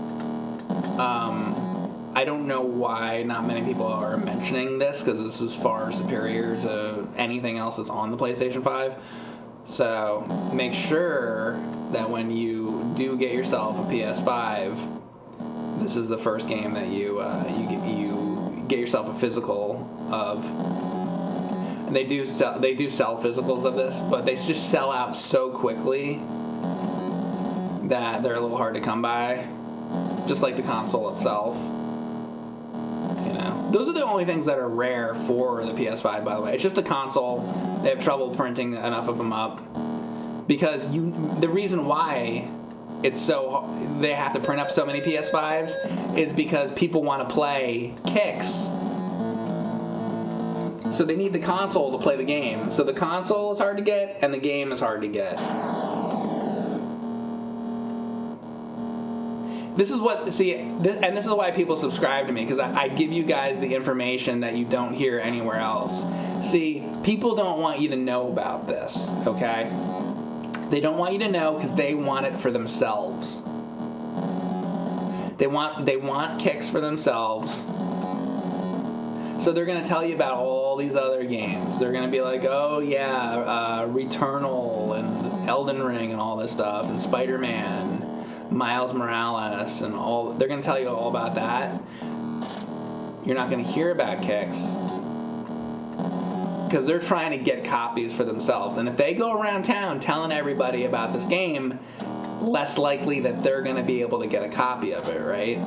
[SPEAKER 1] I don't know why not many people are mentioning this, because this is far superior to anything else that's on the PlayStation 5. So make sure that when you do get yourself a PS5, this is the first game that you get yourself a physical of. And they do sell physicals of this, but they just sell out so quickly that they're a little hard to come by, just like the console itself. You know, those are the only things that are rare for the PS5, by the way. It's just the console. They have trouble printing enough of them up, because the reason why they have to print up so many PS5s is because people want to play Kicks. So they need the console to play the game. So the console is hard to get, and the game is hard to get. This is why people subscribe to me, because I give you guys the information that you don't hear anywhere else. See, people don't want you to know about this, okay? They don't want you to know because they want it for themselves. They want Kicks for themselves. So they're going to tell you about all these other games. They're going to be like, oh yeah, Returnal and Elden Ring and all this stuff, and Spider-Man, Miles Morales, and all. They're going to tell you all about that. You're not going to hear about Kicks, because they're trying to get copies for themselves. And if they go around town telling everybody about this game, less likely that they're going to be able to get a copy of it, right?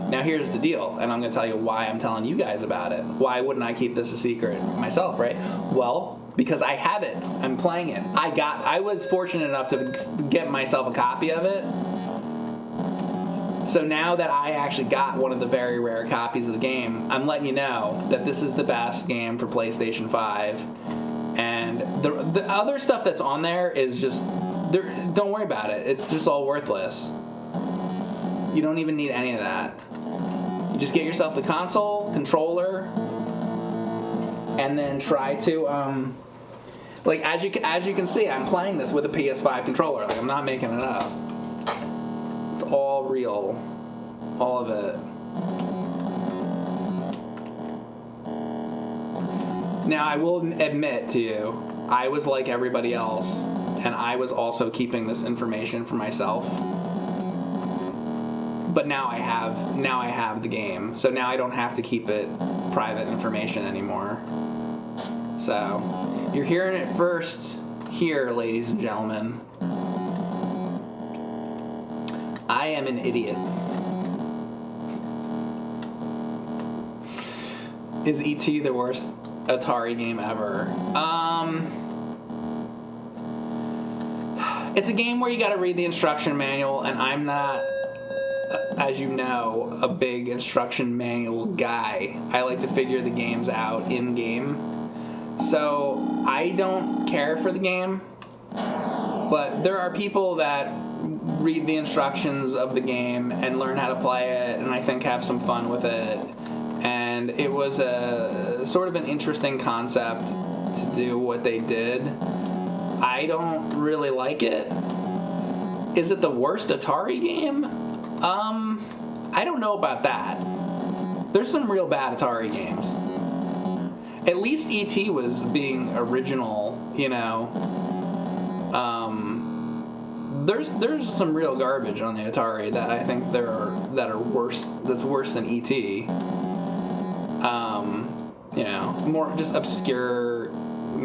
[SPEAKER 1] Now here's the deal, and I'm going to tell you why I'm telling you guys about it. Why wouldn't I keep this a secret myself, right? Well, because I have it. I'm playing it. I was fortunate enough to get myself a copy of it. So now that I actually got one of the very rare copies of the game, I'm letting you know that this is the best game for PlayStation 5. And the other stuff that's on there is just, don't worry about it. It's just all worthless. You don't even need any of that. You just get yourself the console, controller, and then try to, as you can see, I'm playing this with a PS5 controller. Like, I'm not making it up. It's all real. All of it. Now, I will admit to you, I was like everybody else, and I was also keeping this information for myself. But now I have the game, so now I don't have to keep it private information anymore. So, you're hearing it first here, ladies and gentlemen. I am an idiot. Is E.T. the worst Atari game ever? It's a game where you gotta read the instruction manual, and I'm not, as you know, a big instruction manual guy. I like to figure the games out in-game. So, I don't care for the game, but there are people that read the instructions of the game and learn how to play it, and I think have some fun with it. And it was a sort of an interesting concept to do what they did. I don't really like it. Is it the worst Atari game? I don't know about that. There's some real bad Atari games. At least E.T. was being original, you know. There's some real garbage on the Atari that I think are worse. That's worse than E.T. You know, more just obscure,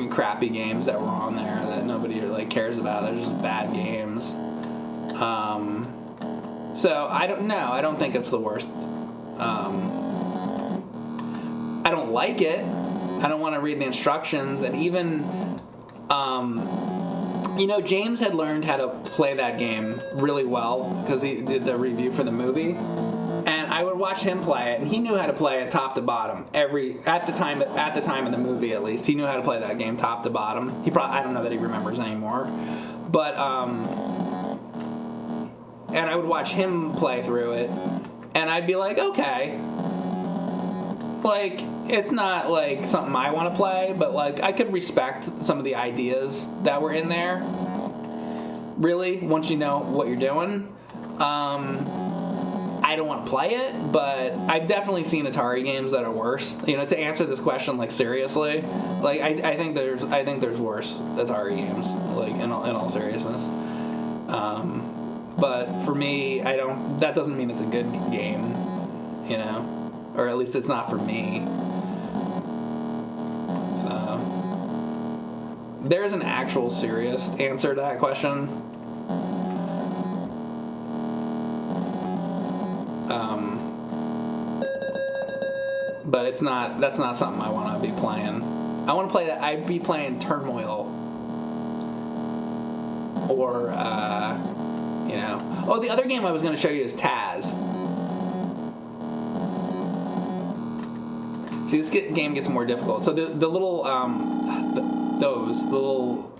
[SPEAKER 1] crappy games that were on there that nobody like cares about. They're just bad games. So I don't know. I don't think it's the worst. I don't like it. I don't want to read the instructions, and even you know, James had learned how to play that game really well because he did the review for the movie. And I would watch him play it, and he knew how to play it top to bottom. At the time in the movie, at least, he knew how to play that game top to bottom. I don't know that he remembers anymore, but and I would watch him play through it, and I'd be like, okay, like, it's not like something I want to play, but like I could respect some of the ideas that were in there. Really, once you know what you're doing. I don't want to play it, but I've definitely seen Atari games that are worse. You know, to answer this question, like, seriously, like I think there's worse Atari games, like, in all seriousness. But for me, that doesn't mean it's a good game, you know, or at least it's not for me. So there's an actual serious answer to that question. But that's not something I want to be playing. I want to play that. I'd be playing Turmoil. Or, you know. Oh, the other game I was going to show you is Taz. See, this game gets more difficult. So the little, those little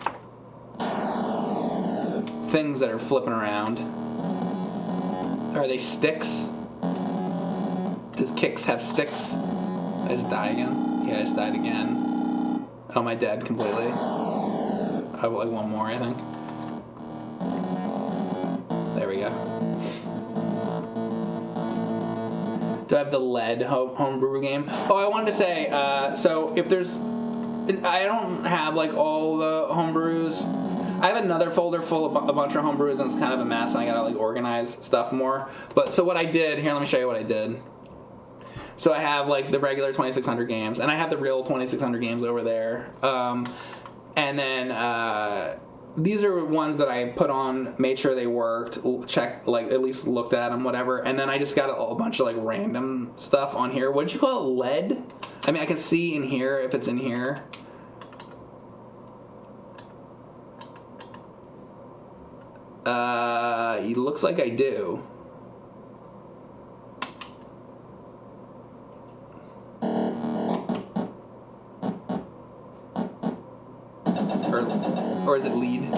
[SPEAKER 1] things that are flipping around, are they sticks? Does Kix have sticks? I just died again? Yeah, I just died again. Oh, am I dead completely? I have like one more, I think. There we go. Do I have the lead homebrew game? Oh, I wanted to say, so if there's... I don't have like all the homebrews. I have another folder full of a bunch of homebrews, and it's kind of a mess, and I gotta like organize stuff more. But so what I did, here, let me show you what I did. So I have like the regular 2600 games, and I have the real 2600 games over there. And then these are ones that I put on, made sure they worked, checked, like at least looked at them, whatever. And then I just got a bunch of like random stuff on here. What'd you call it? Lead? I mean, I can see in here if it's in here. It looks like I do. Or is it lead?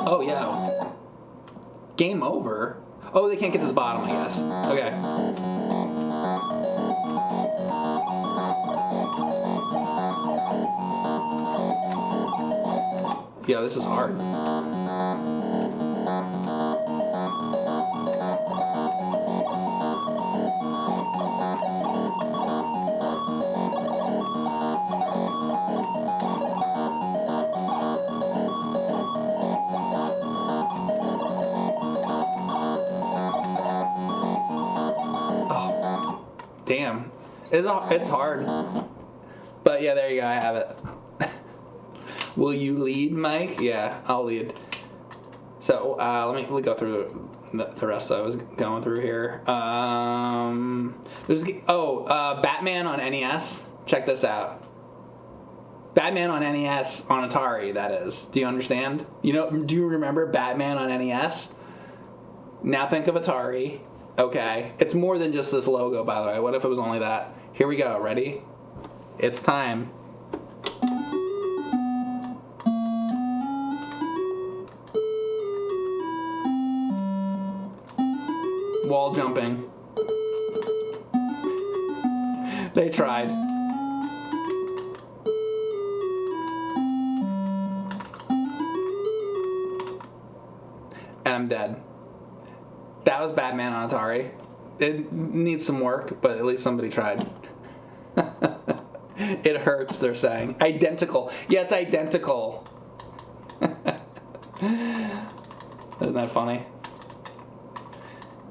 [SPEAKER 1] Oh, yeah. Game over? Oh, they can't get to the bottom, I guess. Okay. Yeah, this is hard. Damn. It's hard. But yeah, there you go, I have it. Will you lead, Mike? Yeah, I'll lead. So, let me go through the rest I was going through here. Batman on NES. Check this out. Batman on NES on Atari, that is. Do you understand? Do you remember Batman on NES? Now think of Atari. Okay. It's more than just this logo, by the way. What if it was only that? Here we go. Ready? It's time. Wall jumping. They tried. And I'm dead. That was Batman on Atari. It needs some work, but at least somebody tried. It hurts, they're saying. Identical. Yeah, it's identical. Isn't that funny?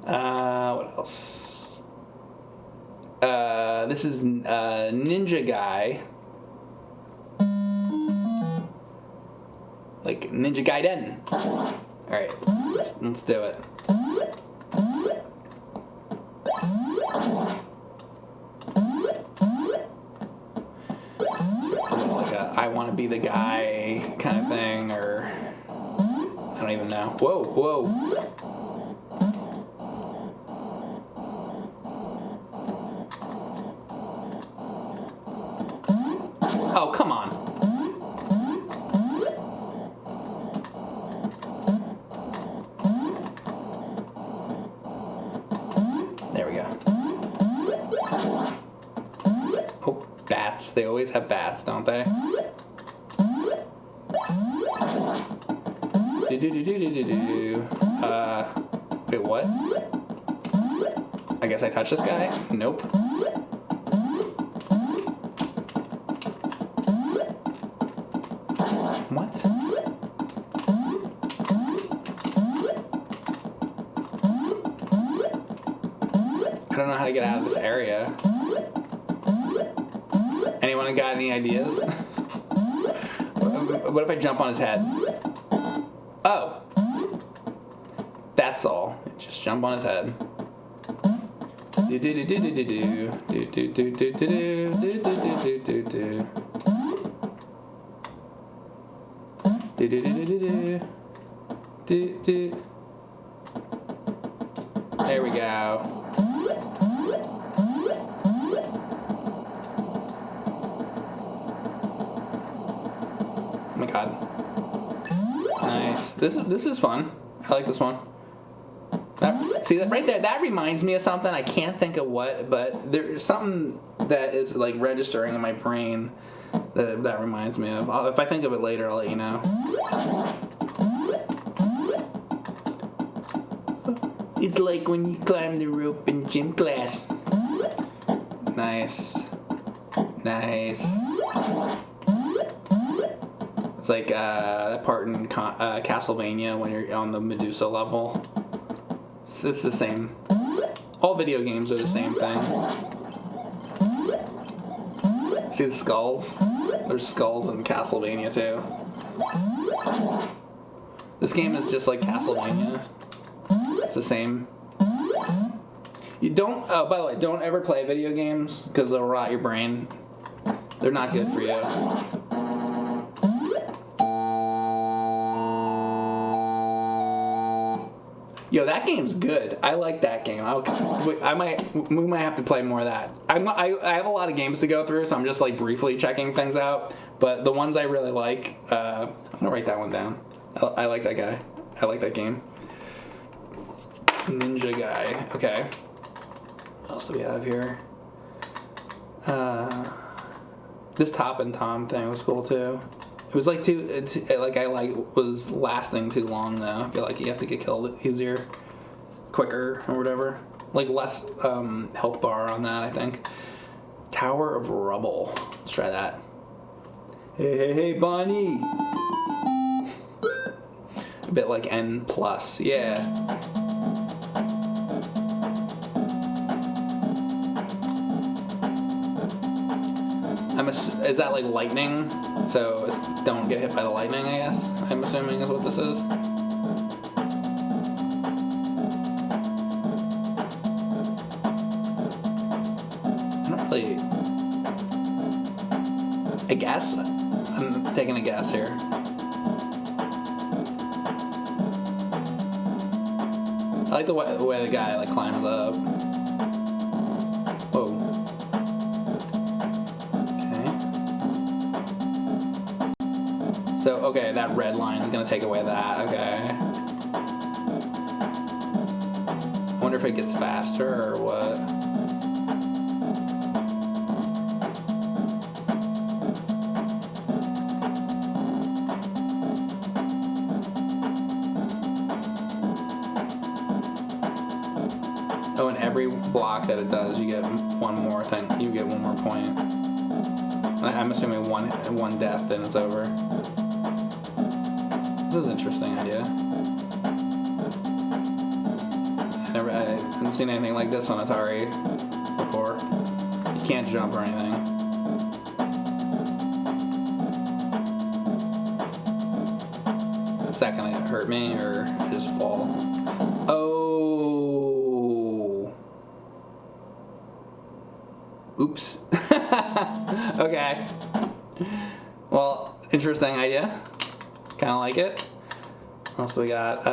[SPEAKER 1] What else? This is Ninja Guy. Like Ninja Gaiden. Alright, let's do it. Like I want to be the guy kind of thing, or I don't even know. Whoa. bats. They always have bats, don't they? Wait, what? I guess I touched this guy? Nope. What? I don't know how to get out of this area. Anyone got any ideas? What if I jump on his head? Oh. That's all. Just jump on his head. Do do do do do do do do do do do do do do do do. Do do do do do do do. There we go. Oh my god. Nice. This is fun. I like this one. See that right there? That reminds me of something. I can't think of what, but there's something that is like registering in my brain that reminds me of. If I think of it later, I'll let you know. It's like when you climb the rope in gym class. Nice. Nice. It's like that part in Castlevania when you're on the Medusa level. It's the same. All video games are the same thing. See the skulls? There's skulls in Castlevania too. This game is just like Castlevania. It's the same. You don't, oh, by the way, don't ever play video games because they'll rot your brain. They're not good for you. Yo, that game's good. I like that game. We might have to play more of that. I have a lot of games to go through, so I'm just like briefly checking things out. But the ones I really like, I'm gonna write that one down. I like that guy. I like that game. Ninja guy. Okay. What else do we have here? This Top and Tom thing was cool too. It was like was lasting too long though. I feel like you have to get killed easier, quicker or whatever. Like less health bar on that, I think. Tower of Rubble. Let's try that. Hey, hey, hey, Bonnie. A bit like N+. Yeah. Is that like lightning? So don't get hit by the lightning, I guess. I'm assuming is what this is. I don't really. I guess. I'm taking a guess here. I like the way the guy like climbs up. Whoa. So, okay, that red line is going to take away that, okay. I wonder if it gets faster or what. Oh, and every block that it does, you get one more thing. You get one more point. I'm assuming one death, then it's over. This is an interesting idea. I haven't seen anything like this on Atari before. You can't jump or anything. Is that gonna hurt me or just fall? Oh. Oops. Okay. Well, interesting idea. Kind of like it. What else do we got?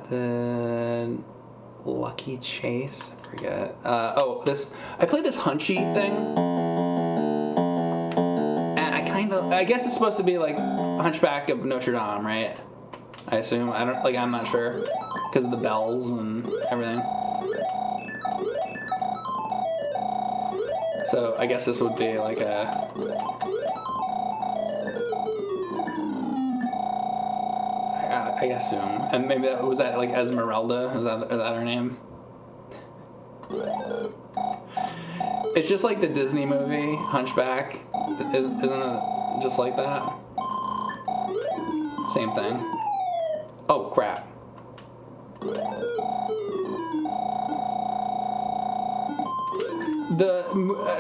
[SPEAKER 1] The Lucky Chase. I forget. This. I played this Hunchy thing, and I guess it's supposed to be like Hunchback of Notre Dame, right? I assume. I'm not sure because of the bells and everything. So I guess this would be like a... I assume. And maybe was that like Esmeralda? Is that her name? It's just like the Disney movie, Hunchback. Isn't it just like that? Same thing. Oh, crap.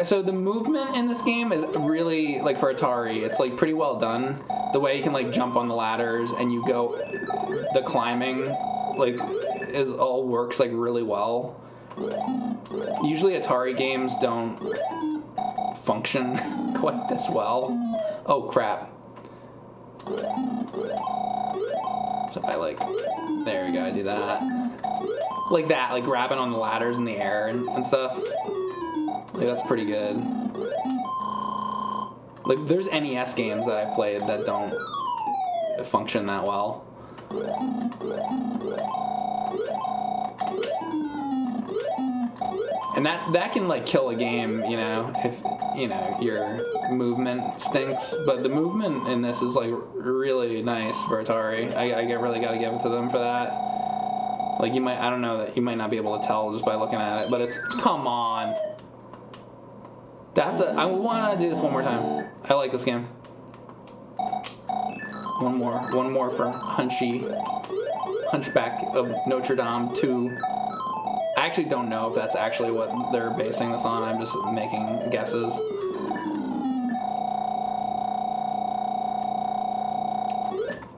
[SPEAKER 1] So the movement in this game is really, like for Atari, it's like pretty well done. The way you can like jump on the ladders and you go, the climbing, like all works like really well. Usually Atari games don't function quite this well. Oh crap. So if I like, there we go, I do that. Like that, like grabbing on the ladders in the air and stuff. Like that's pretty good. Like there's NES games that I've played that don't function that well. And that can like kill a game, you know, if you know your movement stinks. But the movement in this is like really nice for Atari. I really got to give it to them for that. Like you might, I don't know, that you might not be able to tell just by looking at it, but it's, come on. I want to do this one more time. I like this game. One more for Hunchback of Notre Dame 2. I actually don't know if that's actually what they're basing this on. I'm just making guesses.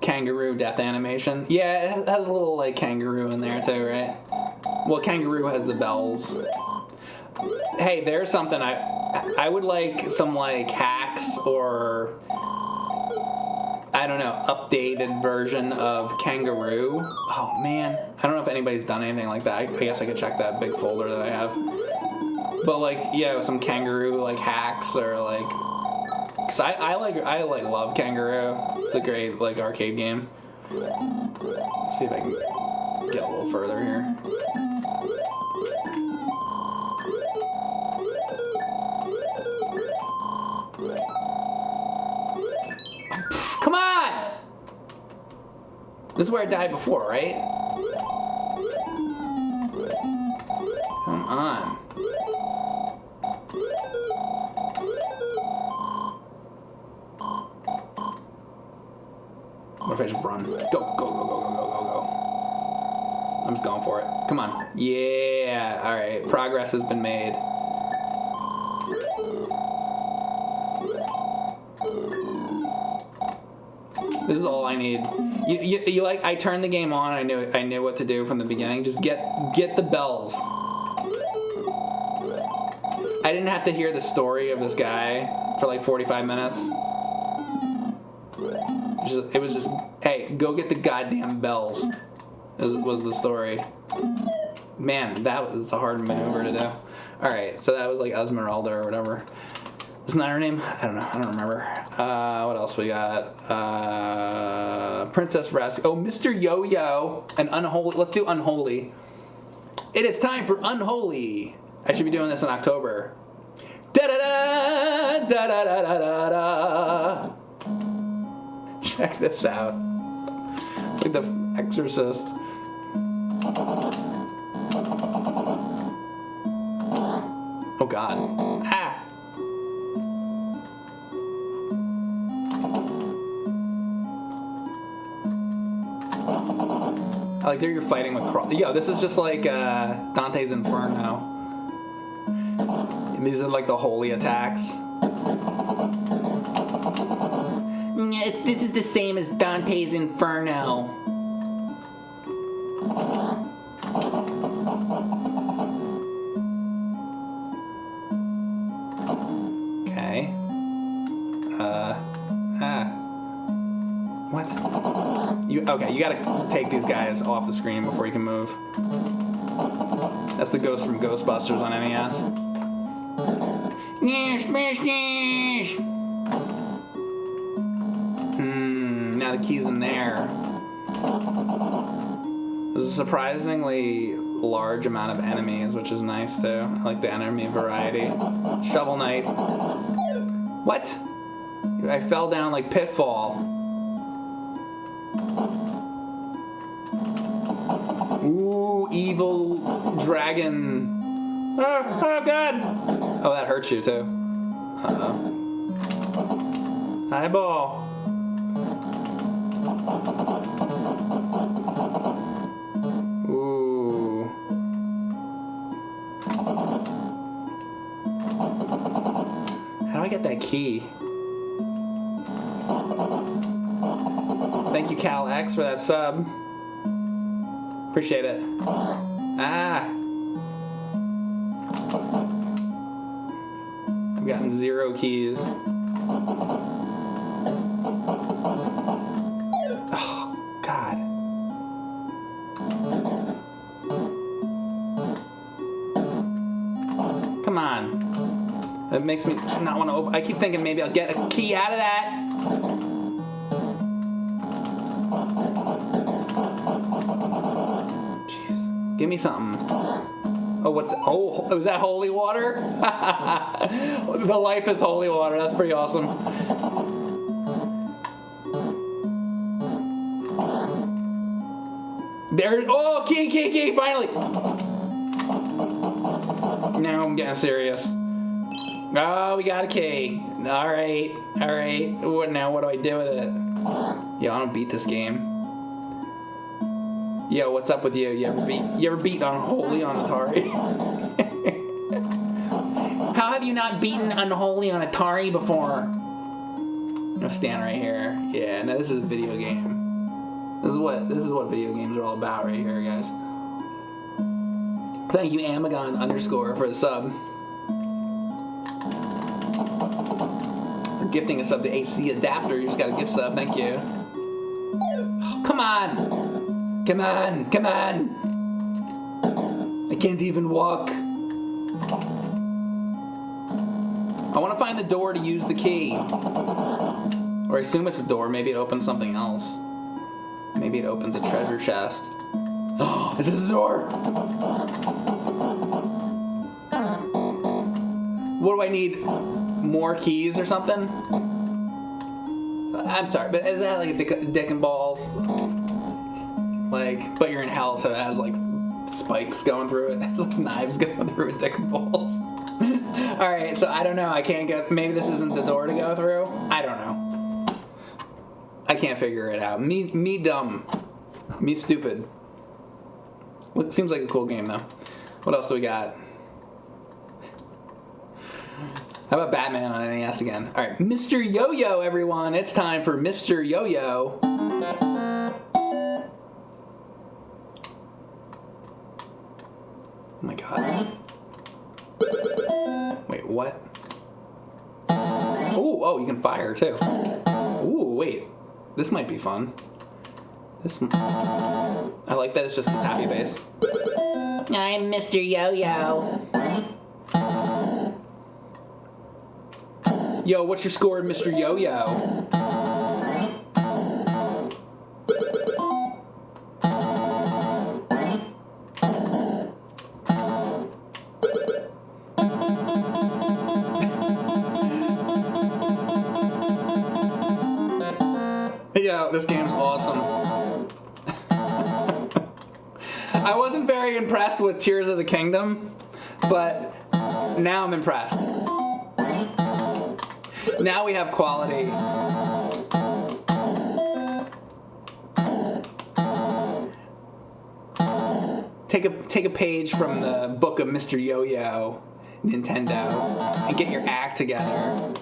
[SPEAKER 1] Kangaroo death animation. Yeah, it has a little like kangaroo in there too, right? Well, kangaroo has the bells. Hey, there's something I would like some like hacks or I don't know, updated version of Kangaroo. Oh man, I don't know if anybody's done anything like that. I guess I could check that big folder that I have. But like, yeah, some Kangaroo like hacks or like, cause I love Kangaroo. It's a great like arcade game. Let's see if I can get a little further here. Come on! This is where I died before, right? Come on. What if I just run? Go, go, go, go, go, go, go, go. I'm just going for it. Come on. Yeah, alright. Progress has been made. This is all I need. You like? I turned the game on. I knew what to do from the beginning. Just get the bells. I didn't have to hear the story of this guy for like 45 minutes. It was just, hey, go get the goddamn bells. Was the story. Man, that was a hard maneuver to do. All right, so that was like Esmeralda or whatever. Isn't that her name? I don't know. I don't remember. What else we got? Princess Rescue. Oh, Mr. Yo-Yo and Unholy. Let's do Unholy. It is time for Unholy. I should be doing this in October. Da-da-da! Da-da-da-da-da-da! Check this out. Like the Exorcist. Oh, God. Ah! I like there you're fighting with Yo, this is just like Dante's Inferno. And these are like the holy attacks. This is the same as Dante's Inferno. Okay. What? Okay, you gotta take these guys off the screen before you can move. That's the ghost from Ghostbusters on NES. Now the key's in there. This is surprisingly large amount of enemies, which is nice too. I like the enemy variety. Shovel Knight. What? I fell down like Pitfall. Ooh, evil dragon. Oh God. Oh, that hurts you too. Uh-oh. Eyeball. Ooh. How do I get that key? Thank you, Cal X, for that sub. Appreciate it. Ah. I've gotten 0 keys. Oh, God. Come on. That makes me not want to open. I keep thinking maybe I'll get a key out of that. Jeez. Give me something. Oh, what's... Oh, was that holy water? The life is holy water. That's pretty awesome. There... Oh, key, finally! Now I'm getting serious. Oh, we got a key. Alright. Now what do I do with it? Yo, I don't beat this game. Yo, what's up with you? You ever beat Unholy on Atari? How have you not beaten Unholy on Atari before? I'm gonna stand right here. Yeah, no, this is a video game. This is what video games are all about right here, guys. Thank you, Amagon _ for the sub. For gifting a sub to AC Adapter. You just got a gift sub. Thank you. Oh, come on. Come on. I can't even walk. I want to find the door to use the key. Or I assume it's a door. Maybe it opens something else. Maybe it opens a treasure chest. Oh, is this the door? What do I need? More keys or something? I'm sorry, but is that like a dick and balls? Like, but you're in hell, so it has like spikes going through it. It has like knives going through it, dick and balls. Alright, so I don't know. I can't get... Maybe this isn't the door to go through? I don't know. I can't figure it out. Me dumb. Me stupid. Well, it seems like a cool game, though. What else do we got? How about Batman on NES again? Alright, Mr. Yo-Yo, everyone. It's time for Mr. Yo-Yo. Oh my God. Wait, what? Oh, you can fire, too. Ooh, wait. This might be fun. I like that it's just his happy face. I'm Mr. Yo-Yo. Yo, what's your score, Mr. Yo-Yo? Yo, this game's awesome. I wasn't very impressed with Tears of the Kingdom, but now I'm impressed. Now we have quality. Take a page from the book of Mr. Yo-Yo, Nintendo, and get your act together.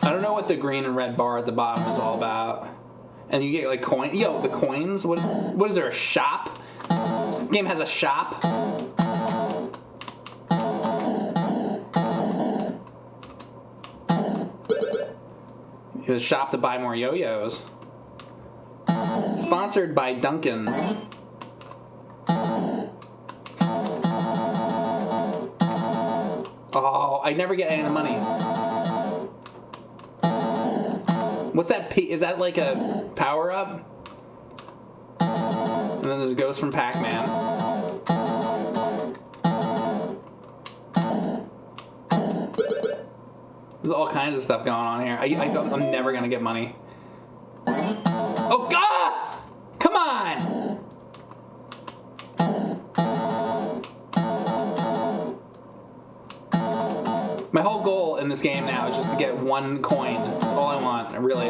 [SPEAKER 1] I don't know what the green and red bar at the bottom is all about. And you get like coins. Yo, the coins? What is there, a shop? This game has a shop? It was a shop to buy more yo-yos. Sponsored by Duncan. Oh, I never get any of the money. What's that? Is that like a power-up? And then there's a ghost from Pac-Man. There's all kinds of stuff going on here. I'm never going to get money. Oh, God! Come on! My whole goal in this game now is just to get 1 coin. That's all I want, really.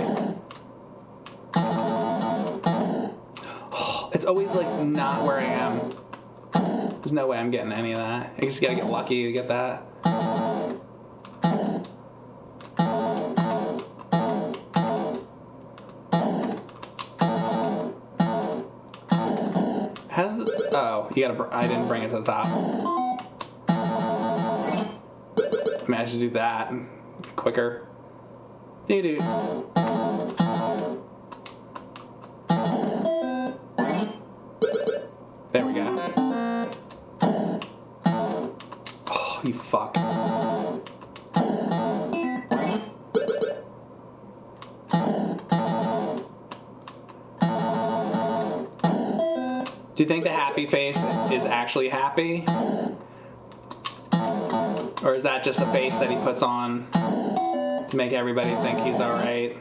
[SPEAKER 1] It's always like not where I am. There's no way I'm getting any of that. I just gotta get lucky to get that. Oh, I didn't bring it to the top. I mean, I should do that quicker. Doo-doo. There we go. Oh, you fuck. Do you think the happy face is actually happy? Or is that just a face that he puts on to make everybody think he's alright?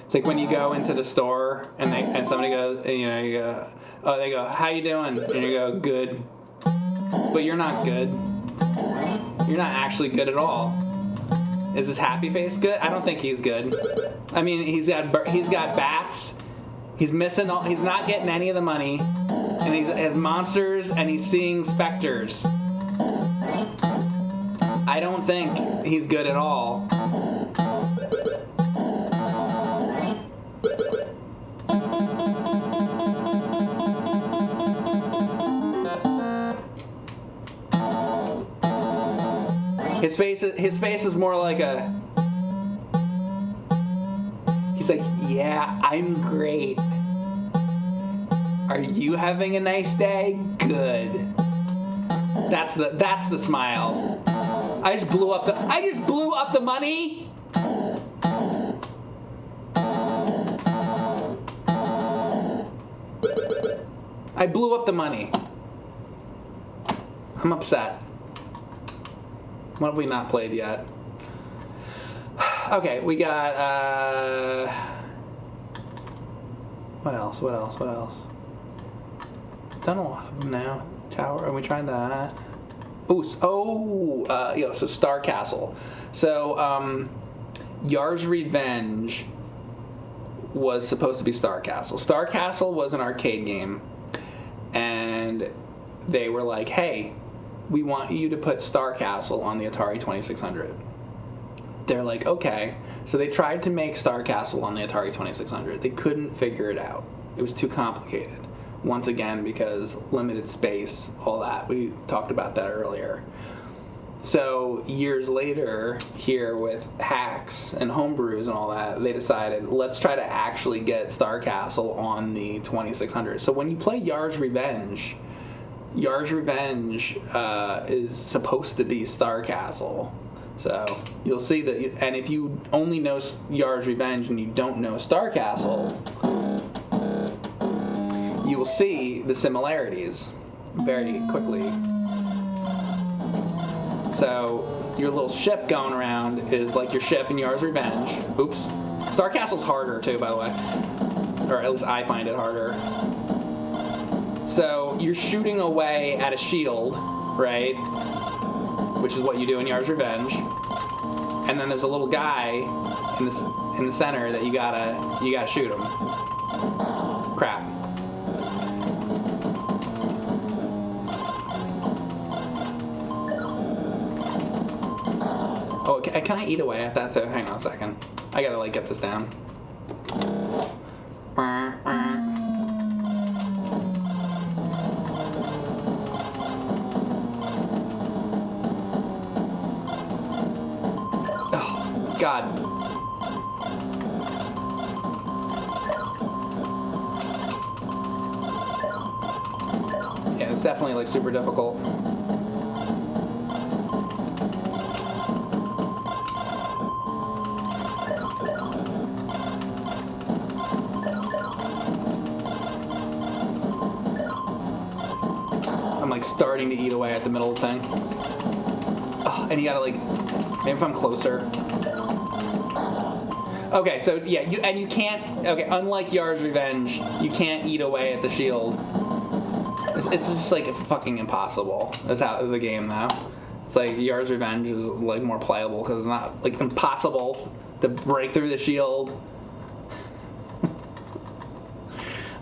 [SPEAKER 1] It's like when you go into the store and somebody goes, you go, oh, they go, how you doing? And you go, good. But you're not good. You're not actually good at all. Is this happy face good? I don't think he's good. I mean, he's got bats. He's missing all. He's not getting any of the money, and he has monsters, and he's seeing specters. I don't think he's good at all. His face is more like a. He's like, yeah, I'm great. Are you having a nice day? Good. That's the smile. I just blew up the money. I blew up the money. I'm upset. What have we not played yet? Okay, we got, what else? Done a lot of them now. Tower, and we tried that. So Star Castle. So, Yar's Revenge was supposed to be Star Castle. Star Castle was an arcade game, and they were like, hey, we want you to put Star Castle on the Atari 2600. They're like, okay. So they tried to make Star Castle on the Atari 2600. They couldn't figure it out. It was too complicated. Once again, because limited space, all that. We talked about that earlier. So years later, here with hacks and homebrews and all that, they decided, let's try to actually get Star Castle on the 2600. So when you play Yar's Revenge is supposed to be Star Castle. So you'll see that, and if you only know Yar's Revenge and you don't know Star Castle, you will see the similarities very quickly. So your little ship going around is like your ship in Yar's Revenge. Oops. Star Castle's harder too, by the way. Or at least I find it harder. So you're shooting away at a shield, right? Which is what you do in Yar's Revenge. And then there's a little guy in the center that you gotta shoot him. Crap. Oh, can I eat away at that too? Hang on a second. I gotta get this down. Oh, God. Yeah, it's definitely super difficult. like starting to eat away at the middle thing. Oh, and you gotta like, maybe if I'm closer. Okay, so yeah, you can't. Okay, unlike Yar's Revenge, you can't eat away at the shield. It's just like fucking impossible. That's how the game though. It's like Yar's Revenge is like more playable because it's not like impossible to break through the shield.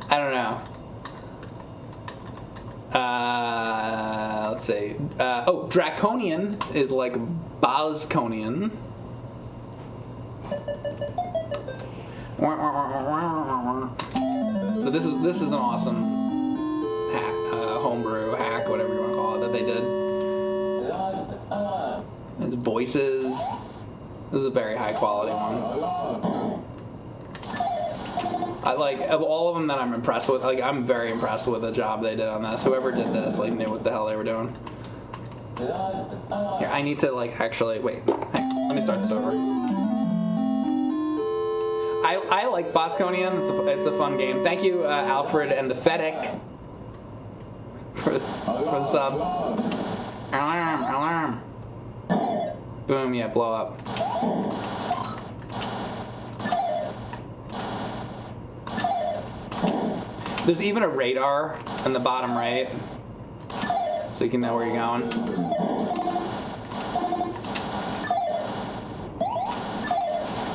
[SPEAKER 1] I don't know. Let's see. Draconian is like Bosconian. So this is an awesome hack, homebrew hack, whatever you want to call it, that they did. There's voices. This is a very high quality one. I like, of all of them that I'm impressed with, like I'm very impressed with the job they did on this. Whoever did this like knew what the hell they were doing. Here, I need to like actually wait. Hang on, let me start this over. I like Bosconian. It's a fun game. Thank you, Alfred and the Fedek, for the sub. Alarm! Boom! Yeah, blow up. There's even a radar in the bottom right, so you can know where you're going.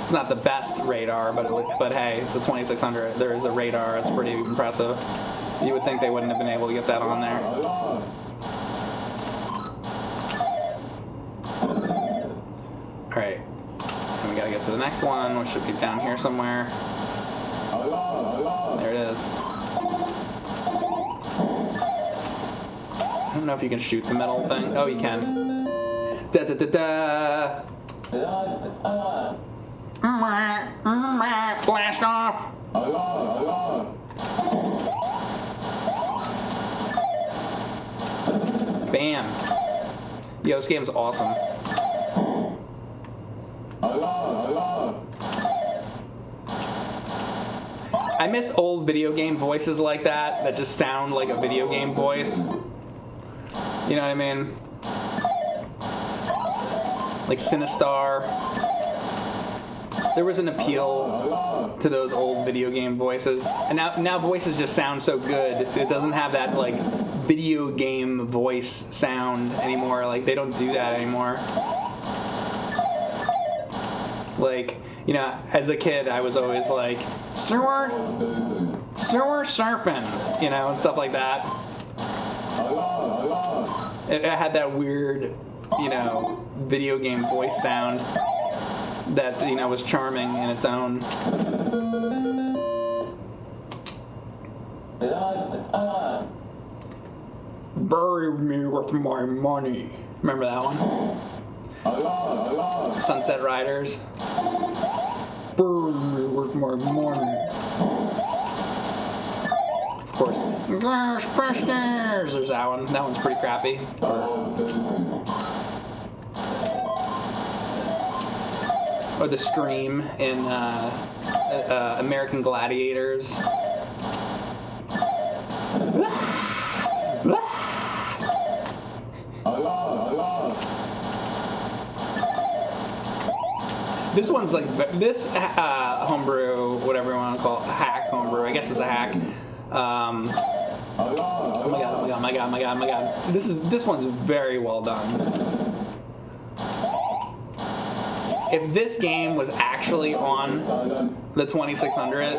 [SPEAKER 1] It's not the best radar, but hey, it's a 2600. There is a radar. It's pretty impressive. You would think they wouldn't have been able to get that on there. All right, and we gotta get to the next one, which should be down here somewhere. There it is. I don't know if you can shoot the metal thing. Oh, you can. Da da da da. Blast off! Bam! Yo, this game's awesome. I miss old video game voices like that just sound like a video game voice. You know what I mean? Like Sinistar. There was an appeal to those old video game voices, and now voices just sound so good. It doesn't have that like video game voice sound anymore. Like they don't do that anymore. Like, you know, as a kid, I was always like sewer surfing, you know, and stuff like that. It had that weird, you know, video game voice sound that, you know, was charming in its own. Bury me with my money. Remember that one? Sunset Riders. Bury me with my money. Of course. Ghostbusters! There's that one. That one's pretty crappy. Or the scream in American Gladiators. This one's like this homebrew, whatever you want to call it, hack homebrew. I guess it's a hack. Oh my god! This one's very well done. If this game was actually on the 2600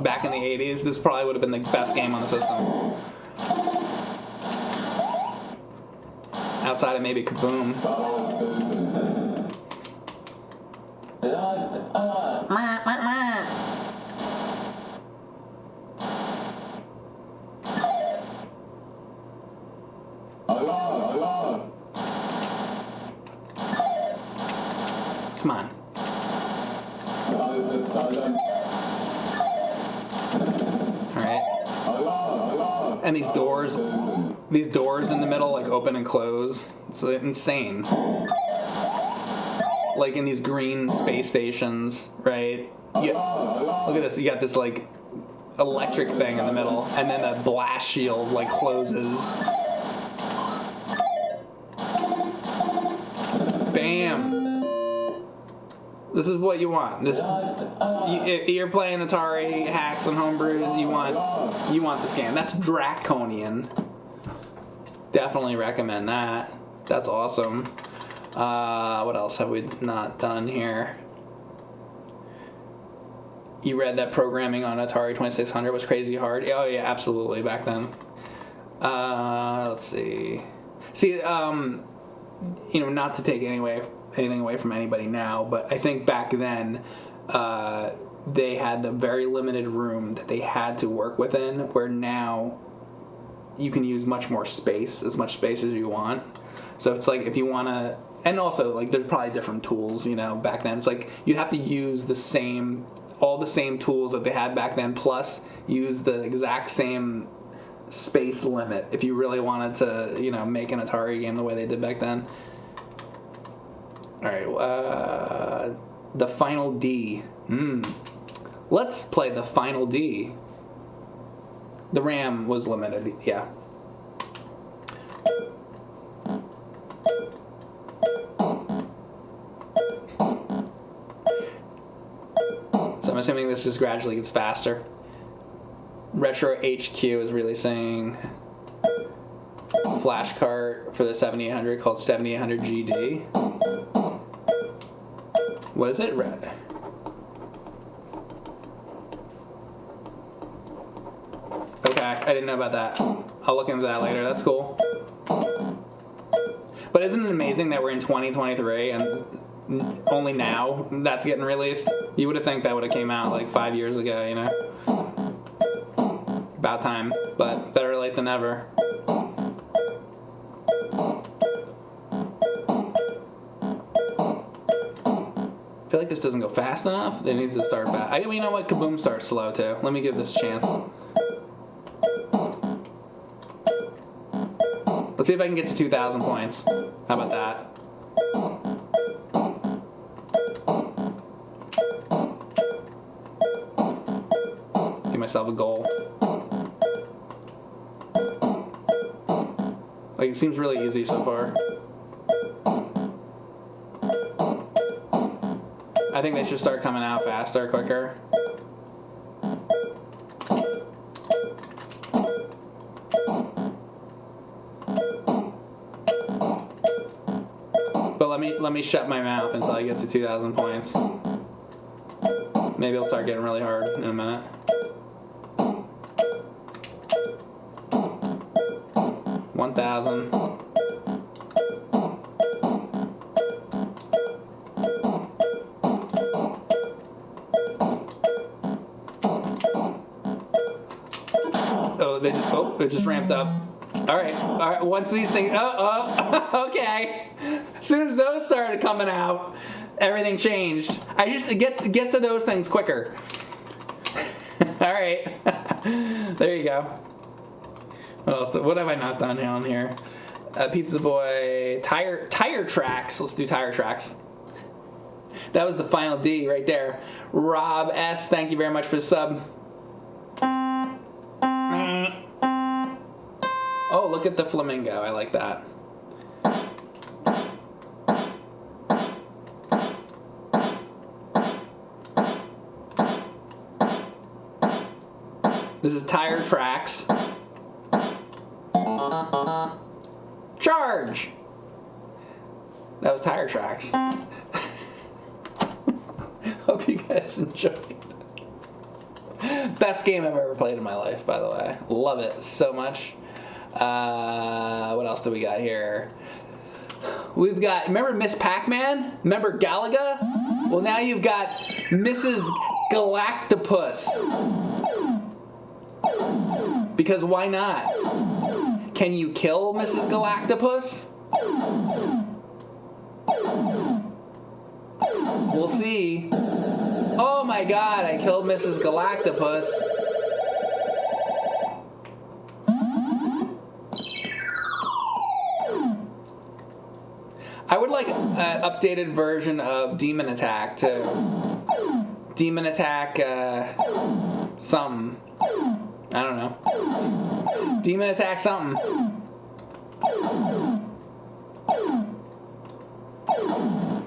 [SPEAKER 1] back in the 80s, this probably would have been the best game on the system. Outside of maybe Kaboom. Come on. Alright. And these doors in the middle, like, open and close. It's insane. Like in these green space stations, right? Look at this. You got this, like, electric thing in the middle, and then the blast shield, like, closes. This is what you want. You're playing Atari hacks and homebrews. You want this game. That's draconian. Definitely recommend that. That's awesome. What else have we not done here? You read that programming on Atari 2600 was crazy hard. Oh yeah, absolutely back then. Let's see. Not to take anything away from anybody now, but I think back then they had a very limited room that they had to work within, where now you can use much more space, as much space as you want. So it's like if you want to, and also like there's probably different tools, back then. It's like you'd have to use all the same tools that they had back then, plus use the exact same space limit if you really wanted to, make an Atari game the way they did back then. All right, the Final D. Let's play the Final D. The RAM was limited, yeah. So I'm assuming this just gradually gets faster. Retro HQ is releasing a flash cart for the 7800 called 7800 GD. What is it? Okay, I didn't know about that. I'll look into that later. That's cool. But isn't it amazing that we're in 2023 and only now that's getting released? You would have think that would have came out like 5 years ago, About time, but better late than never. I feel like this doesn't go fast enough. It needs to start fast. You know what? Kaboom starts slow too. Let me give this a chance. Let's see if I can get to 2,000 points. How about that? Give myself a goal. Like, it seems really easy so far. I think they should start coming out faster, quicker. But let me shut my mouth until I get to 2,000 points. Maybe it'll start getting really hard in a minute. $1,000. It just ramped up. All right. Once these things, okay. As soon as those started coming out, everything changed. I just get to those things quicker. All right. There you go. What else? What have I not done on here? Pizza Boy, tire tracks. Let's do tire tracks. That was the Final D right there. Rob S, thank you very much for the sub. Oh, look at the flamingo. I like that. This is tire tracks. Charge! That was tire tracks. Hope you guys enjoyed. Best game I've ever played in my life, by the way. Love it so much. What else do we got here? We've got, remember Miss Pac-Man? Remember Galaga? Well, now you've got Mrs. Galactopus. Because why not? Can you kill Mrs. Galactopus? We'll see. Oh my god, I killed Mrs. Galactopus. I would like an updated version of Demon Attack too. Demon Attack, something. I don't know. Demon Attack something.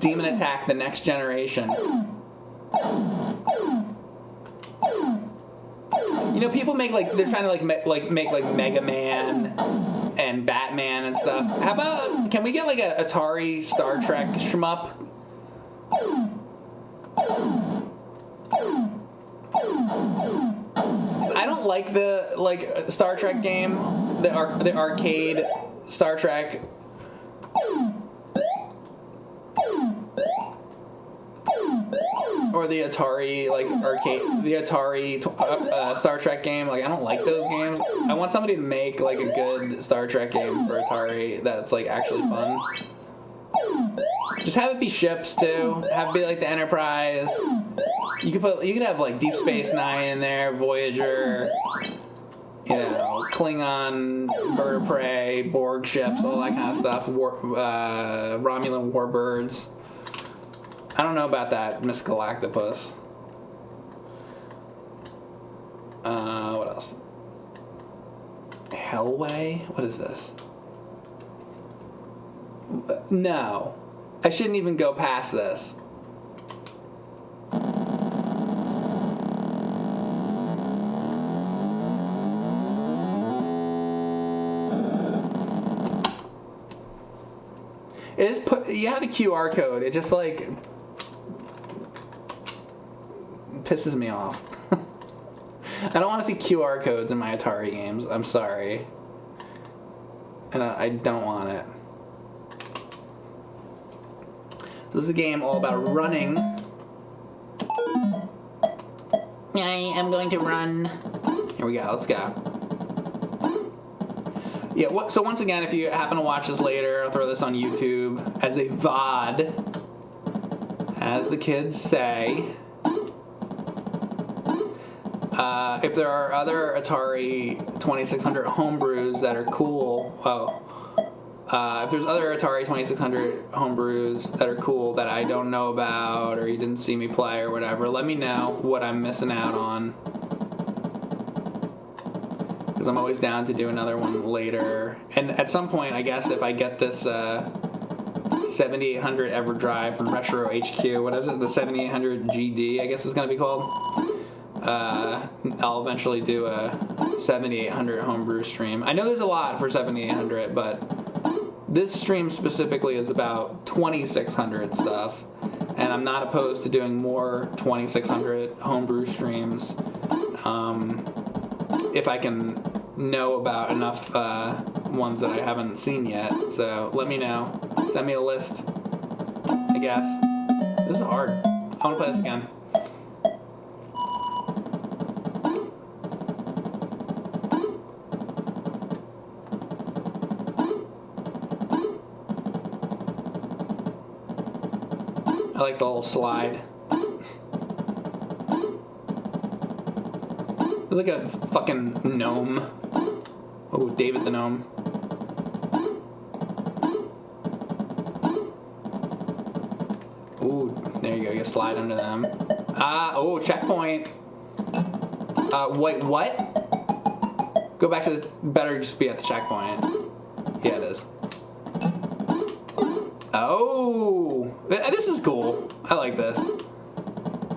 [SPEAKER 1] Demon Attack: The Next Generation. You know, people make like they're trying to make like Mega Man and Batman and stuff. How about can we get like a Atari Star Trek shmup? I don't like the Star Trek game, the arcade Star Trek. Or the Atari Star Trek game. Like, I don't like those games. I want somebody to make like a good Star Trek game for Atari that's like actually fun. Just have it be ships too. Have it be like the Enterprise. You could have like Deep Space Nine in there, Voyager, you know, Klingon, Bird of Prey, Borg ships, all that kind of stuff. Romulan warbirds. I don't know about that mystical octopus. What else? Hellway? What is this? No. I shouldn't even go past this. It is you have a QR code. It just like pisses me off. I don't want to see QR codes in my Atari games. I'm sorry. And I don't want it. So this is a game all about running. I am going to run. Here we go. Let's go. Yeah, so once again, if you happen to watch this later, I'll throw this on YouTube as a VOD, as the kids say. If there are other Atari 2600 homebrews that are cool, if there's other Atari 2600 homebrews that are cool that I don't know about or you didn't see me play or whatever, let me know what I'm missing out on. Because I'm always down to do another one later. And at some point, I guess, if I get this 7800 EverDrive from Retro HQ, what is it? The 7800 GD, I guess it's going to be called. I'll eventually do a 7800 homebrew stream. I know there's a lot for 7800, but this stream specifically is about 2600 stuff. And I'm not opposed to doing more 2600 homebrew streams. If I can know about enough ones that I haven't seen yet. So let me know. Send me a list, I guess. This is hard. I want to play this again. I like the little slide. It's like a fucking gnome. Oh, David the gnome. Ooh, there you go. You slide under them. Oh, checkpoint. Wait, what? Go back to the... Better just be at the checkpoint. Yeah, it is. Oh! This is cool. I like this.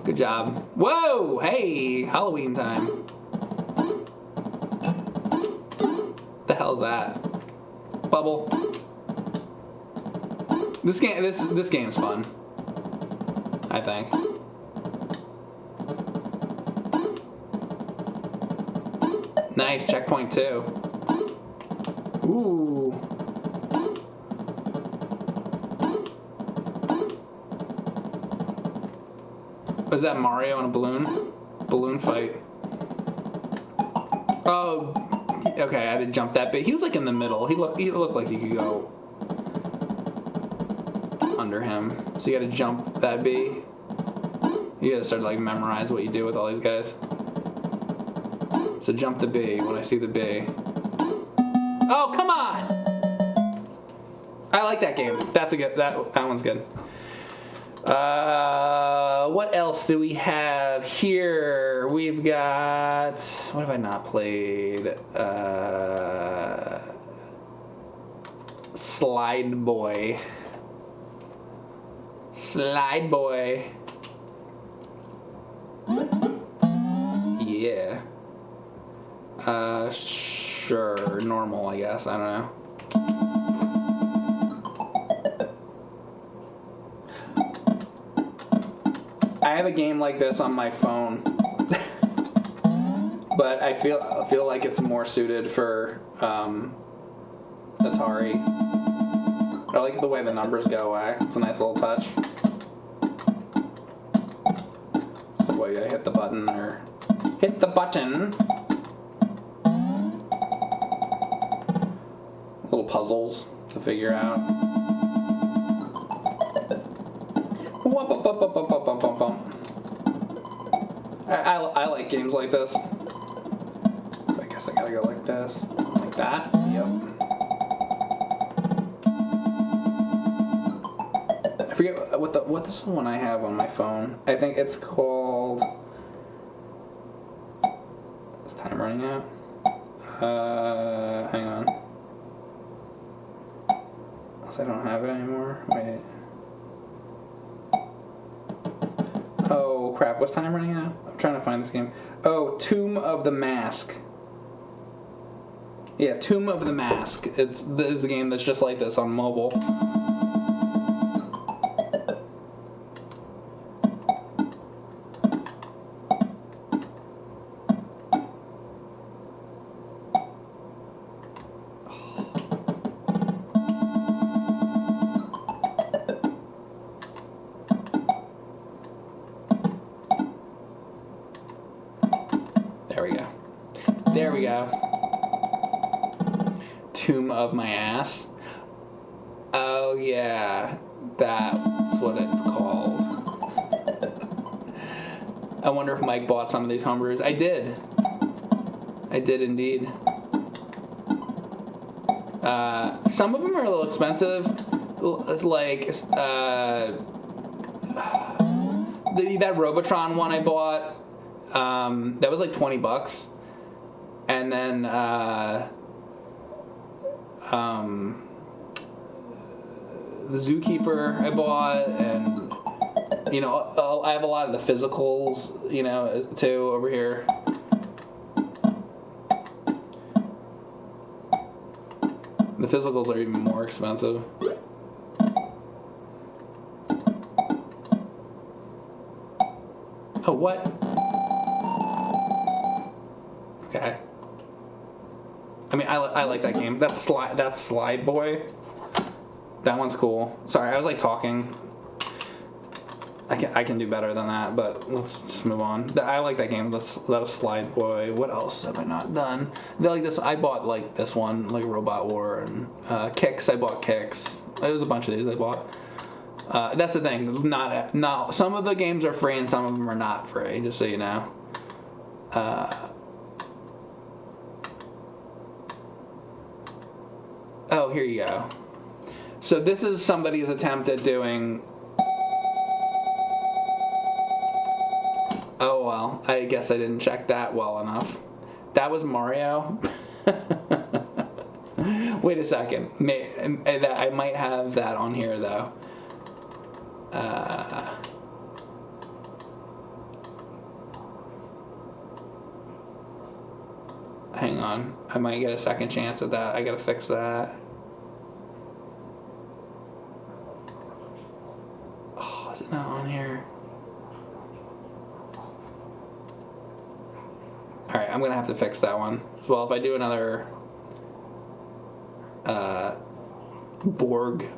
[SPEAKER 1] Good job. Whoa! Hey! Halloween time. What the hell's that? Bubble. This game's fun. I think. Nice, checkpoint 2. Ooh. Is that Mario on a balloon? Balloon fight. Oh, okay, I didn't jump that bit. He was like in the middle. He looked like he could go under him. So you gotta jump that bee. You gotta start to like memorize what you do with all these guys. So jump the bee when I see the bee. Oh, come on! I like that game. That's a good. That one's good. What else do we have here? We've got... What have I not played? Slide Boy. Slide boy. Yeah. Sure. Normal, I guess. I don't know. I have a game like this on my phone, but I feel like it's more suited for Atari. I like the way the numbers go away. It's a nice little touch. So the way I hit the button or hit the button. Little puzzles to figure out. I like games like this. So I guess I gotta go like this, like that. Yep. I forget what this one I have on my phone. I think it's called. Is time running out? Hang on. Unless I don't have it anymore. Wait. Oh crap! What's time running out? I'm trying to find this game. Oh, Tomb of the Mask. Yeah, Tomb of the Mask. This is a game that's just like this on mobile. There we go. Tomb of my ass. Oh yeah, that's what it's called. I wonder if Mike bought some of these homebrews. I did indeed. Some of them are a little expensive. Like that Robotron one I bought. That was like $20. And then the Zookeeper I bought, and I have a lot of the physicals, too over here. The physicals are even more expensive. Oh, what? Okay. I mean, I like that game. That's Slide Boy. That one's cool. Sorry, I was like talking. I can do better than that, but let's just move on. I like that game. That was Slide Boy. What else have I not done? Like this, I bought like this one, like Robot War, and Kicks. I bought Kicks. There was a bunch of these I bought. That's the thing. Not some of the games are free and some of them are not free. Just so you know. Oh, here you go. So this is somebody's attempt at doing... Oh, well, I guess I didn't check that well enough. That was Mario? Wait a second. I might have that on here, though. Hang on. I might get a second chance at that. I gotta fix that. Oh, is it not on here? Alright, I'm gonna have to fix that one. Well, if I do another... Borg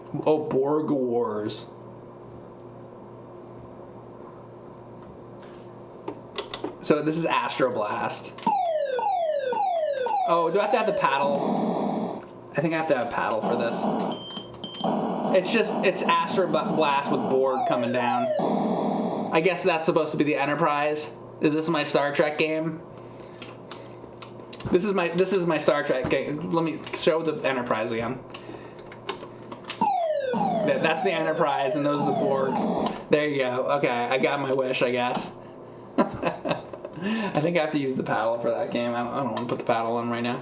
[SPEAKER 1] Wars. So this is Astro Blast. Oh, do I have to have the paddle? I think I have to have a paddle for this. It's Astro Blast with Borg coming down. I guess that's supposed to be the Enterprise. Is this my Star Trek game? This is my Star Trek game. Let me show the Enterprise again. That's the Enterprise, and those are the Borg. There you go. Okay, I got my wish, I guess. I think I have to use the paddle for that game. I don't want to put the paddle on right now.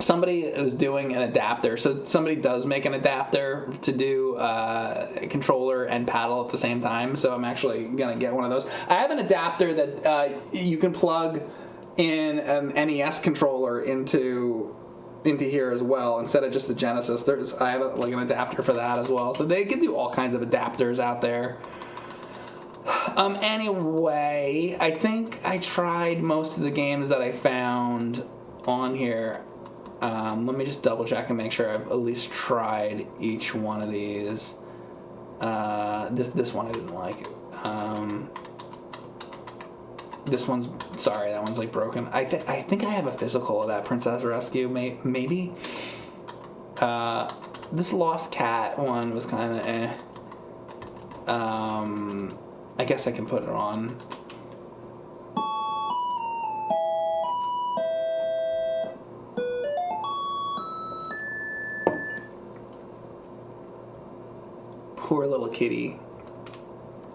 [SPEAKER 1] somebody is doing an adapter. So somebody does make an adapter to do a controller and paddle at the same time. So I'm actually going to get one of those. I have an adapter that you can plug in an NES controller into here as well instead of just the Genesis. I have an adapter for that as well. So they can do all kinds of adapters out there. Anyway, I think I tried most of the games that I found on here. Let me just double check and make sure I've at least tried each one of these. This one I didn't like. This one's, sorry, that one's like broken. I think I have a physical of that Princess Rescue, maybe. This Lost Cat one was kind of eh. I guess I can put it on. Poor little kitty.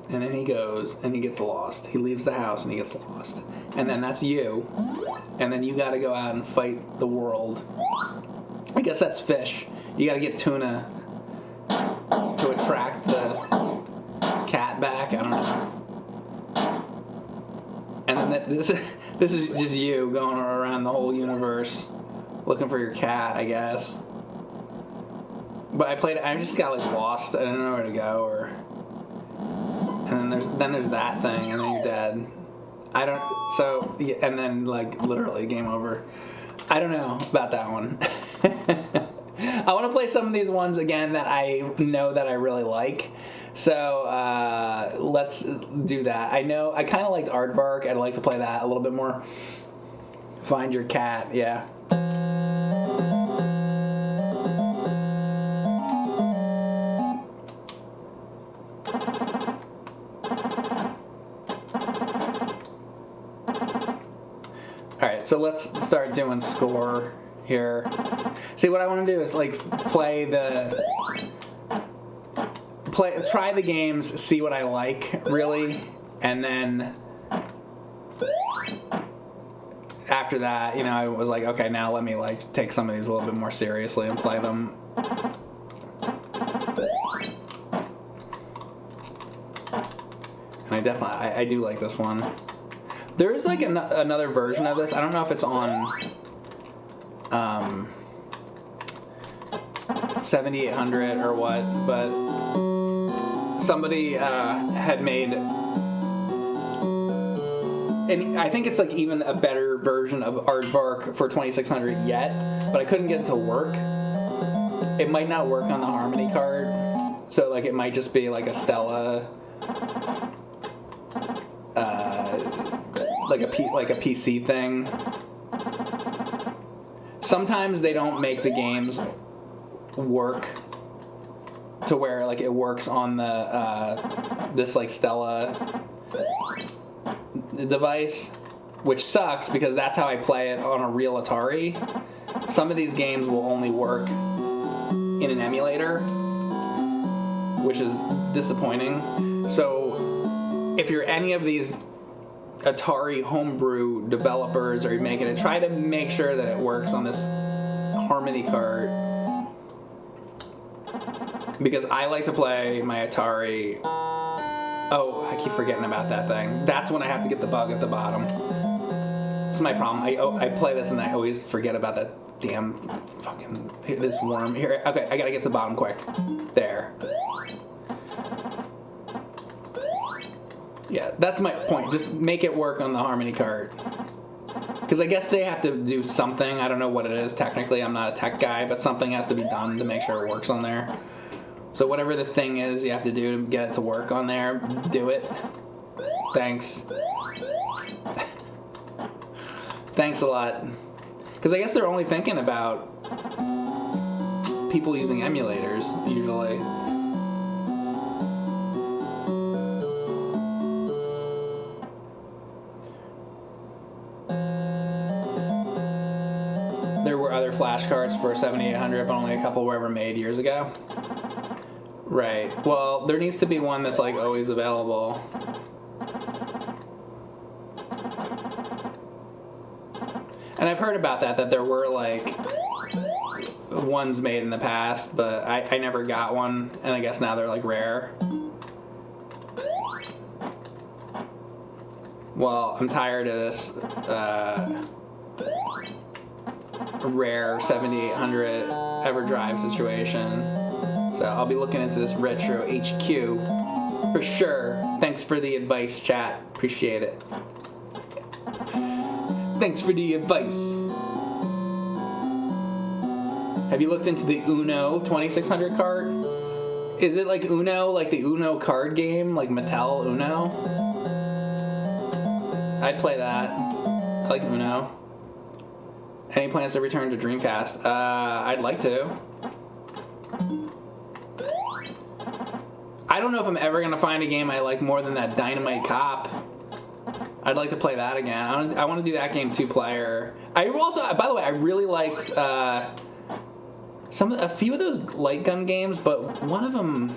[SPEAKER 1] And then he goes and he gets lost. He leaves the house and he gets lost. And then that's you. And then you gotta go out and fight the world. I guess that's fish. You gotta get tuna to attract the cat back. I don't know. And then this is just you going around the whole universe looking for your cat, I guess. But I just got like lost. I didn't know where to go, or and then there's that thing, and then you're dead. And then like literally game over. I don't know about that one. I want to play some of these ones again that I know that I really like. So let's do that. I kind of liked Aardvark. I'd like to play that a little bit more. Find your cat, yeah. Alright, so let's start doing score here. See, what I want to do is like try the games, see what I like, really, and then after that, I was like, okay, now let me like take some of these a little bit more seriously and play them. And I do like this one. There is like another version of this. I don't know if it's on 7800 or what, but somebody had made, and I think it's like even a better version of Aardvark for 2600 yet, but I couldn't get it to work. It might not work on the Harmony card, so like it might just be like a Stella, like a PC thing. Sometimes they don't make the games work to where like it works on the this like Stella device, which sucks because that's how I play it on a real Atari. Some of these games will only work in an emulator, which is disappointing. So if you're any of these Atari homebrew developers or you're making it, try to make sure that it works on this Harmony card, because I like to play my Atari. Oh, I keep forgetting about that thing. That's when I have to get the bug at the bottom. It's my problem. I play this and I always forget about that damn fucking this worm here. Okay, I gotta get to the bottom quick. There. Yeah, that's my point. Just make it work on the Harmony card. Because I guess they have to do something. I don't know what it is technically. I'm not a tech guy, but something has to be done to make sure it works on there. So whatever the thing is you have to do to get it to work on there, do it. Thanks. Thanks a lot. Because I guess they're only thinking about people using emulators, usually. There were other flashcards for 7800, but only a couple were ever made years ago. Right. Well, there needs to be one that's like always available. And I've heard about that there were like ones made in the past, but I never got one, and I guess now they're like rare. Well, I'm tired of this rare 7800 EverDrive situation. So I'll be looking into this Retro HQ for sure. Thanks for the advice, chat. Appreciate it. Thanks for the advice. Have you looked into the Uno 2600 cart? Is it like Uno, like the Uno card game, like Mattel Uno? I'd play that. I like Uno. Any plans to return to Dreamcast? I'd like to. I don't know if I'm ever gonna find a game I like more than that Dynamite Cop. I'd like to play that again. I want to do that game 2-player. I also, by the way, I really liked a few of those light gun games, but one of them,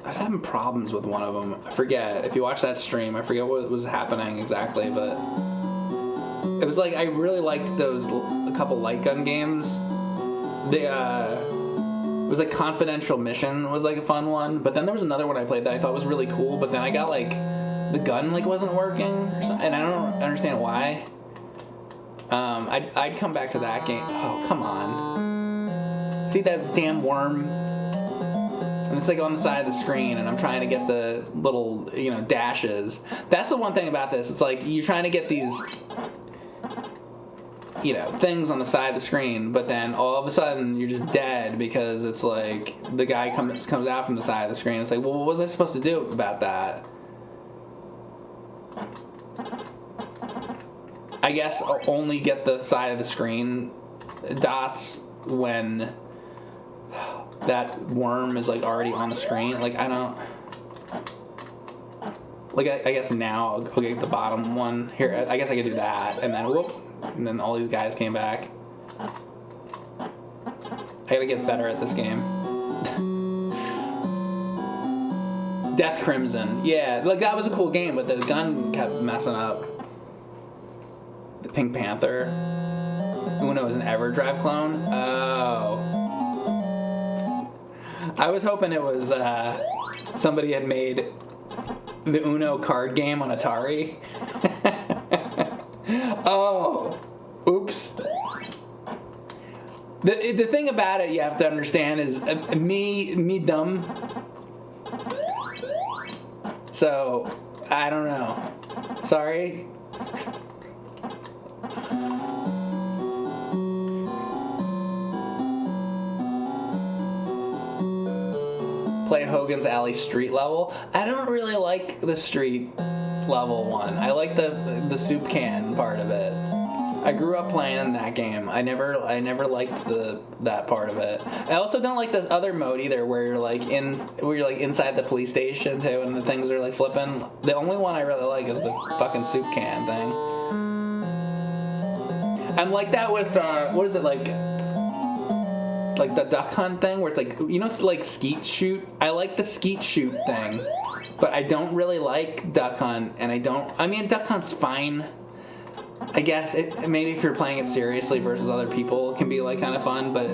[SPEAKER 1] I was having problems with one of them. I forget. If you watch that stream, I forget what was happening exactly, but it was like I really liked a couple light gun games. It was like Confidential Mission was like a fun one, but then there was another one I played that I thought was really cool, but then I got like the gun like wasn't working or something, and I don't understand why. I'd come back to that game. Oh, come on. See that damn worm? And it's like on the side of the screen, and I'm trying to get the little, dashes. That's the one thing about this. It's like you're trying to get these, things on the side of the screen, but then all of a sudden you're just dead because it's like the guy comes out from the side of the screen. It's like, well, what was I supposed to do about that? I guess I'll only get the side of the screen dots when that worm is like already on the screen. Like I don't. Like I guess now I'll get the bottom one here. I guess I could do that, and then whoop, and then all these guys came back. I gotta get better at this game. Death Crimson, yeah, like that was a cool game, but the gun kept messing up. The Pink Panther. Uno is an EverDrive clone. Oh. I was hoping it was somebody had made the Uno card game on Atari. Oh, oops. The thing about it you have to understand is me dumb. So I don't know. Sorry. Play Hogan's Alley street level. I don't really like the street level one. I like the soup can part of it. I grew up playing that game. I never liked that part of it. I also don't like this other mode either, where you're like inside the police station too, and the things are like flipping. The only one I really like is the fucking soup can thing. I'm like that with what is it like the duck hunt thing, where it's like like skeet shoot. I like the skeet shoot thing, but I don't really like duck hunt, and I mean duck hunt's fine. I guess maybe if you're playing it seriously versus other people, it can be like kind of fun, but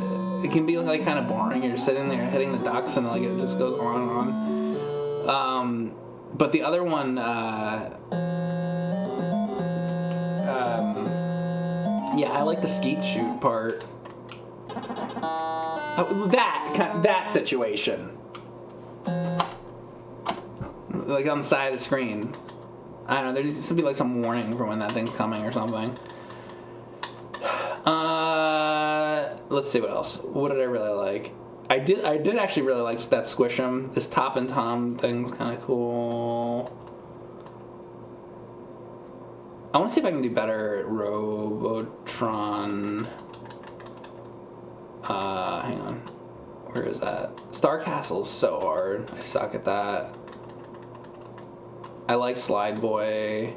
[SPEAKER 1] it can be like kind of boring. You're sitting there hitting the ducks, and like it just goes on and on. But the other one, yeah, I like the skeet shoot part. That situation, like on the side of the screen. I don't know. There needs to be like some warning for when that thing's coming or something. Let's see what else. What did I really like? I did actually really like that Squish 'em. This Top and Tom thing's kind of cool. I want to see if I can do better at Robotron. Hang on. Where is that? Star Castle's so hard. I suck at that. I like Slide Boy.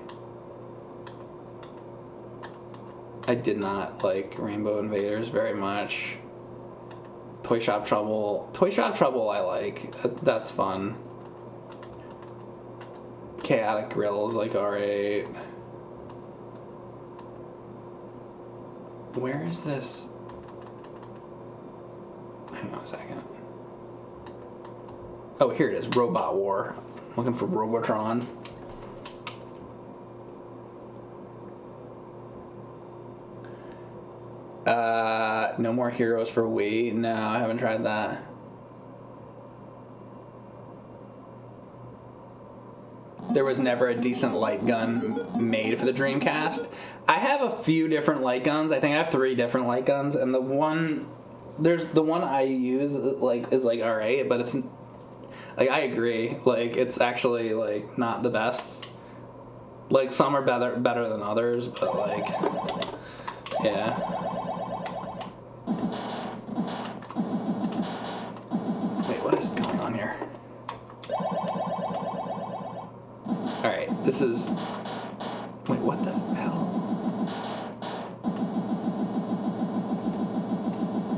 [SPEAKER 1] I did not like Rainbow Invaders very much. Toy Shop Trouble I like. That's fun. Chaotic Grill is like alright. Where is this? Hang on a second. Oh, here it is. Robot War. Looking for Robotron. No more Heroes for Wii. No, I haven't tried that. There was never a decent light gun made for the Dreamcast. I have a few different light guns. I think I have 3 different light guns, and the one I use is alright, but it's like, I agree. Like, it's actually like not the best. Like, some are better than others, but like, yeah. Wait, what is going on here? Alright, this is... Wait, what the hell?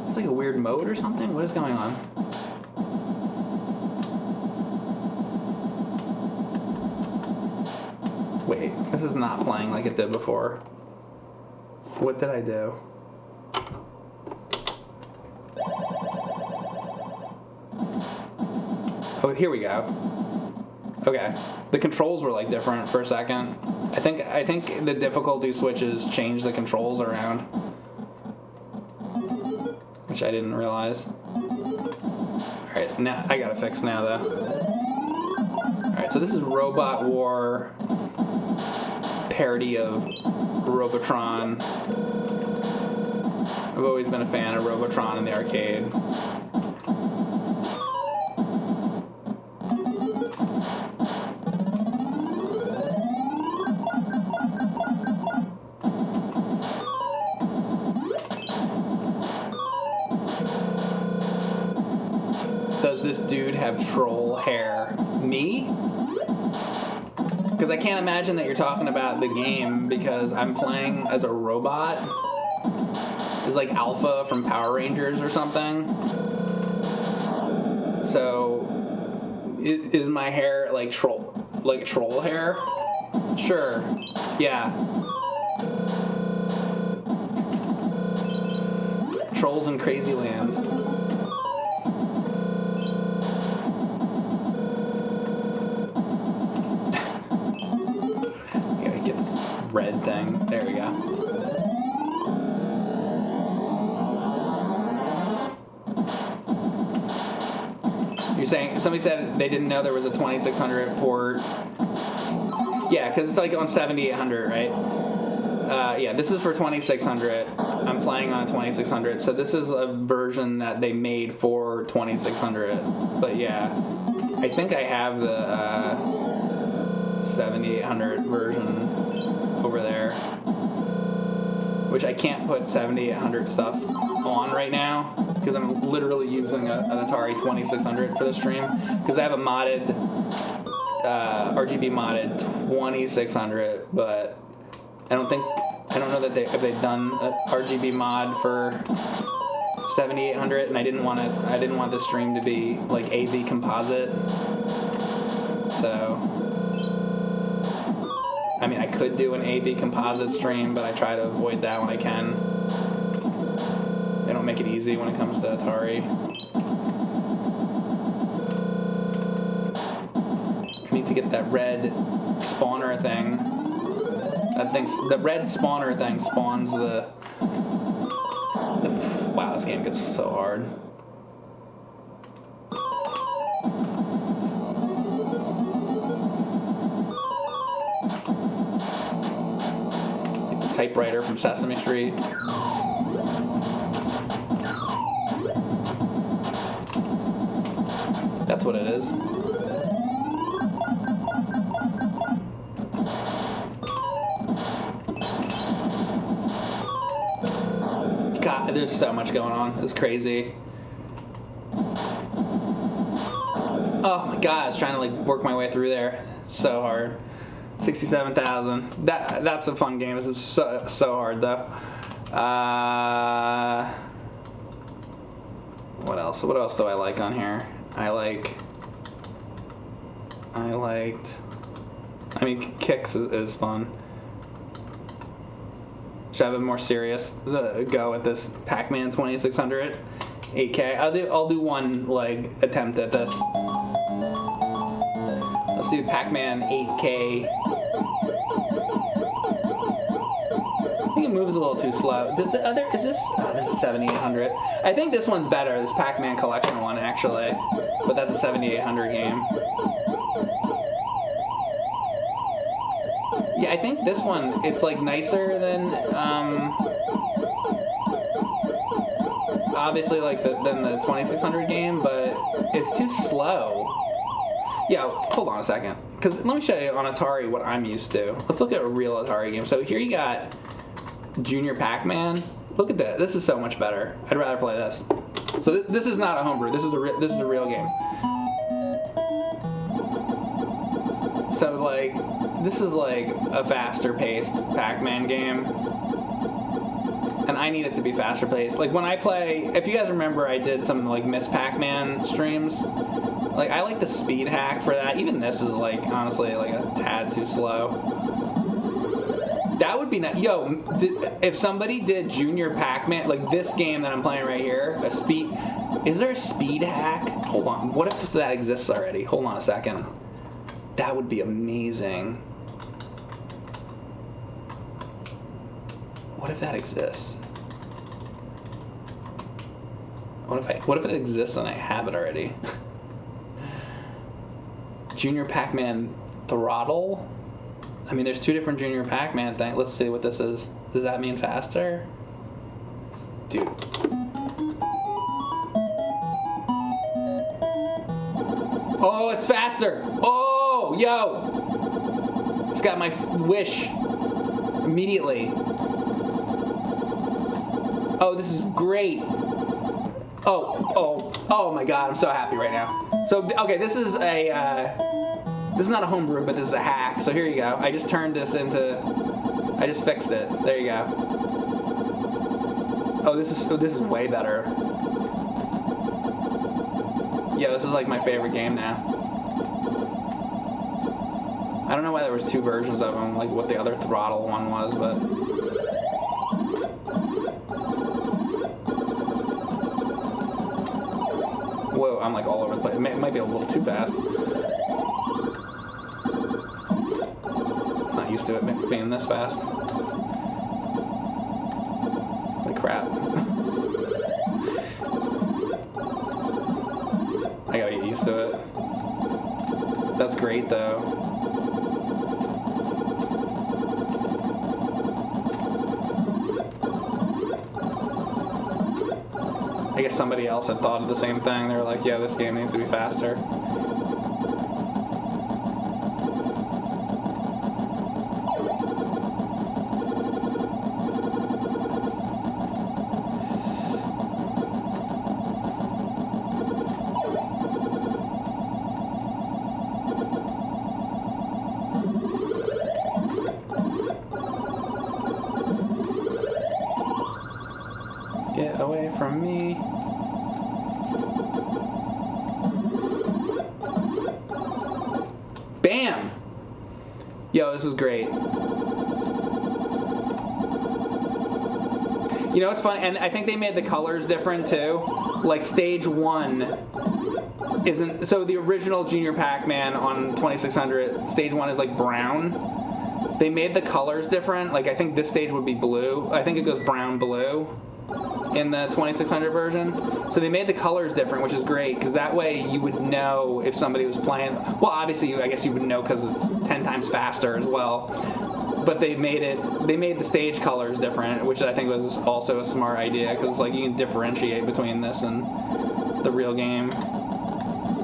[SPEAKER 1] It's like a weird mode or something? What is going on? Wait, this is not playing like it did before. What did I do? Oh, here we go. Okay, the controls were like different for a second. I think the difficulty switches changed the controls around, which I didn't realize. All right, now I gotta fix now though. All right, so this is Robot War, parody of Robotron. I've always been a fan of Robotron in the arcade. Does this dude have troll hair? Me? Because I can't imagine that you're talking about the game, because I'm playing as a robot. It's like Alpha from Power Rangers or something. So, is my hair like troll hair? Sure. Yeah. Trolls in Crazy Land. Get this red thing. There we go. You're saying somebody said they didn't know there was a 2600 port. Yeah, because it's like on 7800, right? Yeah, this is for 2600. I'm playing on a 2600, so this is a version that they made for 2600. But yeah, I think I have the 7800 version over there, which I can't put 7800 stuff on right now because I'm literally using an Atari 2600 for the stream, because I have a modded RGB modded 2600, but I don't know that they've done an RGB mod for 7800, and I didn't want the stream to be like AV composite. So I mean, I could do an AV composite stream, but I try to avoid that when I can. They don't make it easy when it comes to Atari. I need to get that red spawner thing. The red spawner thing spawns the... Wow, this game gets so hard. Typewriter from Sesame Street. That's what it is. God, there's so much going on. It's crazy. Oh my God, I was trying to like work my way through there. So hard. 67,000. That's a fun game. It's so hard though. What else? What else do I like on here? I mean, Kicks is fun. Should I have a more serious go at this Pac-Man 2600 8K? I'll do one like attempt at this. Let's do Pac-Man 8K. I think it moves a little too slow. Is this? Oh, this is 7800. I think this one's better. This Pac-Man collection one actually, but that's a 7800 game. Yeah, I think this one, it's like nicer than, obviously like than the 2600 game, but it's too slow. Yeah, hold on a second, because let me show you on Atari what I'm used to. Let's look at a real Atari game. So here you got Junior Pac-Man. Look at that. This is so much better. I'd rather play this. So this is not a homebrew. This is a real game. So like, this is like a faster paced Pac-Man game. And I need it to be faster paced. Like when I play, if you guys remember, I did some like Miss Pac-Man streams. Like I like the speed hack for that. Even this is like, honestly, like a tad too slow. That would be nice. Yo, if somebody did Junior Pac-Man, like this game that I'm playing right here, is there a speed hack? Hold on. What if that exists already? Hold on a second. That would be amazing. What if that exists? What if it exists and I have it already? Junior Pac-Man Throttle? I mean, there's two different Junior Pac-Man things. Let's see what this is. Does that mean faster? Dude. Oh, it's faster! Oh, yo! It's got my wish immediately. Oh, this is great. Oh my God, I'm so happy right now. So, okay, this is not a homebrew, but this is a hack. So here you go. I just turned this into, I just fixed it. There you go. Oh, this is way better. Yeah, this is like my favorite game now. I don't know why there was two versions of them, like what the other Throttle one was, but. Whoa, I'm like all over the place. It might be a little too fast. Not used to it being this fast. Holy crap. I gotta get used to it. That's great though. I guess somebody else had thought of the same thing. They were like, yeah, this game needs to be faster. Get away from me. Bam! Yo, this is great. You know, it's funny, and I think they made the colors different too. Like stage 1 isn't, so the original Junior Pac-Man on 2600, stage 1 is like brown. They made the colors different. Like I think this stage would be blue. I think it goes brown blue in the 2600 version. So they made the colors different, which is great, because that way you would know if somebody was playing. Well, obviously, I guess you would know because it's 10 times faster as well. But they made the stage colors different, which I think was also a smart idea, because like you can differentiate between this and the real game.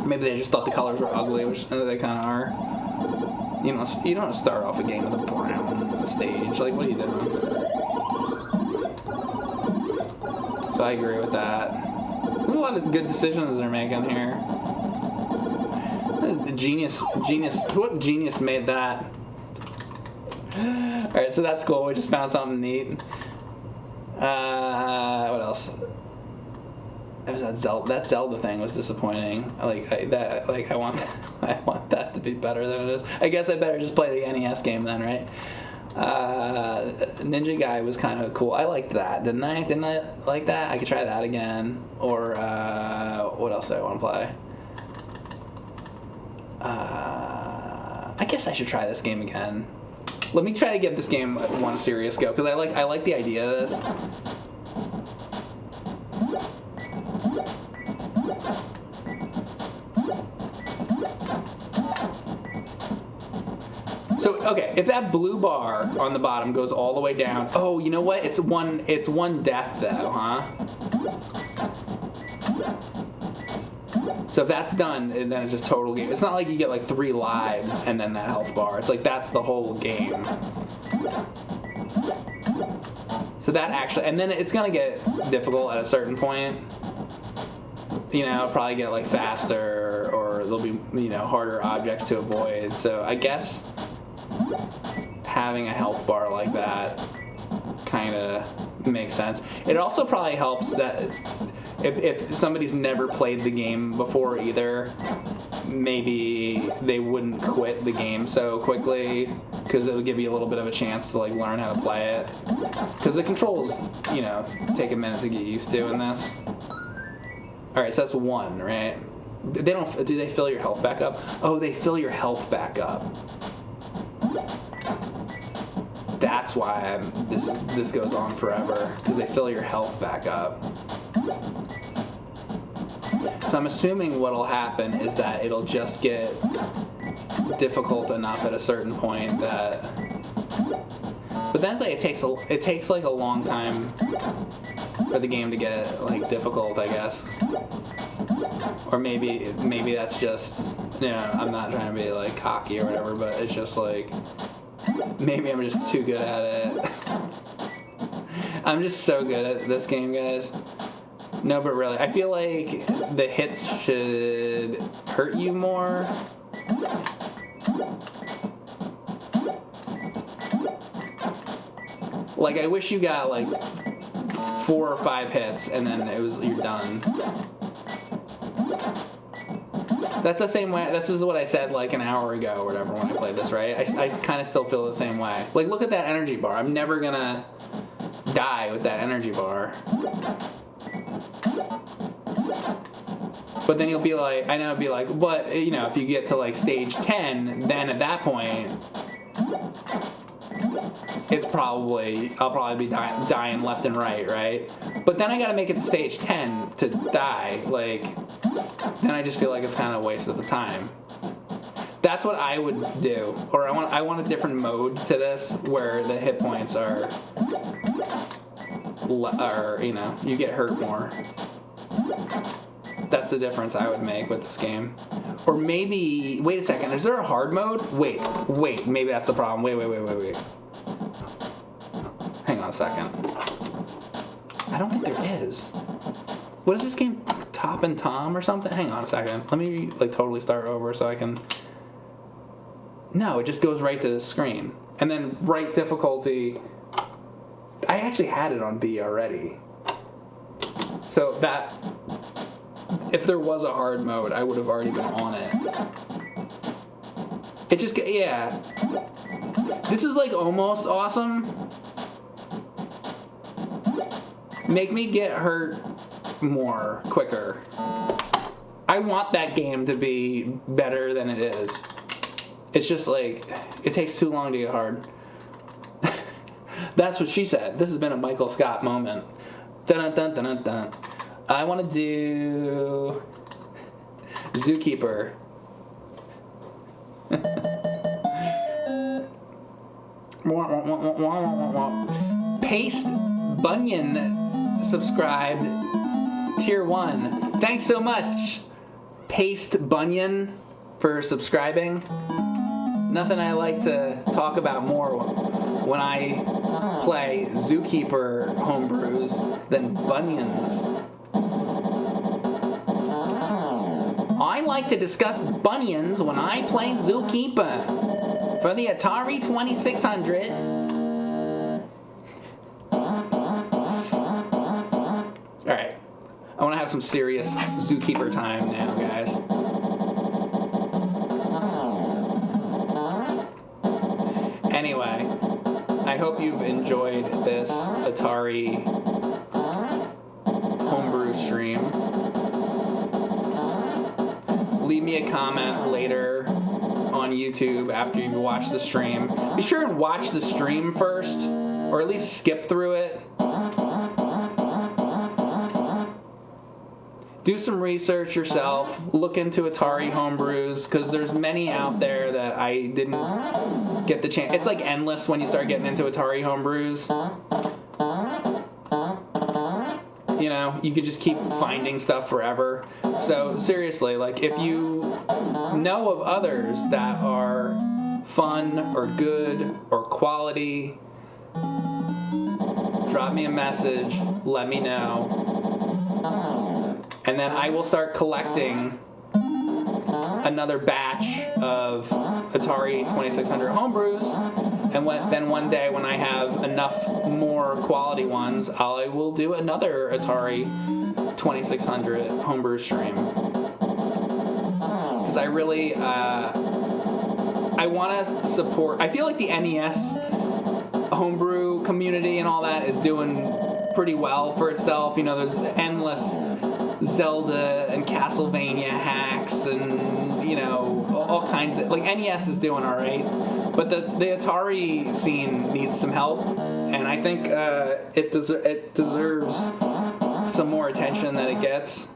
[SPEAKER 1] Maybe they just thought the colors were ugly, which they kind of are. You don't start off a game with a brown stage. Like, what are you doing? So I agree with that. There's a lot of good decisions they're making here. Genius. What genius made that? Alright, so that's cool. We just found something neat. What else? It was that Zelda thing was disappointing. I want that to be better than it is. I guess I better just play the NES game then, right?
[SPEAKER 2] Ninja Guy was kind of cool. I liked that, didn't I? Didn't I like that? I could try that again. Or what else do I want to play? I guess I should try this game again. Let me try to give this game one serious go because I like the idea of this. So okay, if that blue bar on the bottom goes all the way down, oh, you know what? It's one death though, huh? So if that's done, then it's just total game. It's not like you get like 3 lives and then that health bar. It's like that's the whole game. So that actually, and then it's gonna get difficult at a certain point. You know, it'll probably get like faster, or there'll be, you know, harder objects to avoid. So I guess having a health bar like that kind of makes sense. It also probably helps that if somebody's never played the game before either, maybe they wouldn't quit the game so quickly because it'll give you a little bit of a chance to like learn how to play it. Because the controls, you know, take a minute to get used to in this. All right, so that's 1, right? Do they fill your health back up? Oh, they fill your health back up. That's why this goes on forever, because they fill your health back up. So I'm assuming what'll happen is that it'll just get difficult enough at a certain point that. But that's like it takes like a long time for the game to get like difficult, I guess. Or maybe that's just, you know, I'm not trying to be like cocky or whatever, but it's just like maybe I'm just too good at it. I'm just so good at this game, guys. No, but really, I feel like the hits should hurt you more. Like, I wish you got like 4 or 5 hits and then you're done. That's the same way. This is what I said like an hour ago or whatever when I played this, right? I kind of still feel the same way. Like, look at that energy bar. I'm never gonna die with that energy bar. But then you'll be like, I know it'd be like, but, you know, if you get to like stage 10, then at that point, I'll probably be dying left and right? But then I gotta make it to stage 10 to die, like, then I just feel like it's kind of a waste of the time. That's what I would do. Or I want a different mode to this where the hit points are, you know, you get hurt more. That's the difference I would make with this game. Or maybe, wait a second, is there a hard mode? Wait, maybe that's the problem. Wait. Hang on a second. I don't think there is. What is this game? Top and Tom or something? Hang on a second. Let me like totally start over so I can. No, it just goes right to the screen. And then right difficulty. I actually had it on B already. So that, if there was a hard mode, I would have already been on it. It just, yeah. This is like almost awesome. Make me get hurt more, quicker. I want that game to be better than it is. It's just like, it takes too long to get hard. That's what she said. This has been a Michael Scott moment. Dun dun dun dun dun. I want to do Zookeeper. Paste Bunyan subscribed tier 1. Thanks so much, Paste Bunyan, for subscribing. Nothing I like to talk about more when I play Zookeeper homebrews than Bunions. I like to discuss Bunions when I play Zookeeper for the Atari 2600. Alright, I want to have some serious Zookeeper time now, guys. Anyway, I hope you've enjoyed this Atari homebrew stream. Leave me a comment later on YouTube after you've watched the stream. Be sure and watch the stream first, or at least skip through it. Do some research yourself. Look into Atari homebrews, because there's many out there that I didn't get the chance. It's like endless when you start getting into Atari homebrews. You know, you could just keep finding stuff forever. So seriously, like, if you know of others that are fun or good or quality, drop me a message, let me know. And then I will start collecting another batch of Atari 2600 homebrews. And then one day when I have enough more quality ones, I will do another Atari 2600 homebrew stream. Because I really, I want to support, I feel like the NES homebrew community and all that is doing pretty well for itself. You know, there's endless Zelda and Castlevania hacks and, you know, all kinds of, like, NES is doing all right, but the Atari scene needs some help, and I think it deserves some more attention than it gets,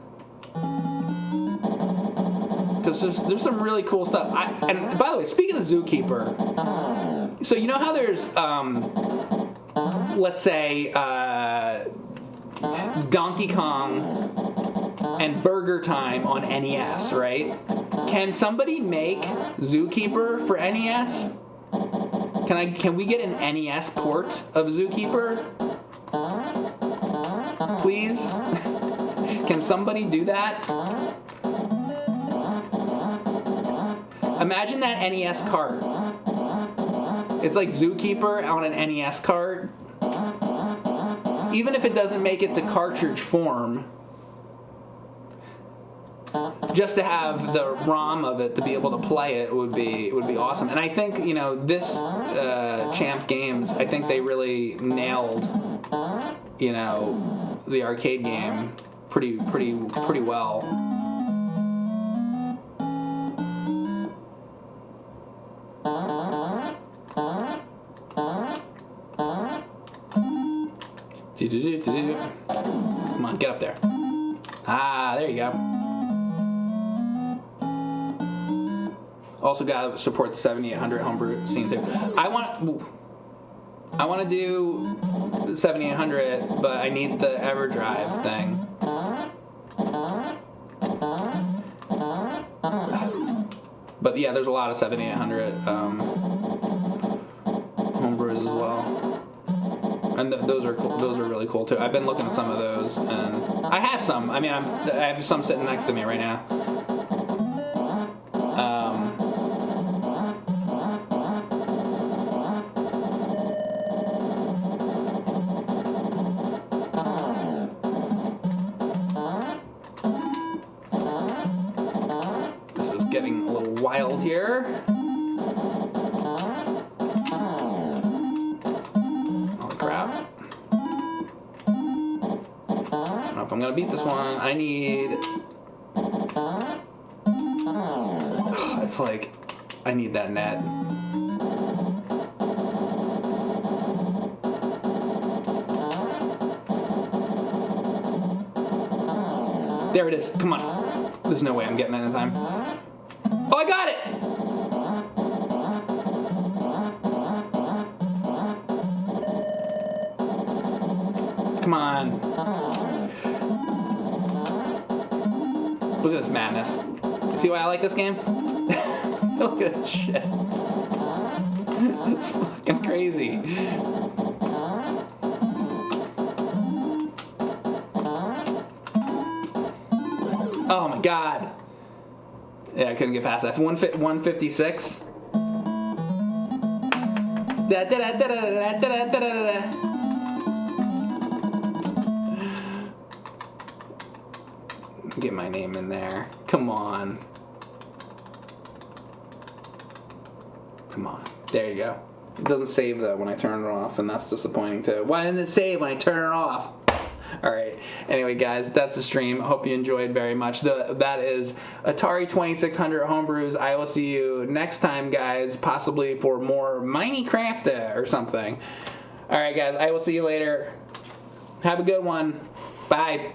[SPEAKER 2] because there's some really cool stuff. And by the way, speaking of Zookeeper, so you know how there's let's say Donkey Kong and Burger Time on NES, right? Can somebody make Zookeeper for NES? Can we get an NES port of Zookeeper? Please? Can somebody do that? Imagine that NES cart. It's like Zookeeper on an NES cart. Even if it doesn't make it to cartridge form, just to have the ROM of it to be able to play it would be awesome. And I think, you know, this Champ Games, I think they really nailed, you know, the arcade game pretty well. Come on, get up there. Ah, there you go. Also gotta support the 7800 homebrew scene too. I want to do 7800, but I need the EverDrive thing. But yeah, there's a lot of 7800 homebrews as well, and those are cool. Those are really cool too. I've been looking at some of those, and I have some. I mean, I have some sitting next to me right now. Getting a little wild here. Holy crap. I don't know if I'm gonna beat this one. I need... It's like, I need that net. There it is. Come on. There's no way I'm getting it in time. Oh, I got it! Come on. Look at this madness. See why I like this game? Look at this shit. It's fucking crazy. Oh my god. Yeah, I couldn't get past that. 156. Get my name in there. Come on. Come on. There you go.
[SPEAKER 1] It doesn't save though when I turn it off, and that's disappointing too. Why didn't it save when I turn it off? All right. Anyway, guys, that's the stream. I hope you enjoyed very much. That is Atari 2600 Homebrews. I will see you next time, guys, possibly for more Minecraft or something. All right, guys, I will see you later. Have a good one. Bye.